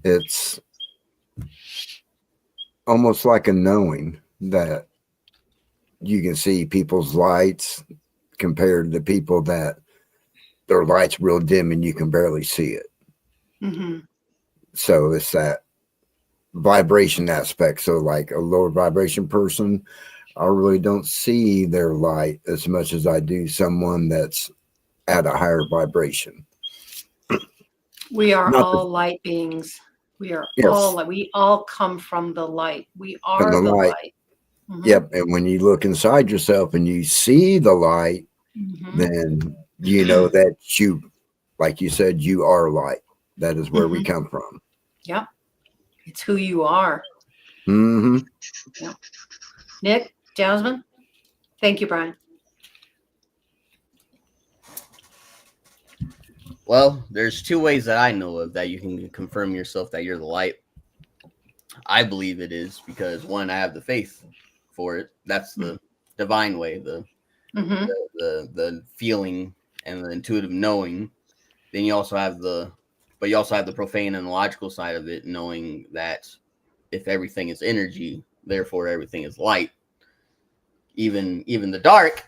It's almost like a knowing that you can see people's lights compared to people that their light's real dim and you can barely see it. So it's that vibration aspect. So like a lower vibration person, I really don't see their light as much as I do someone that's at a higher vibration. We are Not all light beings. We are Yes. all light. We all come from the light. We are the the light. light. Mhm. Yep. And when you look inside yourself and you see the light, Mhm. then you know that you, like you said, you are light. That is where we come from. Yep. It's who you are. Mm-hmm. Yep. Nick, Jasmine? Thank you, Brian. Well, there's two ways that I know of that you can confirm yourself that you're the light. I believe it is because, one, I have the faith for it. That's the divine way, the feeling and the intuitive knowing. Then you also have the profane and the logical side of it, knowing that if everything is energy, therefore everything is light. Even the dark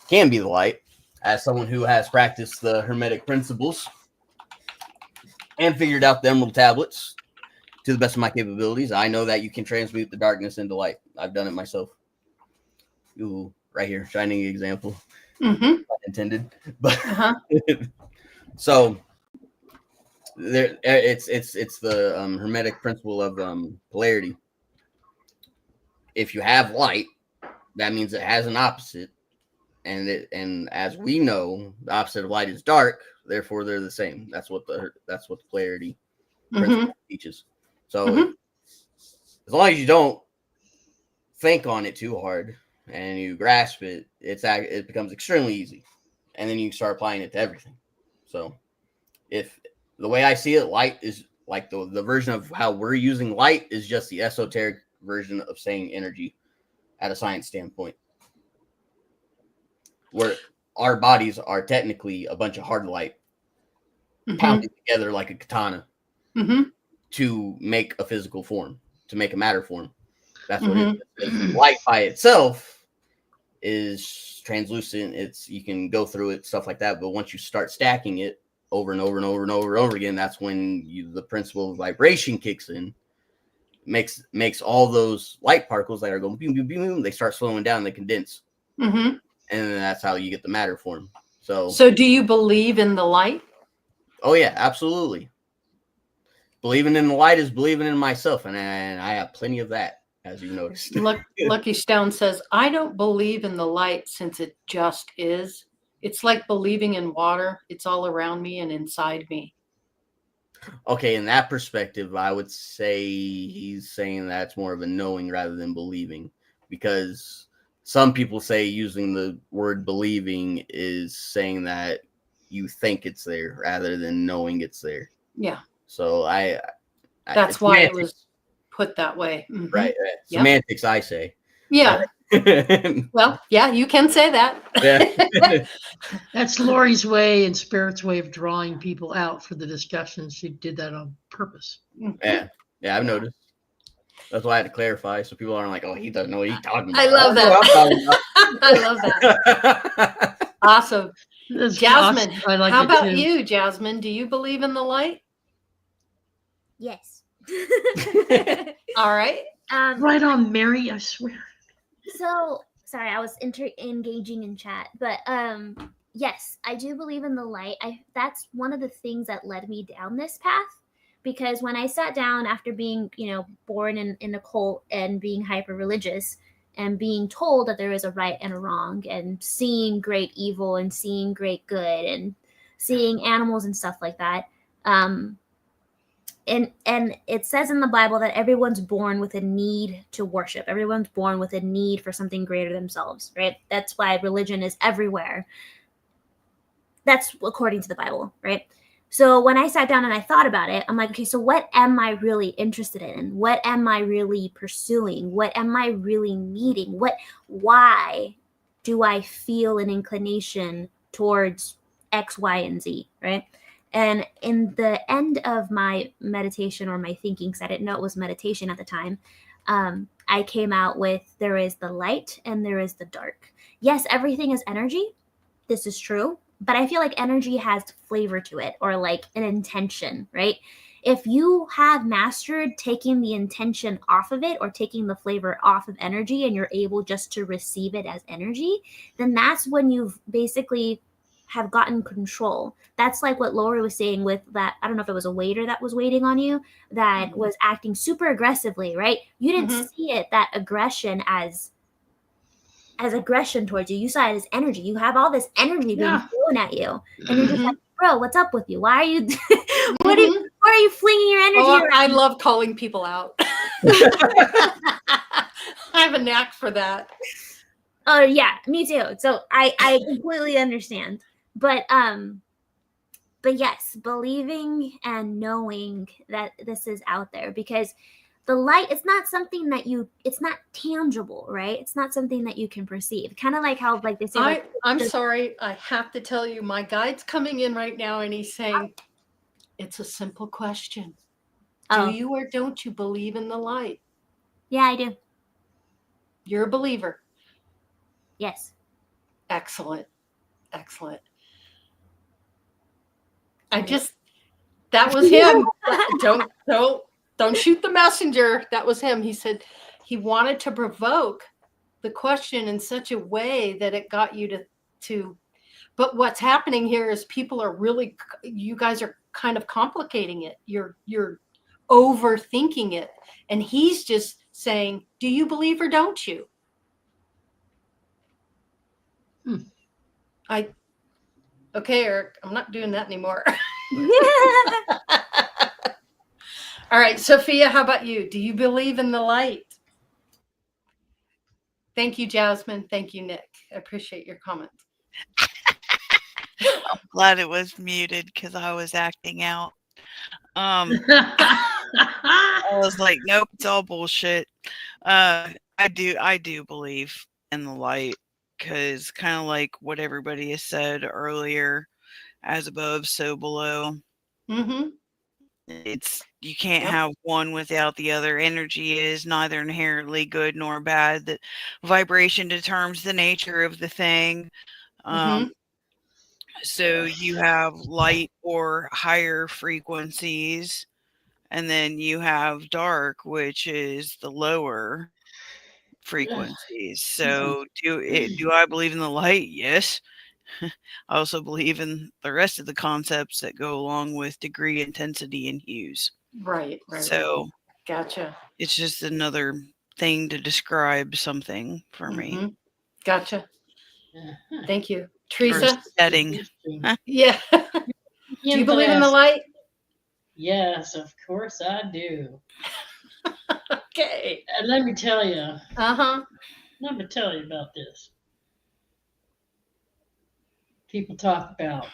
can be the light. As someone who has practiced the Hermetic principles and figured out the Emerald tablets to the best of my capabilities, I know that you can transmute the darkness into light. I've done it myself. Ooh, right here, shining example. Not intended, but so there, it's the Hermetic principle of polarity. If you have light, that means it has an opposite, and as we know, the opposite of light is dark. Therefore, they're the same. That's what the polarity principle teaches. So as long as you don't think on it too hard and you grasp it, it becomes extremely easy, and then you start applying it to everything. So if the way I see it, light is like the version of how we're using light is just the esoteric version of saying energy at a science standpoint, where our bodies are technically a bunch of hard light pounded together like a katana to make a physical form, to make a matter form. That's what it is. Light by itself is translucent. You can go through it, stuff like that. But once you start stacking it over and over and over and over and over again, that's when the principle of vibration kicks in. Makes all those light particles that are going boom, boom, boom, boom, they start slowing down, they condense. And that's how you get the matter form. So do you believe in the light? Oh yeah, absolutely. Believing in the light is believing in myself, and I have plenty of that, as you noticed. Lucky Stone says, I don't believe in the light since it just is. It's like believing in water. It's all around me and inside me. Okay, in that perspective, I would say he's saying that's more of a knowing rather than believing, because some people say using the word believing is saying that you think it's there rather than knowing it's there. Yeah. So that's why it was put that way. Right. Semantics, I say. Yeah. Well, yeah, you can say that. Yeah. That's Laurie's way and Spirit's way of drawing people out for the discussion. She did that on purpose. Yeah, I've noticed. That's why I had to clarify, so people aren't like, "Oh, he doesn't know what he's talking about." I love that. I love that. Awesome. Jasmine, awesome. I like how about you, Jasmine? Do you believe in the light? Yes. All right. Right on, Mary, I swear. So, sorry, I was engaging in chat, but yes, I do believe in the light. That's one of the things that led me down this path, because when I sat down after being, born in a cult and being hyper religious and being told that there is a right and a wrong, and seeing great evil and seeing great good and seeing animals and stuff like that, and it says in the Bible that everyone's born with a need to worship. Everyone's born with a need for something greater themselves, right? That's why religion is everywhere. That's according to the Bible, right? So when I sat down and I thought about it, I'm like, okay, so what am I really interested in? What am I really pursuing? What am I really needing? Why do I feel an inclination towards X, Y, and Z, right? And in the end of my meditation or my thinking, because I didn't know it was meditation at the time, I came out with there is the light and there is the dark. Yes, everything is energy. This is true. But I feel like energy has flavor to it, or like an intention, right? If you have mastered taking the intention off of it or taking the flavor off of energy and you're able just to receive it as energy, then that's when you've basically have gotten control. That's like what Laurie was saying with that. I don't know if it was a waiter that was waiting on you that was acting super aggressively, right? You didn't see it, that aggression as aggression towards you. You saw it as energy. You have all this energy being thrown at you. And you're just like, bro, what's up with you? Why are you why are you flinging your energy around? I love calling people out. I have a knack for that. Oh yeah, me too. So I completely understand. But yes, believing and knowing that this is out there, because the light, it's not something that it's not tangible, right? It's not something that you can perceive. Kind of like how, like they say, I'm sorry, I have to tell you, my guide's coming in right now and he's saying, it's a simple question. Do you or don't you believe in the light? Yeah, I do. You're a believer? Yes. Excellent. Excellent. That was him. Don't shoot the messenger. That was him. He said he wanted to provoke the question in such a way that it got you to, but what's happening here is people are really, you guys are kind of complicating it. You're overthinking it. And he's just saying, do you believe or don't you? Okay, Eric, I'm not doing that anymore. All right, Sophia, how about you? Do you believe in the light? Thank you, Jasmine. Thank you, Nick. I appreciate your comments. I'm glad it was muted because I was acting out. I was like, nope, it's all bullshit. I do believe in the light, because kind of like what everybody has said earlier, as above, so below. It's, you can't have one without the other. Energy is neither inherently good nor bad. That vibration determines the nature of the thing. So you have light or higher frequencies, and then you have dark, which is the lower frequencies. So do I believe in the light? Yes. I also believe in the rest of the concepts that go along with degree, intensity, and hues. Right. So gotcha. It's just another thing to describe something for me. Gotcha. Thank you. Teresa? Setting. Yeah. Do you believe in the light? Yes, of course I do. Okay. And let me tell you. Let me tell you about this. People talk about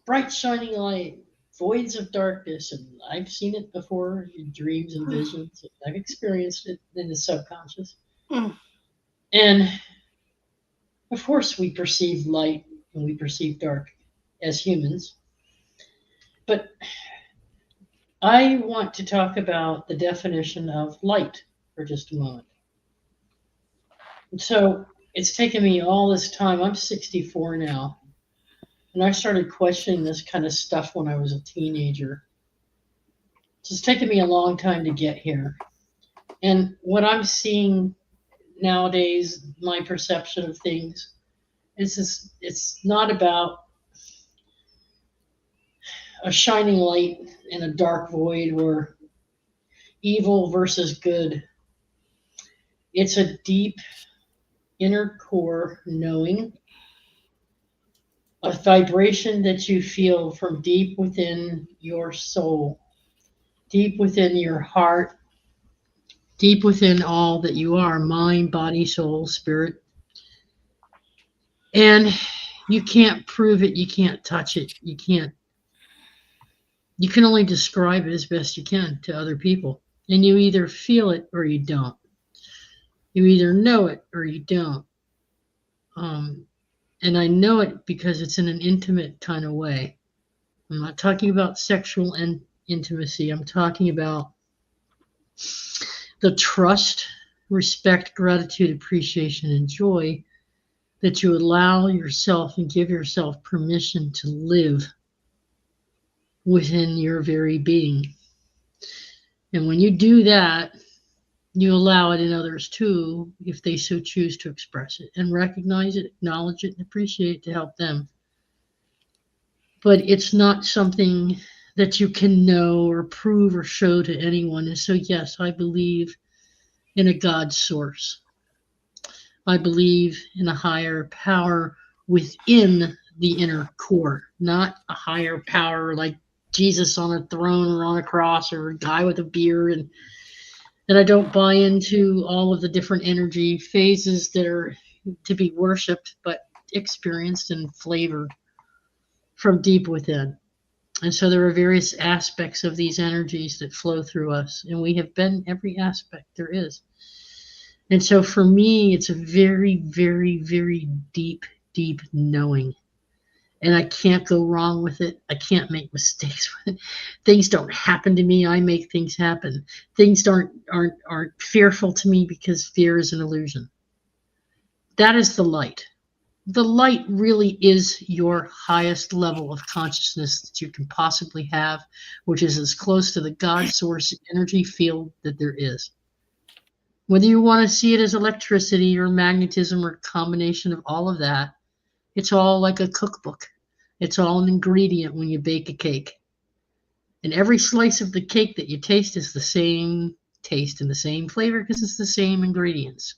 bright shining light, voids of darkness, and I've seen it before in dreams and visions. I've experienced it in the subconscious. And of course we perceive light and we perceive dark as humans. But I want to talk about the definition of light for just a moment. And so it's taken me all this time. I'm 64 now. And I started questioning this kind of stuff when I was a teenager. It's taken me a long time to get here. And what I'm seeing nowadays, my perception of things, it's not about a shining light in a dark void or evil versus good. It's a deep inner core knowing, a vibration that you feel from deep within your soul, deep within your heart, deep within all that you are, mind, body, soul, spirit. And you can't prove it, you can't touch it, you can only describe it as best you can to other people. And you either feel it or you don't. You either know it or you don't. And I know it because it's in an intimate kind of way. I'm not talking about sexual intimacy. I'm talking about the trust, respect, gratitude, appreciation, and joy that you allow yourself and give yourself permission to live within your very being. And when you do that, you allow it in others too, if they so choose to express it and recognize it, acknowledge it, and appreciate it to help them. but it's not something that you can know or prove or show to anyone. And so, yes, I believe in a God source. I believe in a higher power within the inner core, not a higher power like Jesus on a throne or on a cross or a guy with a beard. And I don't buy into all of the different energy phases that are to be worshipped, but experienced and flavored from deep within. And so there are various aspects of these energies that flow through us, and we have been every aspect there is. And so for me, it's a very, very, very deep, deep knowing. And I can't go wrong with it. I can't make mistakes with it. Things don't happen to me. I make things happen. Things aren't fearful to me because fear is an illusion. That is the light. The light really is your highest level of consciousness that you can possibly have, which is as close to the God source energy field that there is. Whether you want to see it as electricity or magnetism or a combination of all of that, it's all like a cookbook. It's all an ingredient when you bake a cake. And every slice of the cake that you taste is the same taste and the same flavor because it's the same ingredients.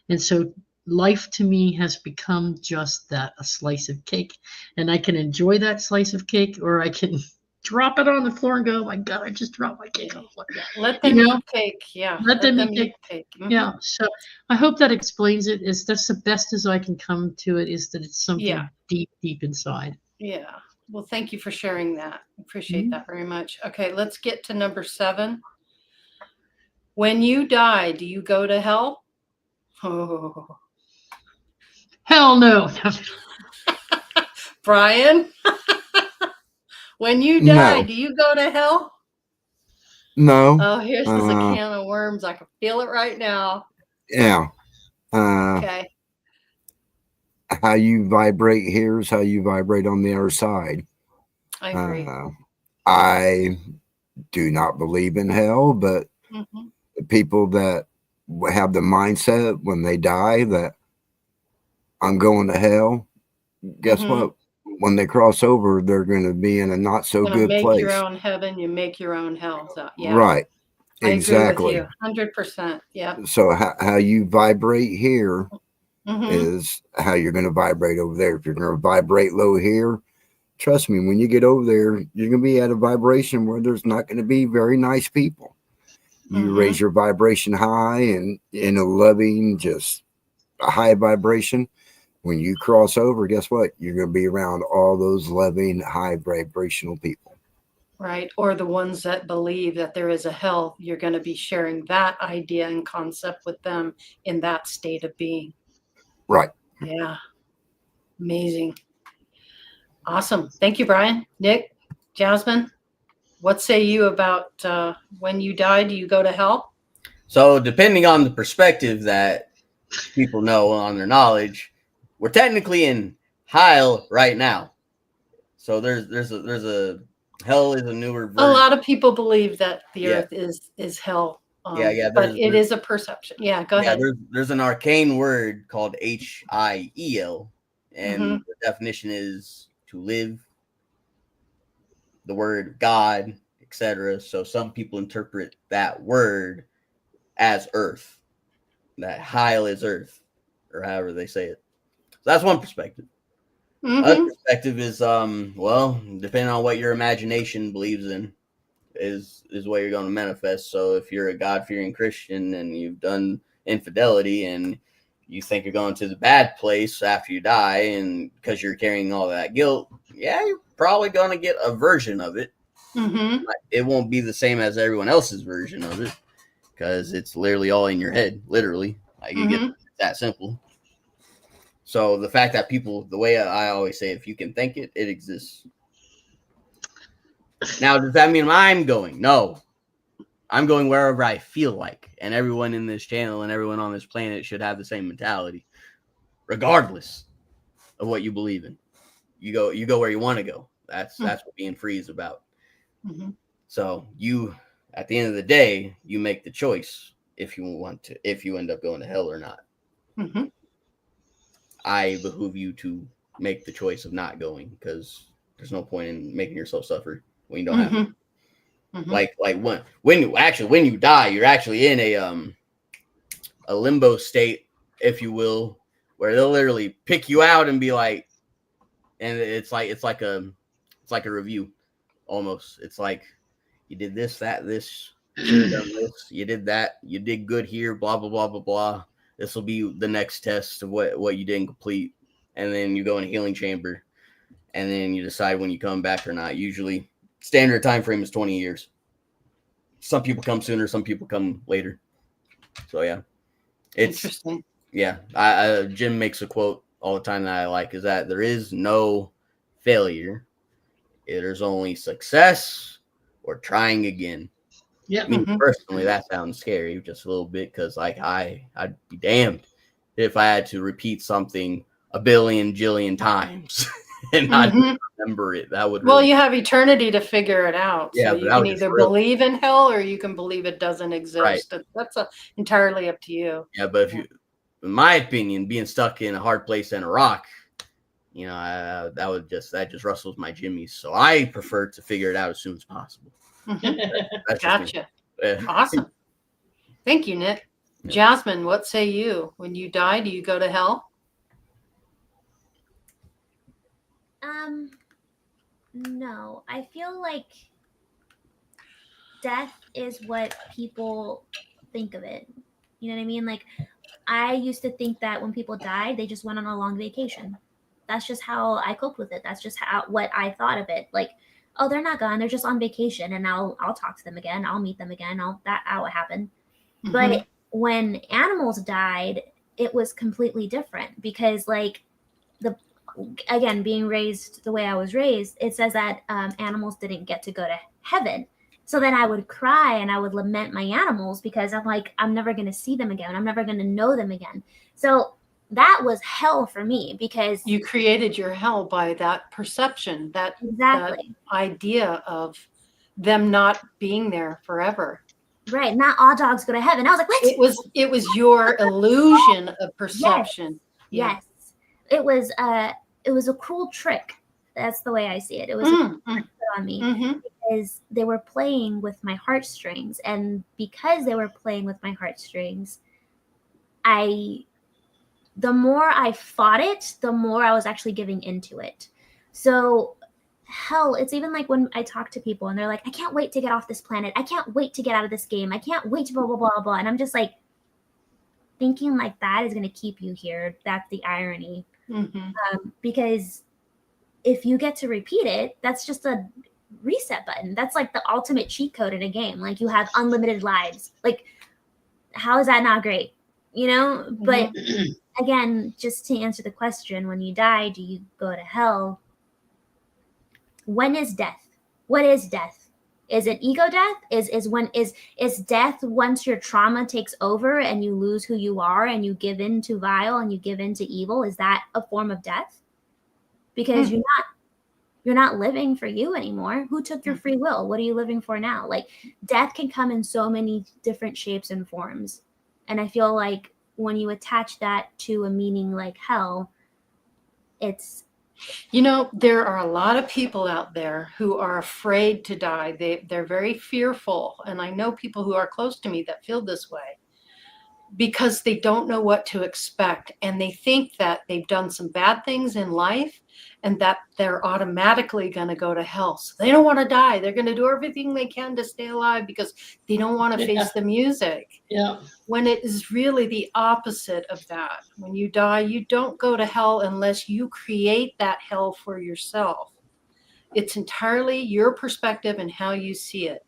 And so life to me has become just that, a slice of cake. And I can enjoy that slice of cake, or I can drop it on the floor and go, oh my God, I just dropped my cake on the floor. Let them eat cake. Yeah. Let them eat cake. Mm-hmm. Yeah. So I hope that explains it. That's the best as I can come to it, is that it's something deep, deep inside. Yeah. Well, thank you for sharing that. Appreciate that very much. Okay, let's get to number 7. When you die, do you go to hell? Oh. Hell no. Brian, when you die, do you go to hell? No. Oh, here's a can of worms. I can feel it right now. Yeah. Okay. How you vibrate here is how you vibrate on the other side. I agree. I do not believe in hell, but the people that have the mindset when they die that I'm going to hell, guess what? When they cross over, they're going to be in a not so good place. You make your own heaven, you make your own hell. So, yeah. Right. Exactly. I agree with you 100%. Yeah. So how you vibrate here is how you're going to vibrate over there. If you're going to vibrate low here, trust me, when you get over there, you're going to be at a vibration where there's not going to be very nice people. You raise your vibration high and in a loving, just a high vibration. When you cross over, guess what? You're going to be around all those loving, high vibrational people. Right. Or the ones that believe that there is a hell, you're going to be sharing that idea and concept with them in that state of being. Right. Yeah. Amazing. Awesome. Thank you, Brian. Nick, Jasmine, what say you about when you die, do you go to hell? So depending on the perspective that people know on their knowledge, we're technically in hell right now. So there's a hell is a newer version. A lot of people believe that the earth is hell. But it is a perception. Yeah, go ahead. There's an arcane word called HIEL, and the definition is to live, the word God, etc. So some people interpret that word as earth. That Heil is earth, or however they say it. So that's one perspective. Other perspective is well, depending on what your imagination believes in, is what you're going to manifest. So if you're a God-fearing Christian and you've done infidelity and you think you're going to the bad place after you die, and because you're carrying all that guilt, you're probably going to get a version of it. It won't be the same as everyone else's version of it because it's literally all in your head, literally. Like you get that simple. So the fact that people, the way I always say, if you can think it, it exists. Now, does that mean I'm going? No. I'm going wherever I feel like. And everyone in this channel and everyone on this planet should have the same mentality, regardless of what you believe in. You go where you want to go. That's what being free is about. So you, at the end of the day, you make the choice if you end up going to hell or not. I behoove you to make the choice of not going, because There's no point in making yourself suffer when you don't have to. Mm-hmm. Like when you die, you're actually in a limbo state, if you will, where they'll literally pick you out and be like, and it's like a review almost. It's like, you did this, that, this, you should have done this, you did that, you did good here, blah blah blah blah blah. This will be the next test of what you didn't complete, and then you go in a healing chamber, and then you decide when you come back or not. Usually, standard time frame is 20 years. Some people come sooner, some people come later. So yeah, it's interesting. Yeah, Jim makes a quote all the time that I like, is that there is no failure. There's only success or trying again. Yeah. Me personally, that sounds scary just a little bit, because like I'd be damned if I had to repeat something a billion jillion times and not remember it. That would you have eternity to figure it out. Yeah, so you can either believe in hell or you can believe it doesn't exist. Right. That's entirely up to you. Yeah, but if you, in my opinion, being stuck in a hard place and a rock, you know, that just rustles my jimmies. So I prefer to figure it out as soon as possible. Gotcha. Awesome. Thank you, Nick. Yeah. Jasmine, what say you? When you die, do you go to hell? No. I feel like death is what people think of it. You know what I mean? Like, I used to think that when people died, they just went on a long vacation. That's just how I coped with it. That's just what I thought of it. Like, oh, they're not gone. They're just on vacation, and I'll talk to them again. I'll meet them again. That will happen. But when animals died, it was completely different, because like again, being raised the way I was raised, it says that animals didn't get to go to heaven. So then I would cry and I would lament my animals, because I'm like, I'm never going to see them again. I'm never going to know them again. So that was hell for me, because you created your hell by that perception, that idea of them not being there forever. Right. Not all dogs go to heaven. I was like, what? It was your illusion of perception. Yes. It was a cruel trick. That's the way I see it. It was a cruel trick put on me, because they were playing with my heartstrings. And because they were playing with my heartstrings, the more I fought it, the more I was actually giving into it. So hell, it's even like when I talk to people and they're like, I can't wait to get off this planet. I can't wait to get out of this game. I can't wait to blah, blah, blah, blah. And I'm just like, thinking like that is going to keep you here. That's the irony. Because if you get to repeat it, that's just a reset button. That's like the ultimate cheat code in a game. Like, you have unlimited lives. Like, how is that not great? You know? But again, just to answer the question, when you die, do you go to hell? When is death? What is death? Is it ego death? Is death once your trauma takes over and you lose who you are and you give in to vile and you give in to evil? Is that a form of death? Because you're not living for you anymore. Who took your free will? What are you living for now? Like, death can come in so many different shapes and forms. And I feel like when you attach that to a meaning like hell, it's... You know, there are a lot of people out there who are afraid to die. They're very fearful. And I know people who are close to me that feel this way, because they don't know what to expect. And they think that they've done some bad things in life and that they're automatically going to go to hell. So they don't want to die. They're going to do everything they can to stay alive because they don't want to face the music. Yeah. When it is really the opposite of that. When you die, you don't go to hell unless you create that hell for yourself. It's entirely your perspective and how you see it.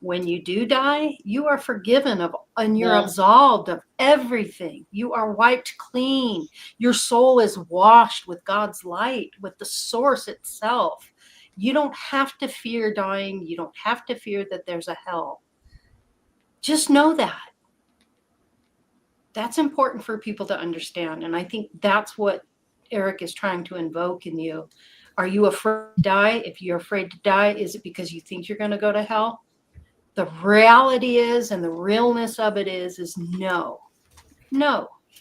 When you do die, you are forgiven of, and you're absolved of everything. You are wiped clean. Your soul is washed with God's light, with the source itself. You don't have to fear dying. You don't have to fear that there's a hell. Just know that. That's important for people to understand. And I think that's what Eric is trying to invoke in you. Are you afraid to die? If you're afraid to die, is it because you think you're going to go to hell? The reality is, and the realness of it is no.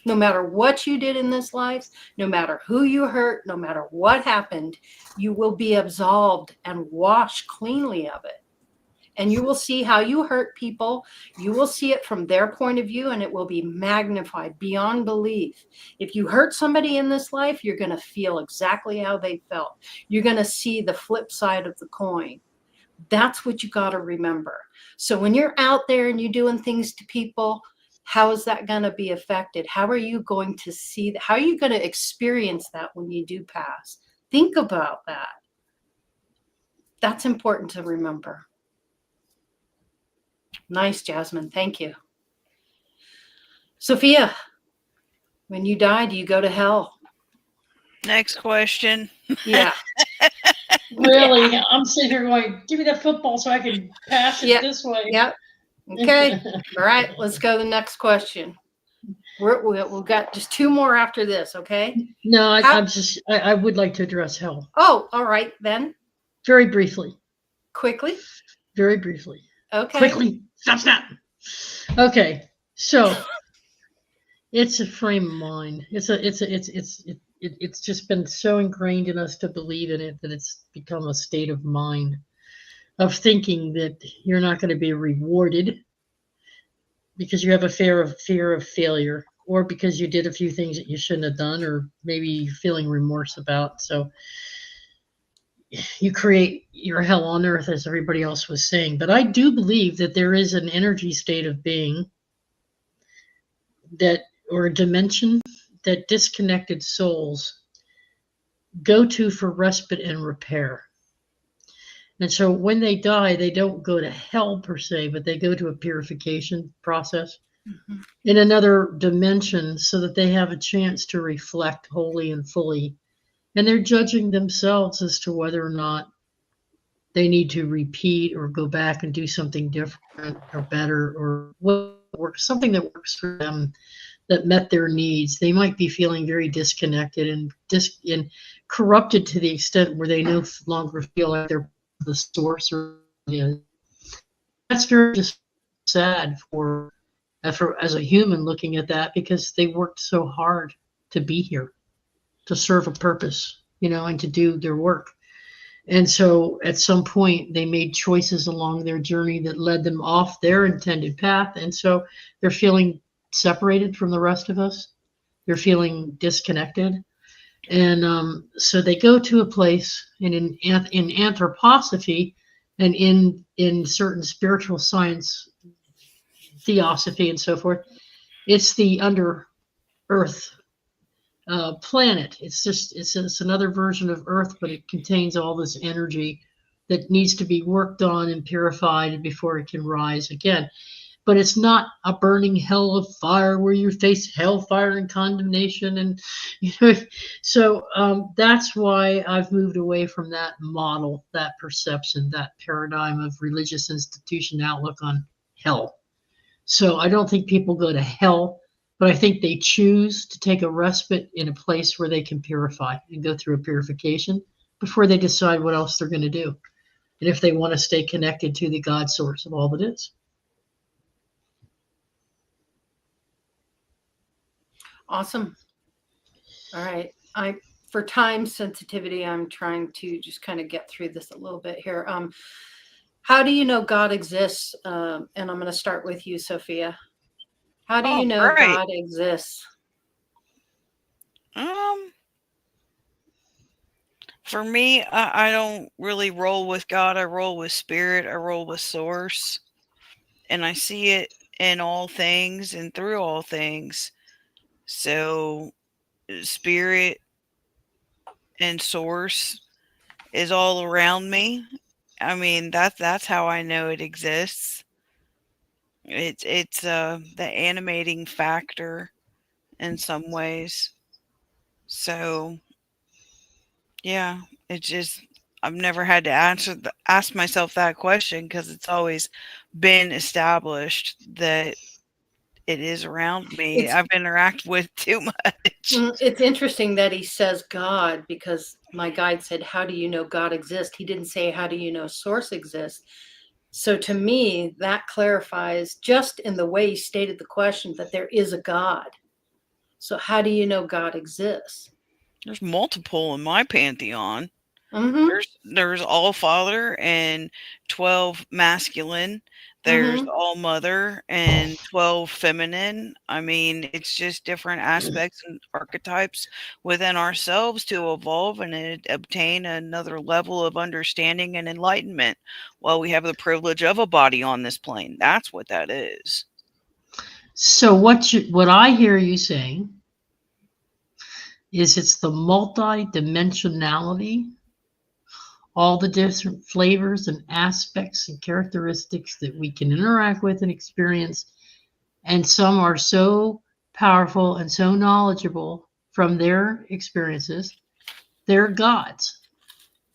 No matter what you did in this life, no matter who you hurt, no matter what happened, you will be absolved and washed cleanly of it. And you will see how you hurt people. You will see it from their point of view, and it will be magnified beyond belief. If you hurt somebody in this life, you're going to feel exactly how they felt. You're going to see the flip side of the coin. That's what you got to remember. So when you're out there and you're doing things to people, how is that going to be affected? How are you going to see that? How are you going to experience that when you do pass? Think about that. That's important to remember. Nice, Jasmine. Thank you. Sophia, when you die, do you go to hell? Next question. Yeah. Really? Yeah. I'm sitting here going, give me that football so I can pass it this way. Yep. Okay. All right. Let's go to the next question. We've got just 2 more after this. Okay. No, I would like to address hell. Oh, all right then. Very briefly. Quickly. Very briefly. Okay. Quickly. Stop. Okay. So it's a frame of mind. It's just been so ingrained in us to believe in it that it's become a state of mind of thinking that you're not going to be rewarded because you have a fear of failure, or because you did a few things that you shouldn't have done, or maybe feeling remorse about. So you create your hell on earth, as everybody else was saying. But I do believe that there is an energy state of being that, or a dimension that disconnected souls go to for respite and repair. And so when they die, they don't go to hell per se, but they go to a purification process in another dimension so that they have a chance to reflect wholly and fully. And they're judging themselves as to whether or not they need to repeat or go back and do something different or better, or what works, something that works for them, that met their needs. They might be feeling very disconnected and corrupted to the extent where they no longer feel like they're the source. Or that's very sad for as a human looking at that, because they worked so hard to be here, to serve a purpose, and to do their work. And so at some point they made choices along their journey that led them off their intended path. And so they're feeling separated from the rest of us. They're feeling disconnected. And so they go to a place, and in anthroposophy and in certain spiritual science, theosophy and so forth, it's the under earth planet. It's another version of Earth, but it contains all this energy that needs to be worked on and purified before it can rise again. But it's not a burning hell of fire where you face hellfire and condemnation. And so that's why I've moved away from that model, that perception, that paradigm of religious institution outlook on hell. So I don't think people go to hell, but I think they choose to take a respite in a place where they can purify and go through a purification before they decide what else they're going to do, and if they want to stay connected to the God source of all that is. Awesome. All right. For time sensitivity, I'm trying to just kind of get through this a little bit here. How do you know God exists? And I'm going to start with you, Sophia. How do you know God exists? For me, I don't really roll with God. I roll with spirit. I roll with source. And I see it in all things and through all things. So spirit and source is all around me. I mean, that's how I know it exists. It's the animating factor in some ways. So yeah, it's just, I've never had to ask myself that question, because it's always been established that it is around me. I've interacted with too much. It's interesting that he says God, because my guide said, how do you know God exists? He didn't say, how do you know source exists? So to me, that clarifies, just in the way he stated the question, that there is a God. So how do you know God exists? There's multiple in my pantheon. Mm-hmm. There's all father and 12 masculine. There's all mother and 12 feminine. I mean, it's just different aspects and archetypes within ourselves to evolve and obtain another level of understanding and enlightenment while we have the privilege of a body on this plane. That's what that is. So what I hear you saying is it's the multi-dimensionality, all the different flavors and aspects and characteristics that we can interact with and experience. And some are so powerful and so knowledgeable from their experiences, they're gods,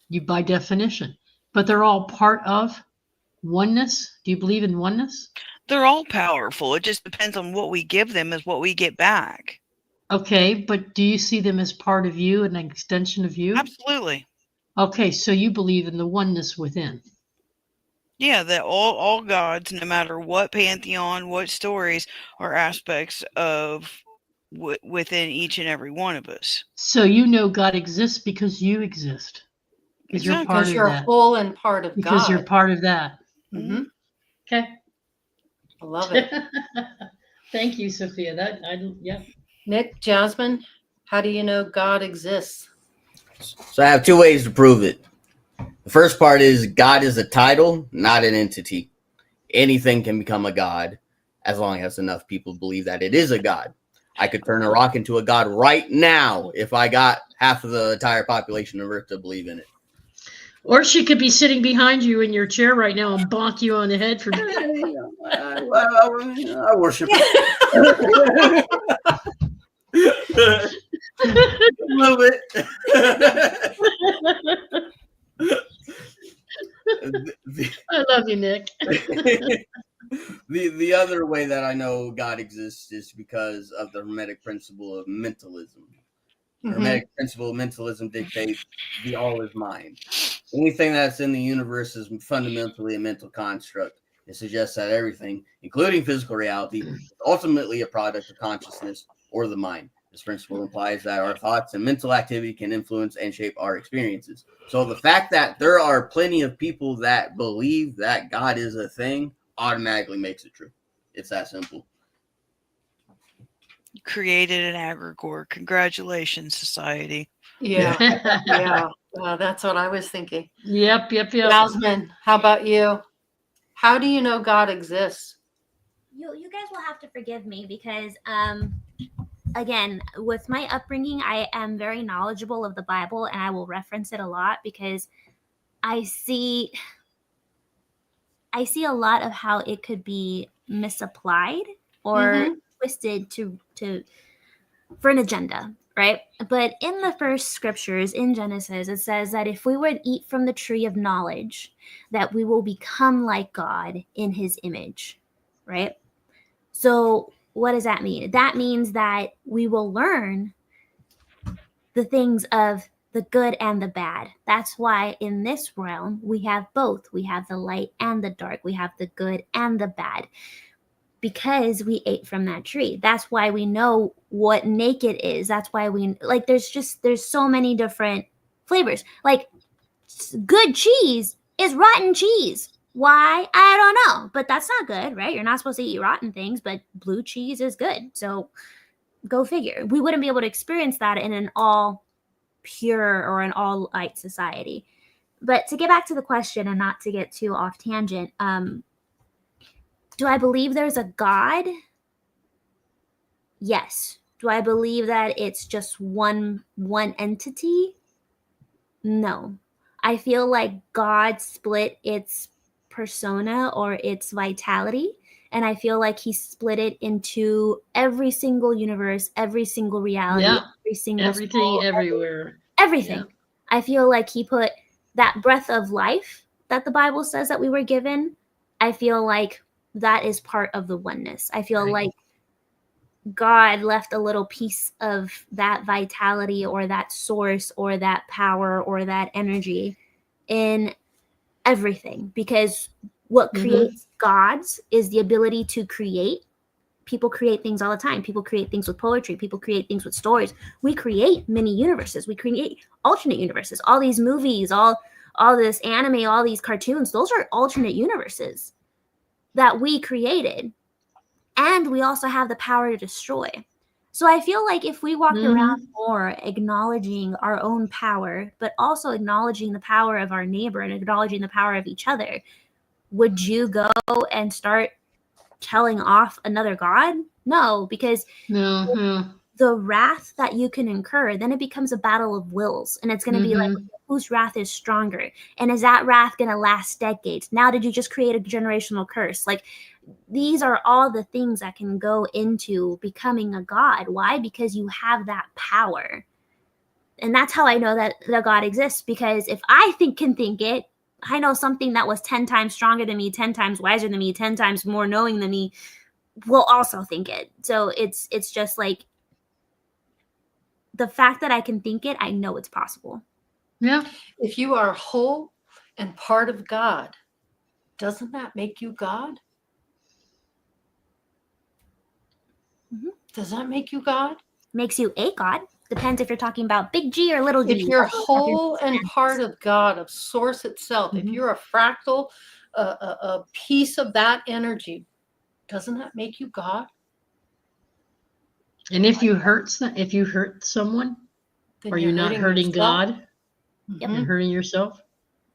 you by definition. But they're all part of oneness. Do you believe in oneness? They're all powerful. It just depends on what we give them is what we get back. Okay, but do you see them as part of you, an extension of you? Absolutely. Okay, so you believe in the oneness within. Yeah, that all gods, no matter what pantheon, what stories, are aspects of within each and every one of us. So you know God exists because you exist. Because exactly. You're part of you're that. whole and part of because God. You're part of that. Mm-hmm. Okay. I love it. Thank you, Sophia. Yeah. Nick, Jasmine, how do you know God exists? So I have two ways to prove it. The first part is God is a title, not an entity. Anything can become a god as long as enough people believe that it is a god. I could turn a rock into a god right now if I got half of the entire population of Earth to believe in it. Or she could be sitting behind you in your chair right now and bonk you on the head for. I worship it. A little bit. I love you, Nick. The other way that I know God exists is because of the Hermetic principle of mentalism. The Hermetic principle of mentalism dictates the all is mind. Anything that's in the universe is fundamentally a mental construct. It suggests that everything, including physical reality, is ultimately a product of consciousness or the mind. This principle implies that our thoughts and mental activity can influence and shape our experiences. So the fact that there are plenty of people that believe that God is a thing automatically makes it true. It's that simple. Created an egregore. Congratulations, society. Yeah. Yeah. That's what I was thinking. Yep. Jasmine, how about you? How do you know God exists? You guys will have to forgive me because again, with my upbringing, I am very knowledgeable of the Bible and I will reference it a lot because I see a lot of how it could be misapplied or twisted for an agenda, right? But in the first scriptures in Genesis, it says that if we would eat from the tree of knowledge, that we will become like God in his image, right? So what does that mean? That means that we will learn the things of the good and the bad. That's why in this realm, we have both. We have the light and the dark. We have the good and the bad because we ate from that tree. That's why we know what naked is. That's why there's so many different flavors. Like good cheese is rotten cheese. Why? I don't know, but that's not good, right? You're not supposed to eat rotten things, but blue cheese is good. So go figure. We wouldn't be able to experience that in an all pure or an all light society. But to get back to the question and not to get too off tangent, do I believe there's a God? Yes. Do I believe that it's just one entity? No. I feel like God split its persona or its vitality, and I feel like he split it into every single universe, every single reality, every single everything, soul, everywhere. Everything. Yeah. I feel like he put that breath of life that the Bible says that we were given. I feel like that is part of the oneness. I feel like God left a little piece of that vitality or that source or that power or that energy in everything, because what creates gods is the ability to create, People create things all the time. People create things with poetry. People create things with stories. We create mini universes. We create alternate universes. All these movies, all this anime, all these cartoons, those are alternate universes that we created. And we also have the power to destroy. So I feel like if we walked around more acknowledging our own power, but also acknowledging the power of our neighbor and acknowledging the power of each other, would you go and start telling off another god? No, because the wrath that you can incur, then it becomes a battle of wills. And it's going to be like, whose wrath is stronger? And is that wrath going to last decades? Now, did you just create a generational curse? Like, these are all the things that can go into becoming a god. Why? Because you have that power. And that's how I know that the God exists, because if I can think it, I know something that was 10 times stronger than me, 10 times wiser than me, 10 times more knowing than me will also think it. So it's just like the fact that I can think it, I know it's possible. Yeah. If you are whole and part of God, doesn't that make you God? Does that make you God? Makes you a God. Depends if you're talking about big G or little g. If you're whole and part of God, of source itself, if you're a fractal, a piece of that energy, doesn't that make you God? And if you hurt someone, Then are you not hurting yourself. God and hurting yourself?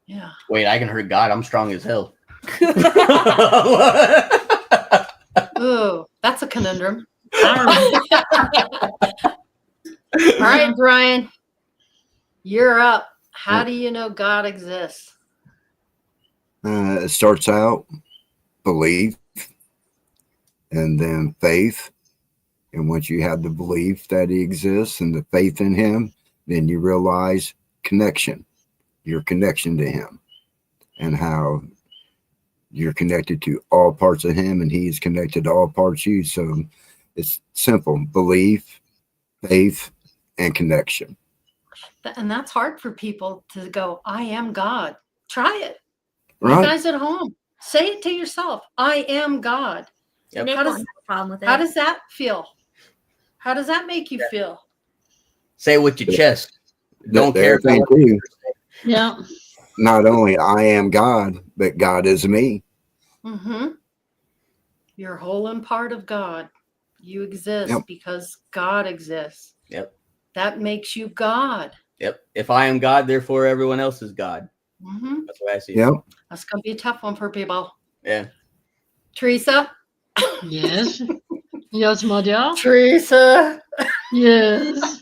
Yeah. Wait, I can hurt God. I'm strong as hell. Ooh, that's a conundrum. All right, Brian, you're up. How do you know God exists? It starts out belief and then faith. And once you have the belief that he exists and the faith in him, then you realize connection, your connection to him, and how you're connected to all parts of him and he is connected to all parts of you. So it's simple: belief, faith, and connection. And that's hard for people to go, I am God. Try it. Right. You guys at home, say it to yourself. I am God. Yep. How does that feel? How does that make you feel? Say it with your chest. Don't care about what you. Yeah. Not only I am God, but God is me. You're whole and part of God. You exist because God exists. Yep. That makes you God. Yep. If I am God, therefore everyone else is God. That's what I see. Yep. That's going to be a tough one for people. Yeah. Theresa? Yes. Yes, my dear. Theresa? Yes.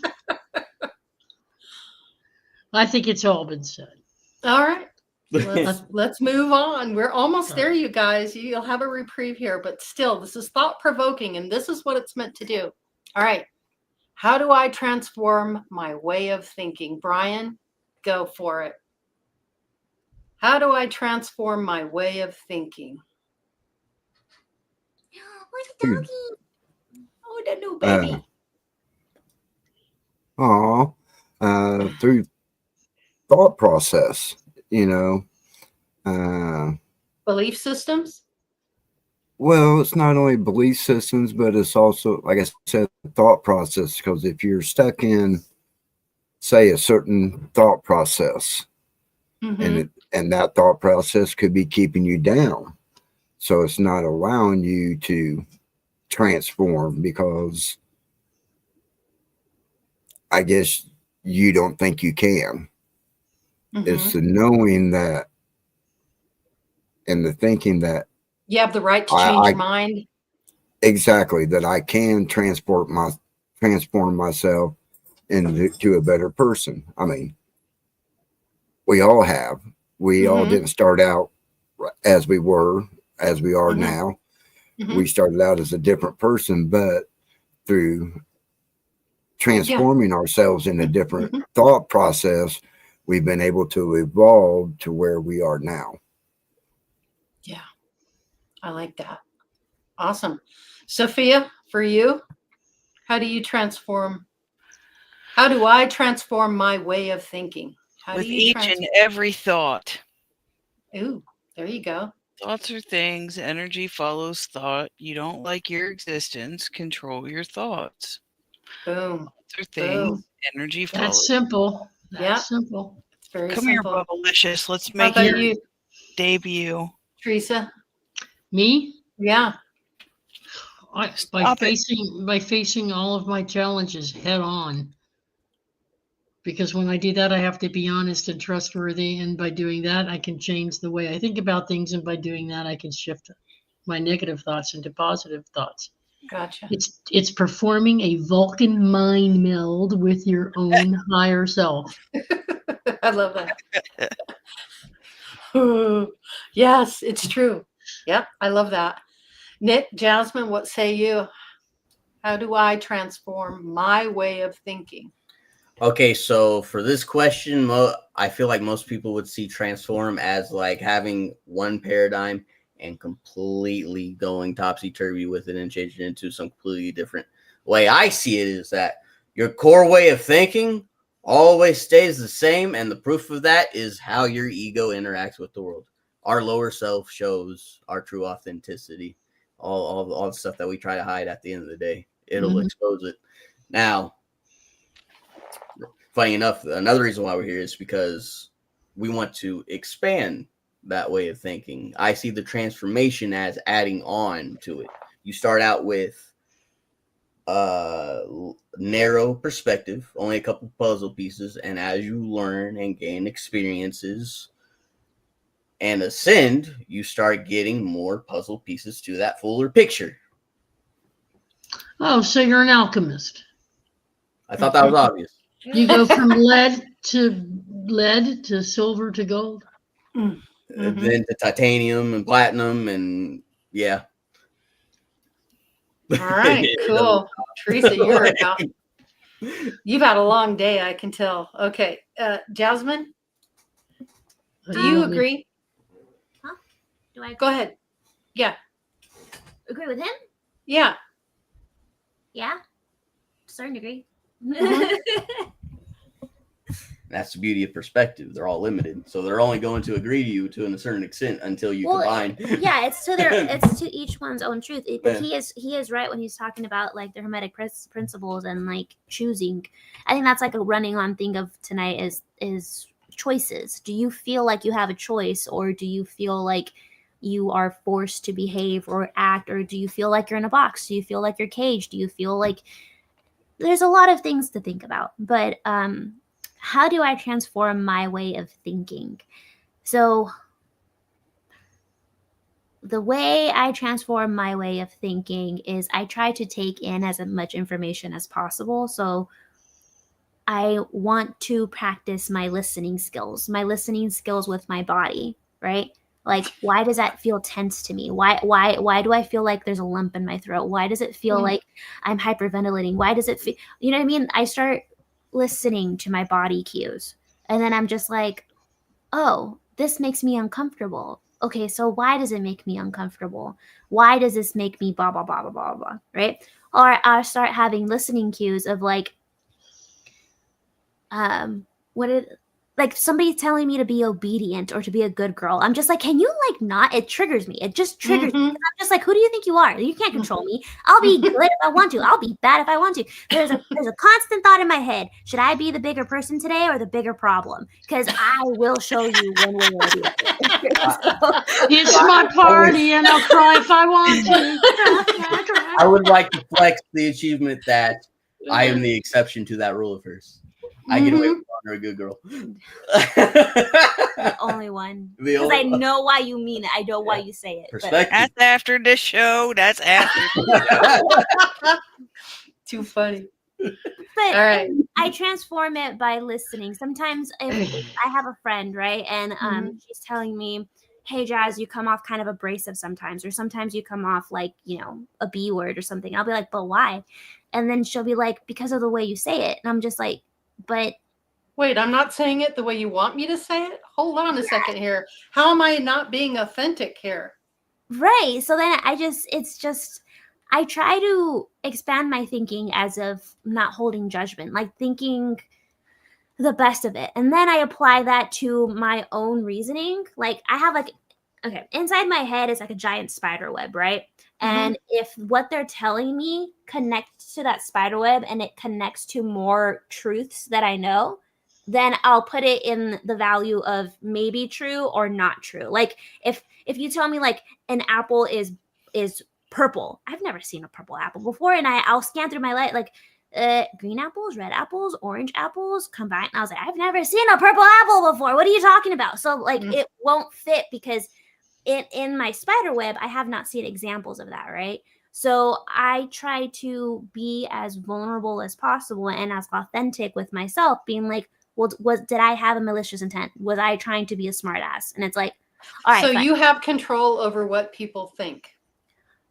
I think it's all been said. All right. Let's move on. We're almost there, you guys. You'll have a reprieve here, but still, this is thought-provoking, and this is what it's meant to do. All right. How do I transform my way of thinking? Brian, go for it. How do I transform my way of thinking? Where's the doggy? Oh, the new baby. Through thought process, Belief systems? Well, it's not only belief systems, but it's also, like I said, thought process. Because if you're stuck in, say, a certain thought process, and that thought process could be keeping you down, so it's not allowing you to transform, because I guess you don't think you can. It's the knowing that and the thinking that you have the right to change your mind. Exactly, that I can transform myself into a better person. I mean, we all have. We all didn't start out as we are now. We started out as a different person, but through transforming ourselves in a different thought process, we've been able to evolve to where we are now. Yeah, I like that. Awesome. Sophia, for you, how do I transform my way of thinking? With each and every thought. Ooh, there you go. Thoughts are things. Energy follows thought. You don't like your existence. Control your thoughts. Boom. Thoughts are things. Boom. Energy follows. That's simple. That's simple. It's very Come simple. here, Bubblicious. Let's How make about your you, debut. Theresa? Me? Yeah. By facing all of my challenges head on. Because when I do that, I have to be honest and trustworthy. And by doing that, I can change the way I think about things. And by doing that, I can shift my negative thoughts into positive thoughts. Gotcha. It's performing a Vulcan mind meld with your own higher self. I love that. Yes, it's true. Yep, I love that. Nick, Jasmine, what say you? How do I transform my way of thinking? Okay, so for this question, I feel like most people would see transform as like having one paradigm and completely going topsy-turvy with it and changing it into some completely different way. I see it is that your core way of thinking always stays the same, and the proof of that is how your ego interacts with the world. Our lower self shows our true authenticity. All the stuff that we try to hide at the end of the day, it'll expose it. Now, funny enough, another reason why we're here is because we want to expand that way of thinking. I see the transformation as adding on to it. You start out with narrow perspective, only a couple puzzle pieces, and as you learn and gain experiences and ascend, you start getting more puzzle pieces to that fuller picture. Oh, so you're an alchemist. I thought that was obvious. You go from lead to silver to gold. Then to titanium and platinum, and yeah. All right, cool. Theresa, you've had a long day, I can tell. Okay, Jasmine, do you agree? Huh? Do I go ahead? Yeah. Agree with him? Yeah. Yeah. Certain degree. That's the beauty of perspective. They're all limited, so they're only going to agree to you to a certain extent until you combine. Yeah, it's to each one's own truth. But he is right when he's talking about like the hermetic principles and like choosing. I think that's like a running on thing of tonight is choices. Do you feel like you have a choice, or do you feel like you are forced to behave or act, or do you feel like you're in a box? Do you feel like you're caged? Do you feel like there's a lot of things to think about? But how do I transform my way of thinking? So the way I transform my way of thinking is I try to take in as much information as possible. So I want to practice my listening skills with my body, right? Like, why does that feel tense to me? Why do I feel like there's a lump in my throat? Why does it feel like I'm hyperventilating? Why does it feel, you know what I mean? I start listening to my body cues, and then I'm just like, oh, this makes me uncomfortable. Okay, so why does it make me uncomfortable? Why does this make me blah, blah, blah, blah, blah, blah, right? Or I'll start having listening cues of like, like somebody telling me to be obedient or to be a good girl. I'm just like, can you like not? It triggers me. It just triggers me. I'm just like, who do you think you are? You can't control me. I'll be good if I want to. I'll be bad if I want to. There's a constant thought in my head. Should I be the bigger person today or the bigger problem? Because I will show you one way or the other. It's my party and I'll cry if I want to. I would like to flex the achievement that I am the exception to that rule of hers. I get away with calling her a good girl. The only one. Because I know why you mean it. I know why you say it. Perspective. That's after this show. That's after. Too funny. But all right. I transform it by listening. Sometimes if I have a friend, right? And she's telling me, hey, Jazz, you come off kind of abrasive sometimes. Or sometimes you come off like, you know, a B word or something. I'll be like, but why? And then she'll be like, because of the way you say it. And I'm just like, but wait, I'm not saying it the way you want me to say it? Hold on a second here. How am I not being authentic here? Right. So then I try to expand my thinking as of not holding judgment, like thinking the best of it. And then I apply that to my own reasoning. Like I have like okay, inside my head is like a giant spider web, right? And if what they're telling me connects to that spider web and it connects to more truths that I know, then I'll put it in the value of maybe true or not true. Like if you tell me like an apple is purple, I've never seen a purple apple before, and I'll scan through my light like green apples, red apples, orange apples combined. And I was like, I've never seen a purple apple before. What are you talking about? So like it won't fit because in my spider web, I have not seen examples of that, right? So I try to be as vulnerable as possible and as authentic with myself, being like, well, did I have a malicious intent? Was I trying to be a smartass? And it's like, all right. So fine. you have control over what people think.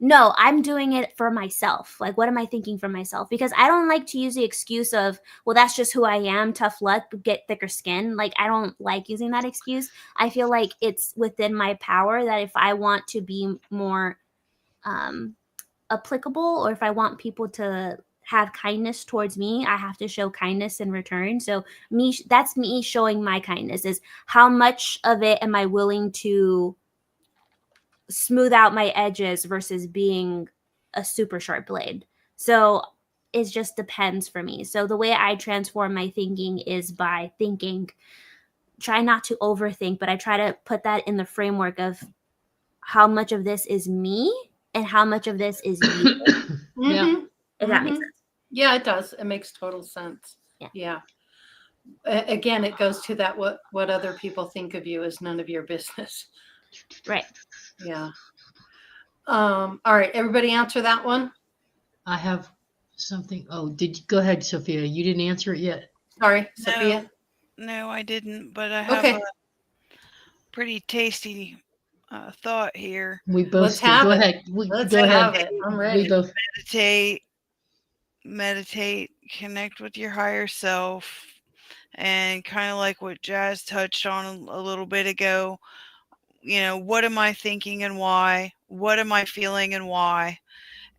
No, I'm doing it for myself. Like, what am I thinking for myself? Because I don't like to use the excuse of, well, that's just who I am. Tough luck, get thicker skin. Like, I don't like using that excuse. I feel like it's within my power that if I want to be more applicable, or if I want people to have kindness towards me, I have to show kindness in return. So that's me showing my kindness, is how much of it am I willing to smooth out my edges versus being a super sharp blade. So it just depends for me. So the way I transform my thinking is by thinking, try not to overthink, but I try to put that in the framework of how much of this is me and how much of this is you. If that makes sense. Yeah, it does. It makes total sense. Yeah. Again, it goes to that what other people think of you is none of your business. Right. Yeah. All right. Everybody answer that one. I have something. Oh, go ahead, Sophia. You didn't answer it yet. Sorry, Sophia. No, I didn't, but I have a pretty tasty thought here. We both go ahead. Let's have it. I'm ready. We both meditate, connect with your higher self, and kind of like what Jazz touched on a little bit ago. You know, what am I thinking and why? What am I feeling and why?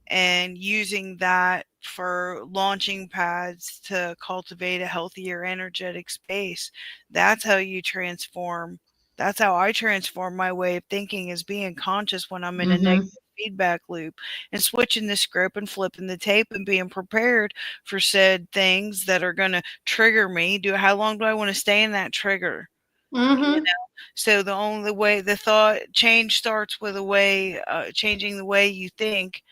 And using that for launching pads to cultivate a healthier energetic space. That's how you transform. That's how I transform my way of thinking, is being conscious when I'm in a negative feedback loop, and switching the script and flipping the tape and being prepared for said things that are going to trigger me. How long do I want to stay in that trigger? You know? So the only way the thought change starts with changing the way you think.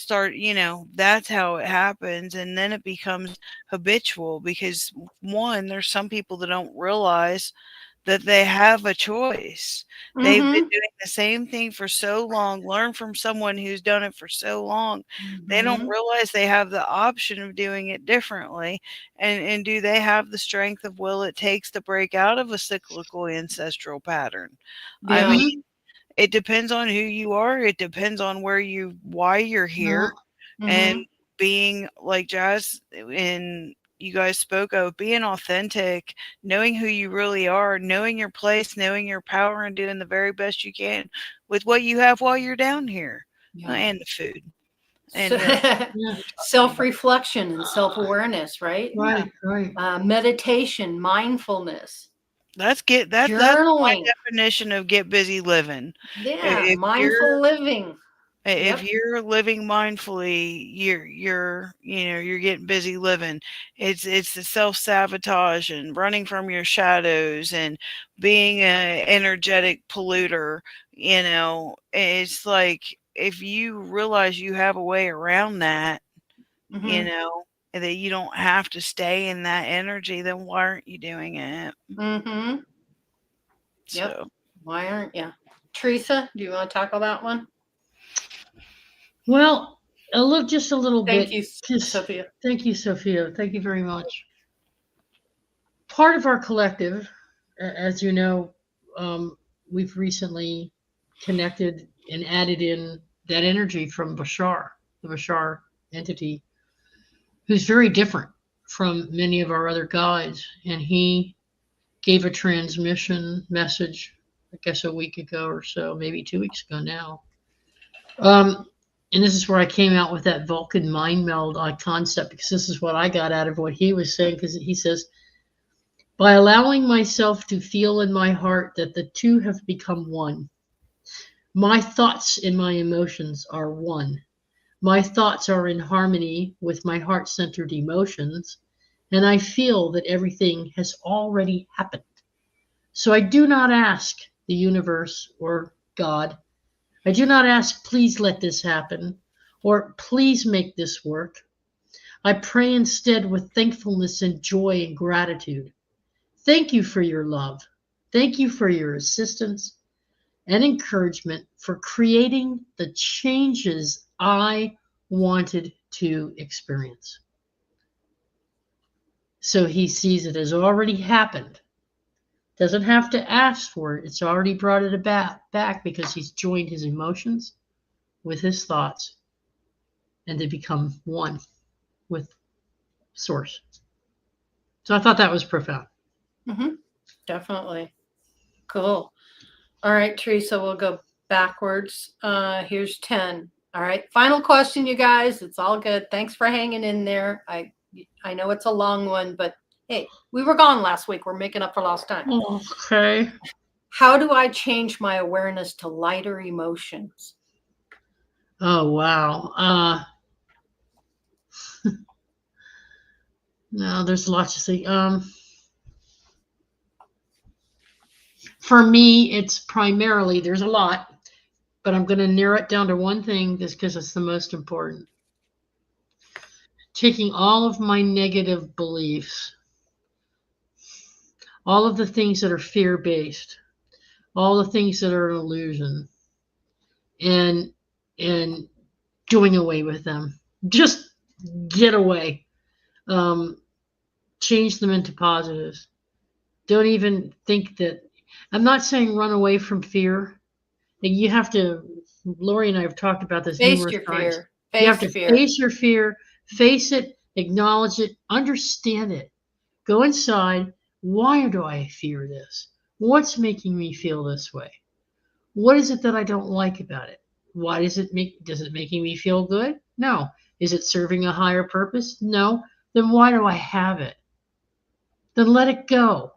That's how it happens, and then it becomes habitual, because there's some people that don't realize that they have a choice. They've been doing the same thing for so long. Learn from someone who's done it for so long. They don't realize they have the option of doing it differently. And do they have the strength of will it takes to break out of a cyclical ancestral pattern? I mean, it depends on who you are. It depends on why you're here. And being like Jazz and you guys spoke of, being authentic, knowing who you really are, knowing your place, knowing your power, and doing the very best you can with what you have while you're down here, and the food. And self-reflection and self-awareness, right? Right. Meditation, mindfulness. That's my definition of get busy living. Yeah, mindful living. If you're living mindfully, you're getting busy living. It's the self-sabotage and running from your shadows and being an energetic polluter. It's like, if you realize you have a way around that, that you don't have to stay in that energy, then why aren't you doing it? So why aren't you? Theresa, do you want to tackle that one? Well, just a little bit. Thank you, Sophia. Thank you, Sophia. Thank you very much. Part of our collective, as you know, we've recently connected and added in that energy from Bashar, the Bashar entity, who's very different from many of our other guides. And he gave a transmission message, I guess a week ago or so, maybe 2 weeks ago now. And this is where I came out with that Vulcan mind meld concept, because this is what I got out of what he was saying. Because he says, by allowing myself to feel in my heart that the two have become one, My thoughts and my emotions are one. My thoughts are in harmony with my heart-centered emotions, and I feel that everything has already happened. So I do not ask the universe or God. I do not ask, please let this happen, or please make this work. I pray instead with thankfulness and joy and gratitude. Thank you for your love. Thank you for your assistance and encouragement for creating the changes I wanted to experience. So he sees it as already happened. Doesn't have to ask for it. It's already brought it back because he's joined his emotions with his thoughts, and they become one with source. So I thought that was profound. Mm-hmm. Definitely. Cool. All right, Theresa, we'll go backwards. Here's 10. All right. Final question, you guys. It's all good. Thanks for hanging in there. I know it's a long one, but hey, we were gone last week. We're making up for lost time. Okay. How do I change my awareness to lighter emotions? Oh, wow. No, there's lots to say. For me, it's primarily, there's a lot, but I'm going to narrow it down to one thing just because it's the most important. Taking all of my negative beliefs, all of the things that are fear-based, all the things that are an illusion, and doing away with them. Just get away. Change them into positives. Don't even think that. I'm not saying run away from fear. You have to, Laurie and I have talked about this numerous times. You have to face your fear, face it, acknowledge it, understand it. Go inside. Why do I fear this? What's making me feel this way? What is it that I don't like about it? Why does it making me feel good? No. Is it serving a higher purpose? No. Then why do I have it? Then let it go.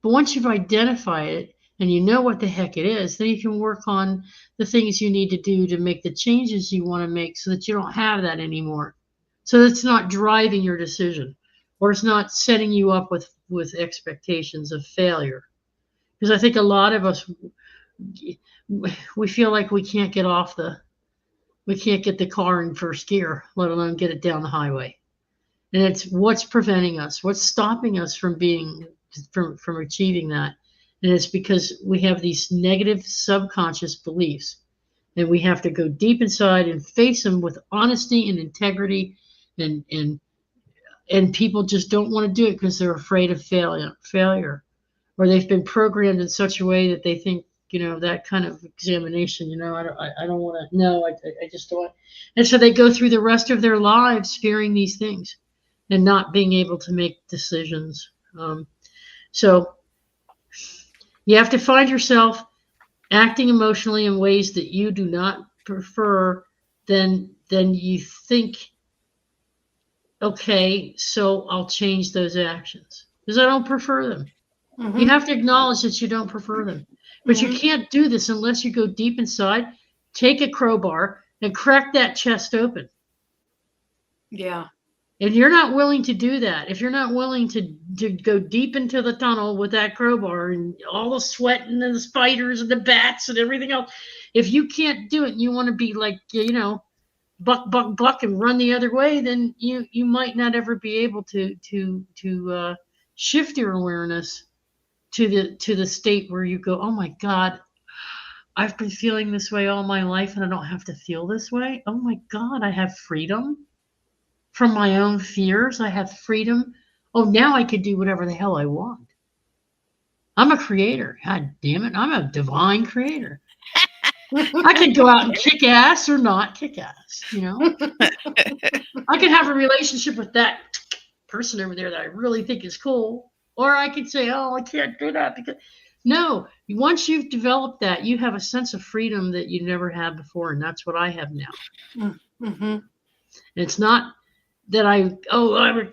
But once you've identified it and you know what the heck it is, then you can work on the things you need to do to make the changes you want to make so that you don't have that anymore. So it's not driving your decision, or it's not setting you up with expectations of failure. Because I think a lot of us, we feel like we can't get the car in first gear, let alone get it down the highway. And it's what's preventing us, what's stopping us from achieving that. And it's because we have these negative subconscious beliefs, and we have to go deep inside and face them with honesty and integrity, and people just don't want to do it because they're afraid of failure, or they've been programmed in such a way that they think, that kind of examination, I don't want to, no, I just don't want. And so they go through the rest of their lives fearing these things and not being able to make decisions. So you have to find yourself acting emotionally in ways that you do not prefer, then you think, okay, so I'll change those actions because I don't prefer them. Mm-hmm. You have to acknowledge that you don't prefer them. But you can't do this unless you go deep inside, take a crowbar, and crack that chest open. Yeah. And you're not willing to do that. If you're not willing to go deep into the tunnel with that crowbar and all the sweating and the spiders and the bats and everything else, if you can't do it and you want to be like, buck and run the other way, then you might not ever be able to shift your awareness to the state where you go, oh my God, I've been feeling this way all my life and I don't have to feel this way. Oh my God, I have freedom from my own fears. I have freedom. Oh, now I can do whatever the hell I want. I'm a creator. God damn it. I'm a divine creator. I can go out and kick ass or not kick ass, I can have a relationship with that person over there that I really think is cool. Or I could say, oh, I can't do that because no, once you've developed that, you have a sense of freedom that you never had before. And that's what I have now. Mm-hmm. It's not that I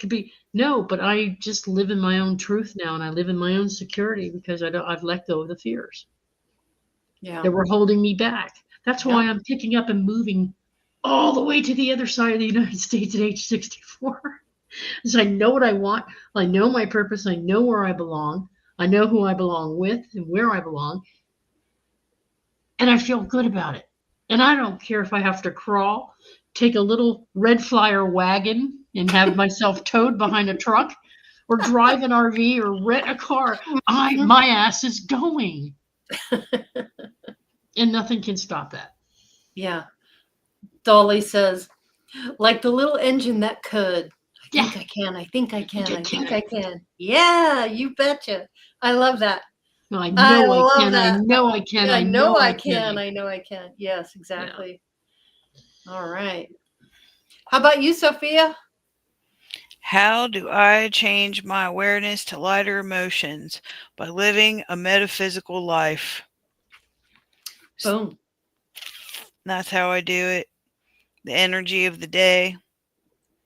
could be, no, but I just live in my own truth now, and I live in my own security because I've let go of the fears. that were holding me back. That's why I'm picking up and moving all the way to the other side of the United States at age 64. Because I know what I want. I know my purpose. I know where I belong. I know who I belong with and where I belong. And I feel good about it. And I don't care if I have to crawl, take a little red flyer wagon and have myself towed behind a truck, or drive an RV or rent a car. My ass is going. And nothing can stop that. Yeah. Dolly says, like the little engine that could. I think I can. I think I can. I think I can. Yeah, you betcha. I love that. No, I know I can. I know I can. I know I can. I know I can. Yes, exactly. Yeah. All right. How about you, Sophia? How do I change my awareness to lighter emotions? By living a metaphysical life. Boom. That's how I do it. The energy of the day.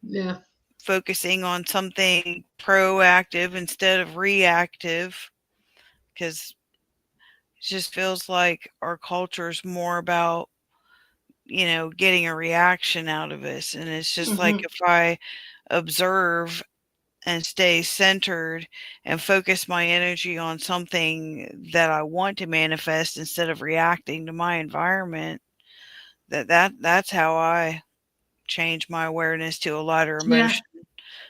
Yeah. Focusing on something proactive instead of reactive. Because it just feels like our culture is more about, getting a reaction out of us. And it's just like if I observe and stay centered and focus my energy on something that I want to manifest instead of reacting to my environment, that's how I change my awareness to a lighter emotion.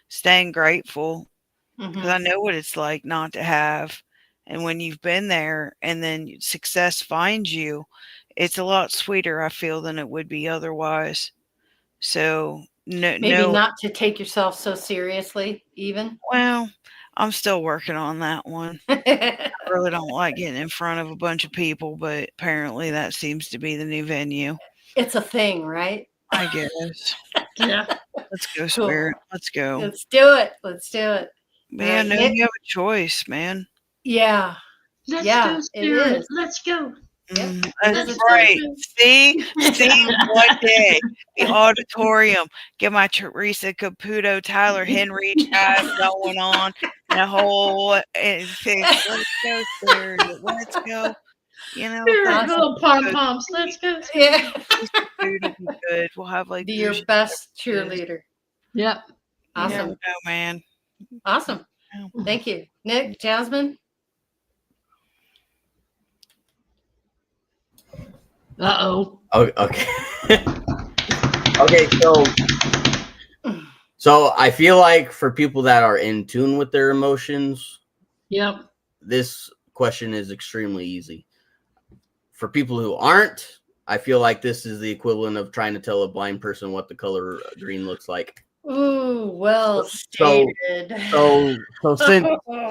Staying grateful, because I know what it's like not to have. And when you've been there and then success finds you, it's a lot sweeter, I feel, than it would be otherwise. So maybe not to take yourself so seriously, even. Well, I'm still working on that one. I really don't like getting in front of a bunch of people, but apparently that seems to be the new venue. It's a thing, right? I guess. Yeah. Let's go, Spirit. Let's go. Let's do it. Let's do it. Man, no, you have a choice, man. Yeah. Let's go, Spirit. Let's go. That's right. See, one day, the auditorium, get my Theresa Caputo, Tyler Henry jive going on, the whole thing. Let's go, Spirit. Let's go. Spirit, little pom poms. Let's go. Yeah. Food will be good. We'll have be your best cheerleader. Yep. Awesome. Oh man. Awesome. Thank you, Nick, Jasmine. Uh-oh. Oh, okay. Okay, so I feel like for people that are in tune with their emotions, this question is extremely easy. For people who aren't, I feel like this is the equivalent of trying to tell a blind person what the color green looks like. Ooh, well stated. So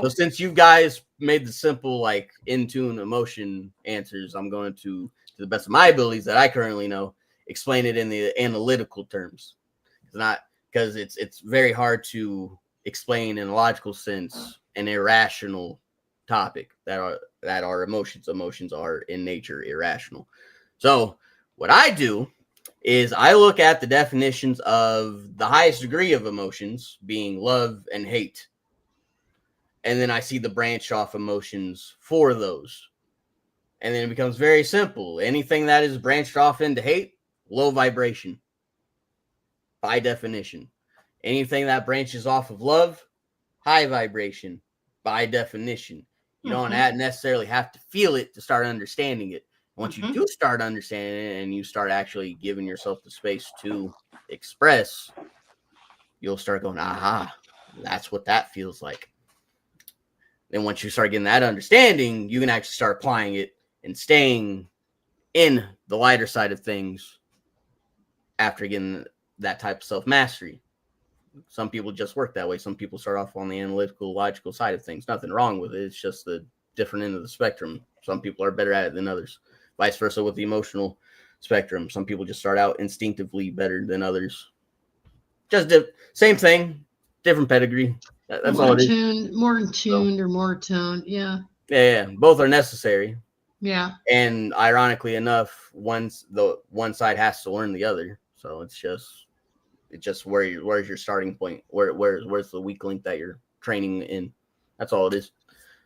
since you guys made the simple, like, in tune emotion answers, I'm going to the best of my abilities that I currently know, explain it in the analytical terms. Because it's very hard to explain in a logical sense an irrational topic that are emotions. Emotions are in nature irrational. So what I do is I look at the definitions of the highest degree of emotions being love and hate. And then I see the branch off emotions for those. And then it becomes very simple. Anything that is branched off into hate, low vibration, by definition. Anything that branches off of love, high vibration, by definition. You don't necessarily have to feel it to start understanding it. Once you do start understanding it and you start actually giving yourself the space to express, you'll start going, aha, that's what that feels like. Then once you start getting that understanding, you can actually start applying it and staying in the lighter side of things after getting that type of self-mastery. Some people just work that way. Some people start off on the analytical, logical side of things. Nothing wrong with it. It's just the different end of the spectrum. Some people are better at it than others. Vice versa with the emotional spectrum. Some people just start out instinctively better than others. Just same thing, different pedigree. That's all it is. More in tuned or more toned. Yeah. Yeah. Both are necessary. Yeah. And ironically enough, one side has to learn the other. So it's just where's your starting point? Where's the weak link that you're training in? That's all it is.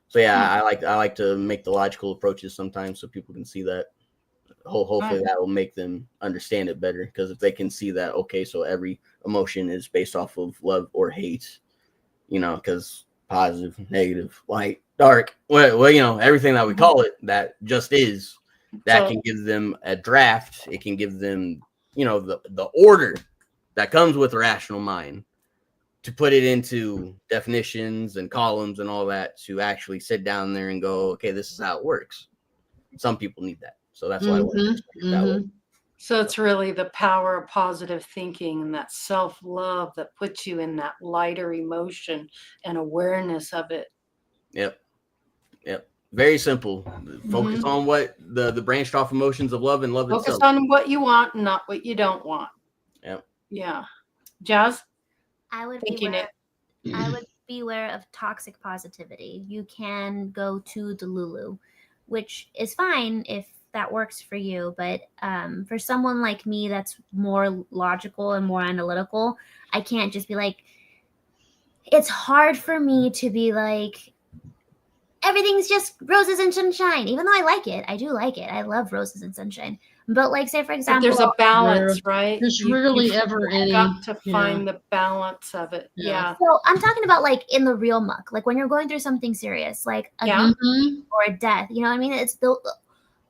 So yeah, I like to make the logical approaches sometimes so people can see that. Hopefully that will make them understand it better, because if they can see that, okay, so every emotion is based off of love or hate, because positive, negative, light, dark, well, everything that we call it, that just is, that can give them a draft. It can give them, the order that comes with a rational mind, to put it into definitions and columns and all that, to actually sit down there and go, okay, this is how it works. Some people need that. So that's why I want to explain it that way. So it's really the power of positive thinking and that self-love that puts you in that lighter emotion and awareness of it. Yep. Very simple. Focus on what the branched off emotions of love and love Focus itself. on what you want, not what you don't want. Yep. Yeah. Jazz? I would beware of toxic positivity. You can go to Delulu, which is fine if that works for you. But for someone like me that's more logical and more analytical, I can't just be like, it's hard for me to be like, everything's just roses and sunshine, even though I like it. I do like it. I love roses and sunshine. But like, say for example, but there's a balance, right? There's rarely ever any. Got to find the balance of it. Yeah. So I'm talking about like in the real muck, like when you're going through something serious, like a or a death. You know what I mean? It's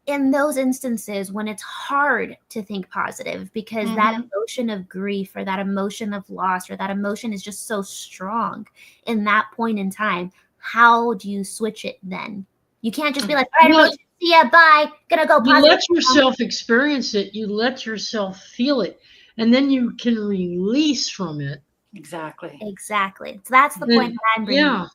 in those instances when it's hard to think positive, because that emotion of grief or that emotion of loss or that emotion is just so strong in that point in time. How do you switch it then? You can't just be like, all right, emotion, see ya, bye, gonna go positive. You let yourself experience it. You let yourself feel it. And then you can release from it. Exactly. So that's the point that I'm bringing up.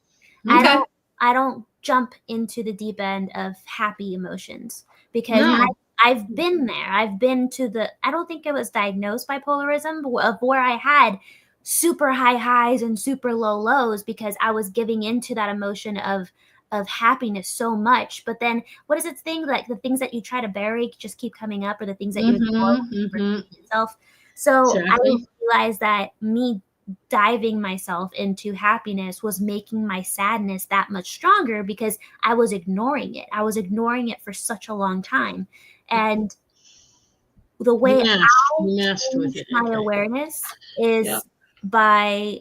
I don't jump into the deep end of happy emotions, because I've been there. I've been to I don't think I was diagnosed bipolarism, but where I had super high highs and super low lows, because I was giving into that emotion of happiness so much. But then what is it thing, like the things that you try to bury just keep coming up, or the things that you ignore yourself. So I realized that me diving myself into happiness was making my sadness that much stronger, because I was ignoring it. I was ignoring it for such a long time. And the way I changed my awareness is by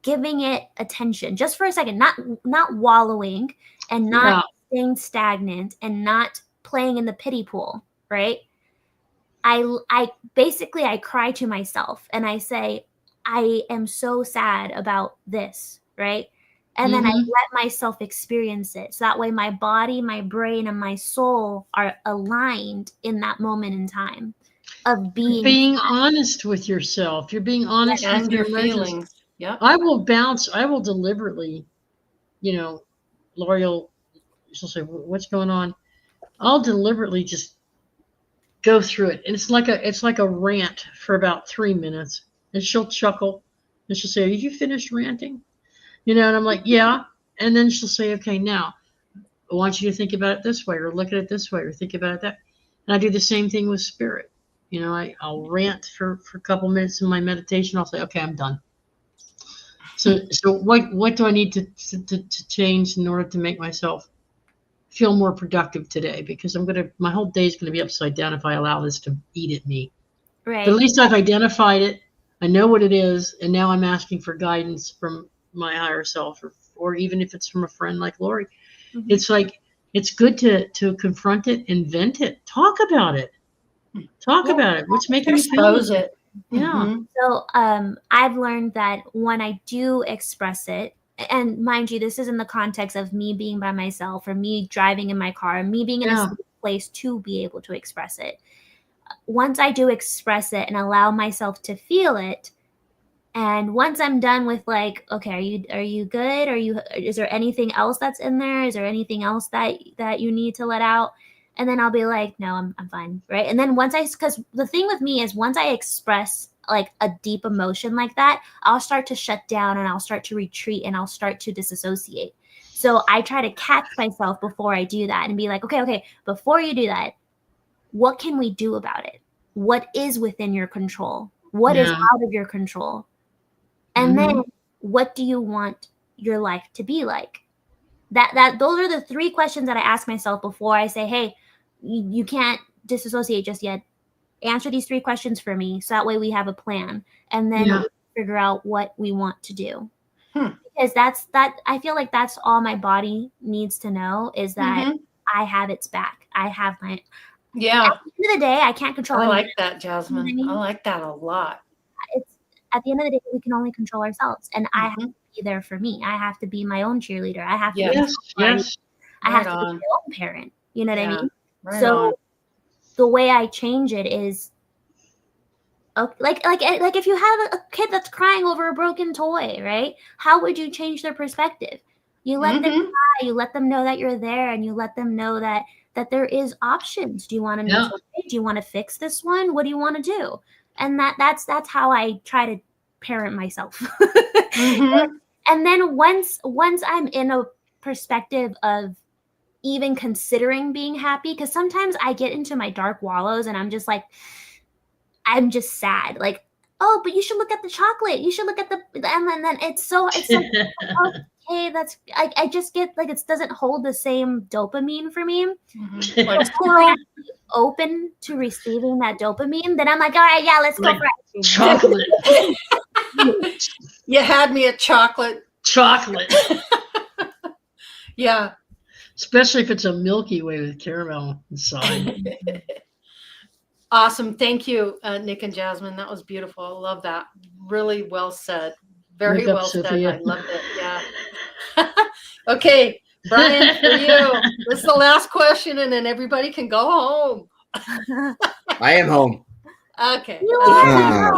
giving it attention just for a second, not wallowing and not staying stagnant and not playing in the pity pool, right? I basically cry to myself and I say, I am so sad about this, right? And then I let myself experience it. So that way my body, my brain, and my soul are aligned in that moment in time of being honest with yourself. You're being honest with your feelings. Yeah. I will deliberately, Laurie she'll say, what's going on? I'll deliberately just go through it. And it's like a rant for about 3 minutes. And she'll chuckle and she'll say, "Are you finished ranting?" And I'm like, yeah. And then she'll say, okay, now I want you to think about it this way, or look at it this way, or think about it that. And I do the same thing with spirit. I'll rant for a couple minutes in my meditation. I'll say, okay, I'm done. So what do I need to change in order to make myself feel more productive today? Because my whole day is going to be upside down if I allow this to eat at me. Right. But at least I've identified it. I know what it is, and now I'm asking for guidance from my higher self, or even if it's from a friend like Laurie. It's like, it's good to confront it and vent it. Talk about it. About it. What's making you feel it? Yeah. So I've learned that when I do express it, and mind you, this is in the context of me being by myself, or me driving in my car, and me being in a place to be able to express it. Once I do express it and allow myself to feel it, and once I'm done with like, okay, are you good? Is there anything else that's in there? Is there anything else that you need to let out? And then I'll be like, no, I'm fine, right? And then because the thing with me is once I express like a deep emotion like that, I'll start to shut down and I'll start to retreat and I'll start to disassociate. So I try to catch myself before I do that and be like, okay, before you do that, what can we do about it? What is within your control? What is out of your control? And then what do you want your life to be like? those are the 3 questions that I ask myself before I say, hey, you can't disassociate just yet. Answer these 3 questions for me, so that way we have a plan, and then we figure out what we want to do. Because I feel like that's all my body needs to know, is that I have its back. I have my. At the end of the day, I can't control. I like that, Jasmine. You know what I mean? I like that a lot. It's at the end of the day, we can only control ourselves, and I have to be there for me. I have to be my own cheerleader. I have to. I have to be my own parent. You know what I mean? Right so. On. The way I change it is, like if you have a kid that's crying over a broken toy, right? How would you change their perspective? You let them cry, you let them know that you're there, and you let them know that there is options. Do you want a new toy? Do you want to fix this one? What do you want to do? And that's how I try to parent myself. And then once I'm in a perspective of even considering being happy, because sometimes I get into my dark wallows and I'm just sad, like, oh, but you should look at the chocolate, you should look at the, and then it's like, okay, that's, I just get like, it doesn't hold the same dopamine for me. Like, squirrel, open to receiving that dopamine, then I'm like, all right, let's go for it. Chocolate. You had me at chocolate. Yeah. Especially if it's a Milky Way with caramel inside. Awesome. Thank you, Nick and Jasmine. That was beautiful. I love that. Really well said. Very well said. I loved it. Yeah. Okay, Brian, for you. This is the last question, and then everybody can go home. I am home. Okay. Yeah.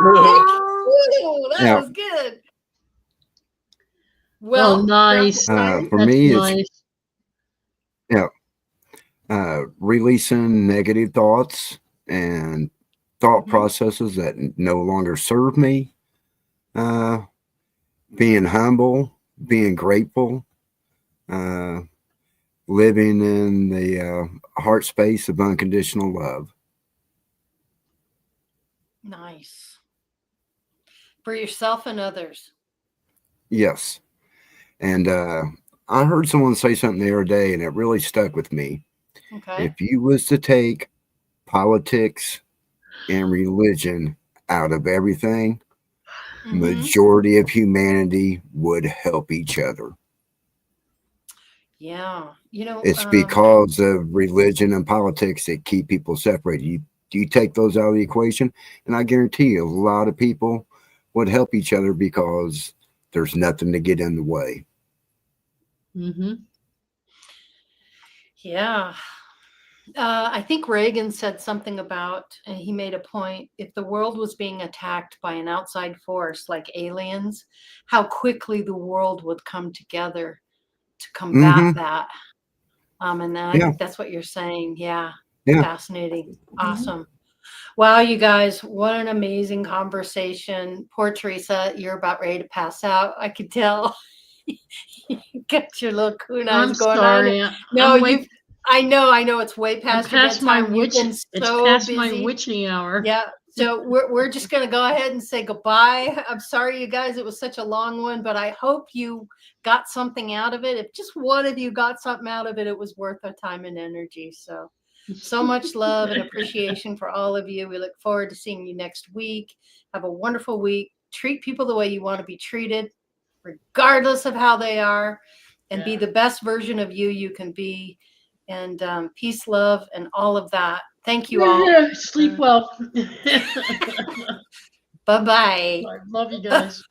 Ooh, that was good. Well, nice. For me, it's releasing negative thoughts and thought processes that no longer serve me. Being humble, being grateful, living in the heart space of unconditional love. Nice. For yourself and others. Yes. And I heard someone say something the other day, and it really stuck with me. Okay. If you was to take politics and religion out of everything, majority of humanity would help each other. Yeah. You know, it's because of religion and politics that keep people separated. You take those out of the equation, and I guarantee you a lot of people would help each other because there's nothing to get in the way. Yeah. I think Reagan said something about, and he made a point, if the world was being attacked by an outside force like aliens, how quickly the world would come together to combat that. And I think that's what you're saying. Yeah. Fascinating. Awesome. Wow, you guys, what an amazing conversation. Poor Theresa, you're about ready to pass out. I could tell. You got your little coon eyes going on. No, I know it's way past your bedtime. It's past my witching hour. Yeah. So we're just gonna go ahead and say goodbye. I'm sorry, you guys, it was such a long one, but I hope you got something out of it. If just one of you got something out of it, it was worth our time and energy. So much love and appreciation for all of you. We look forward to seeing you next week. Have a wonderful week. Treat people the way you want to be treated, regardless of how they are, and be the best version of you can be. And peace, love, and all of that. Thank you all. Sleep well. Bye-bye. I love you guys.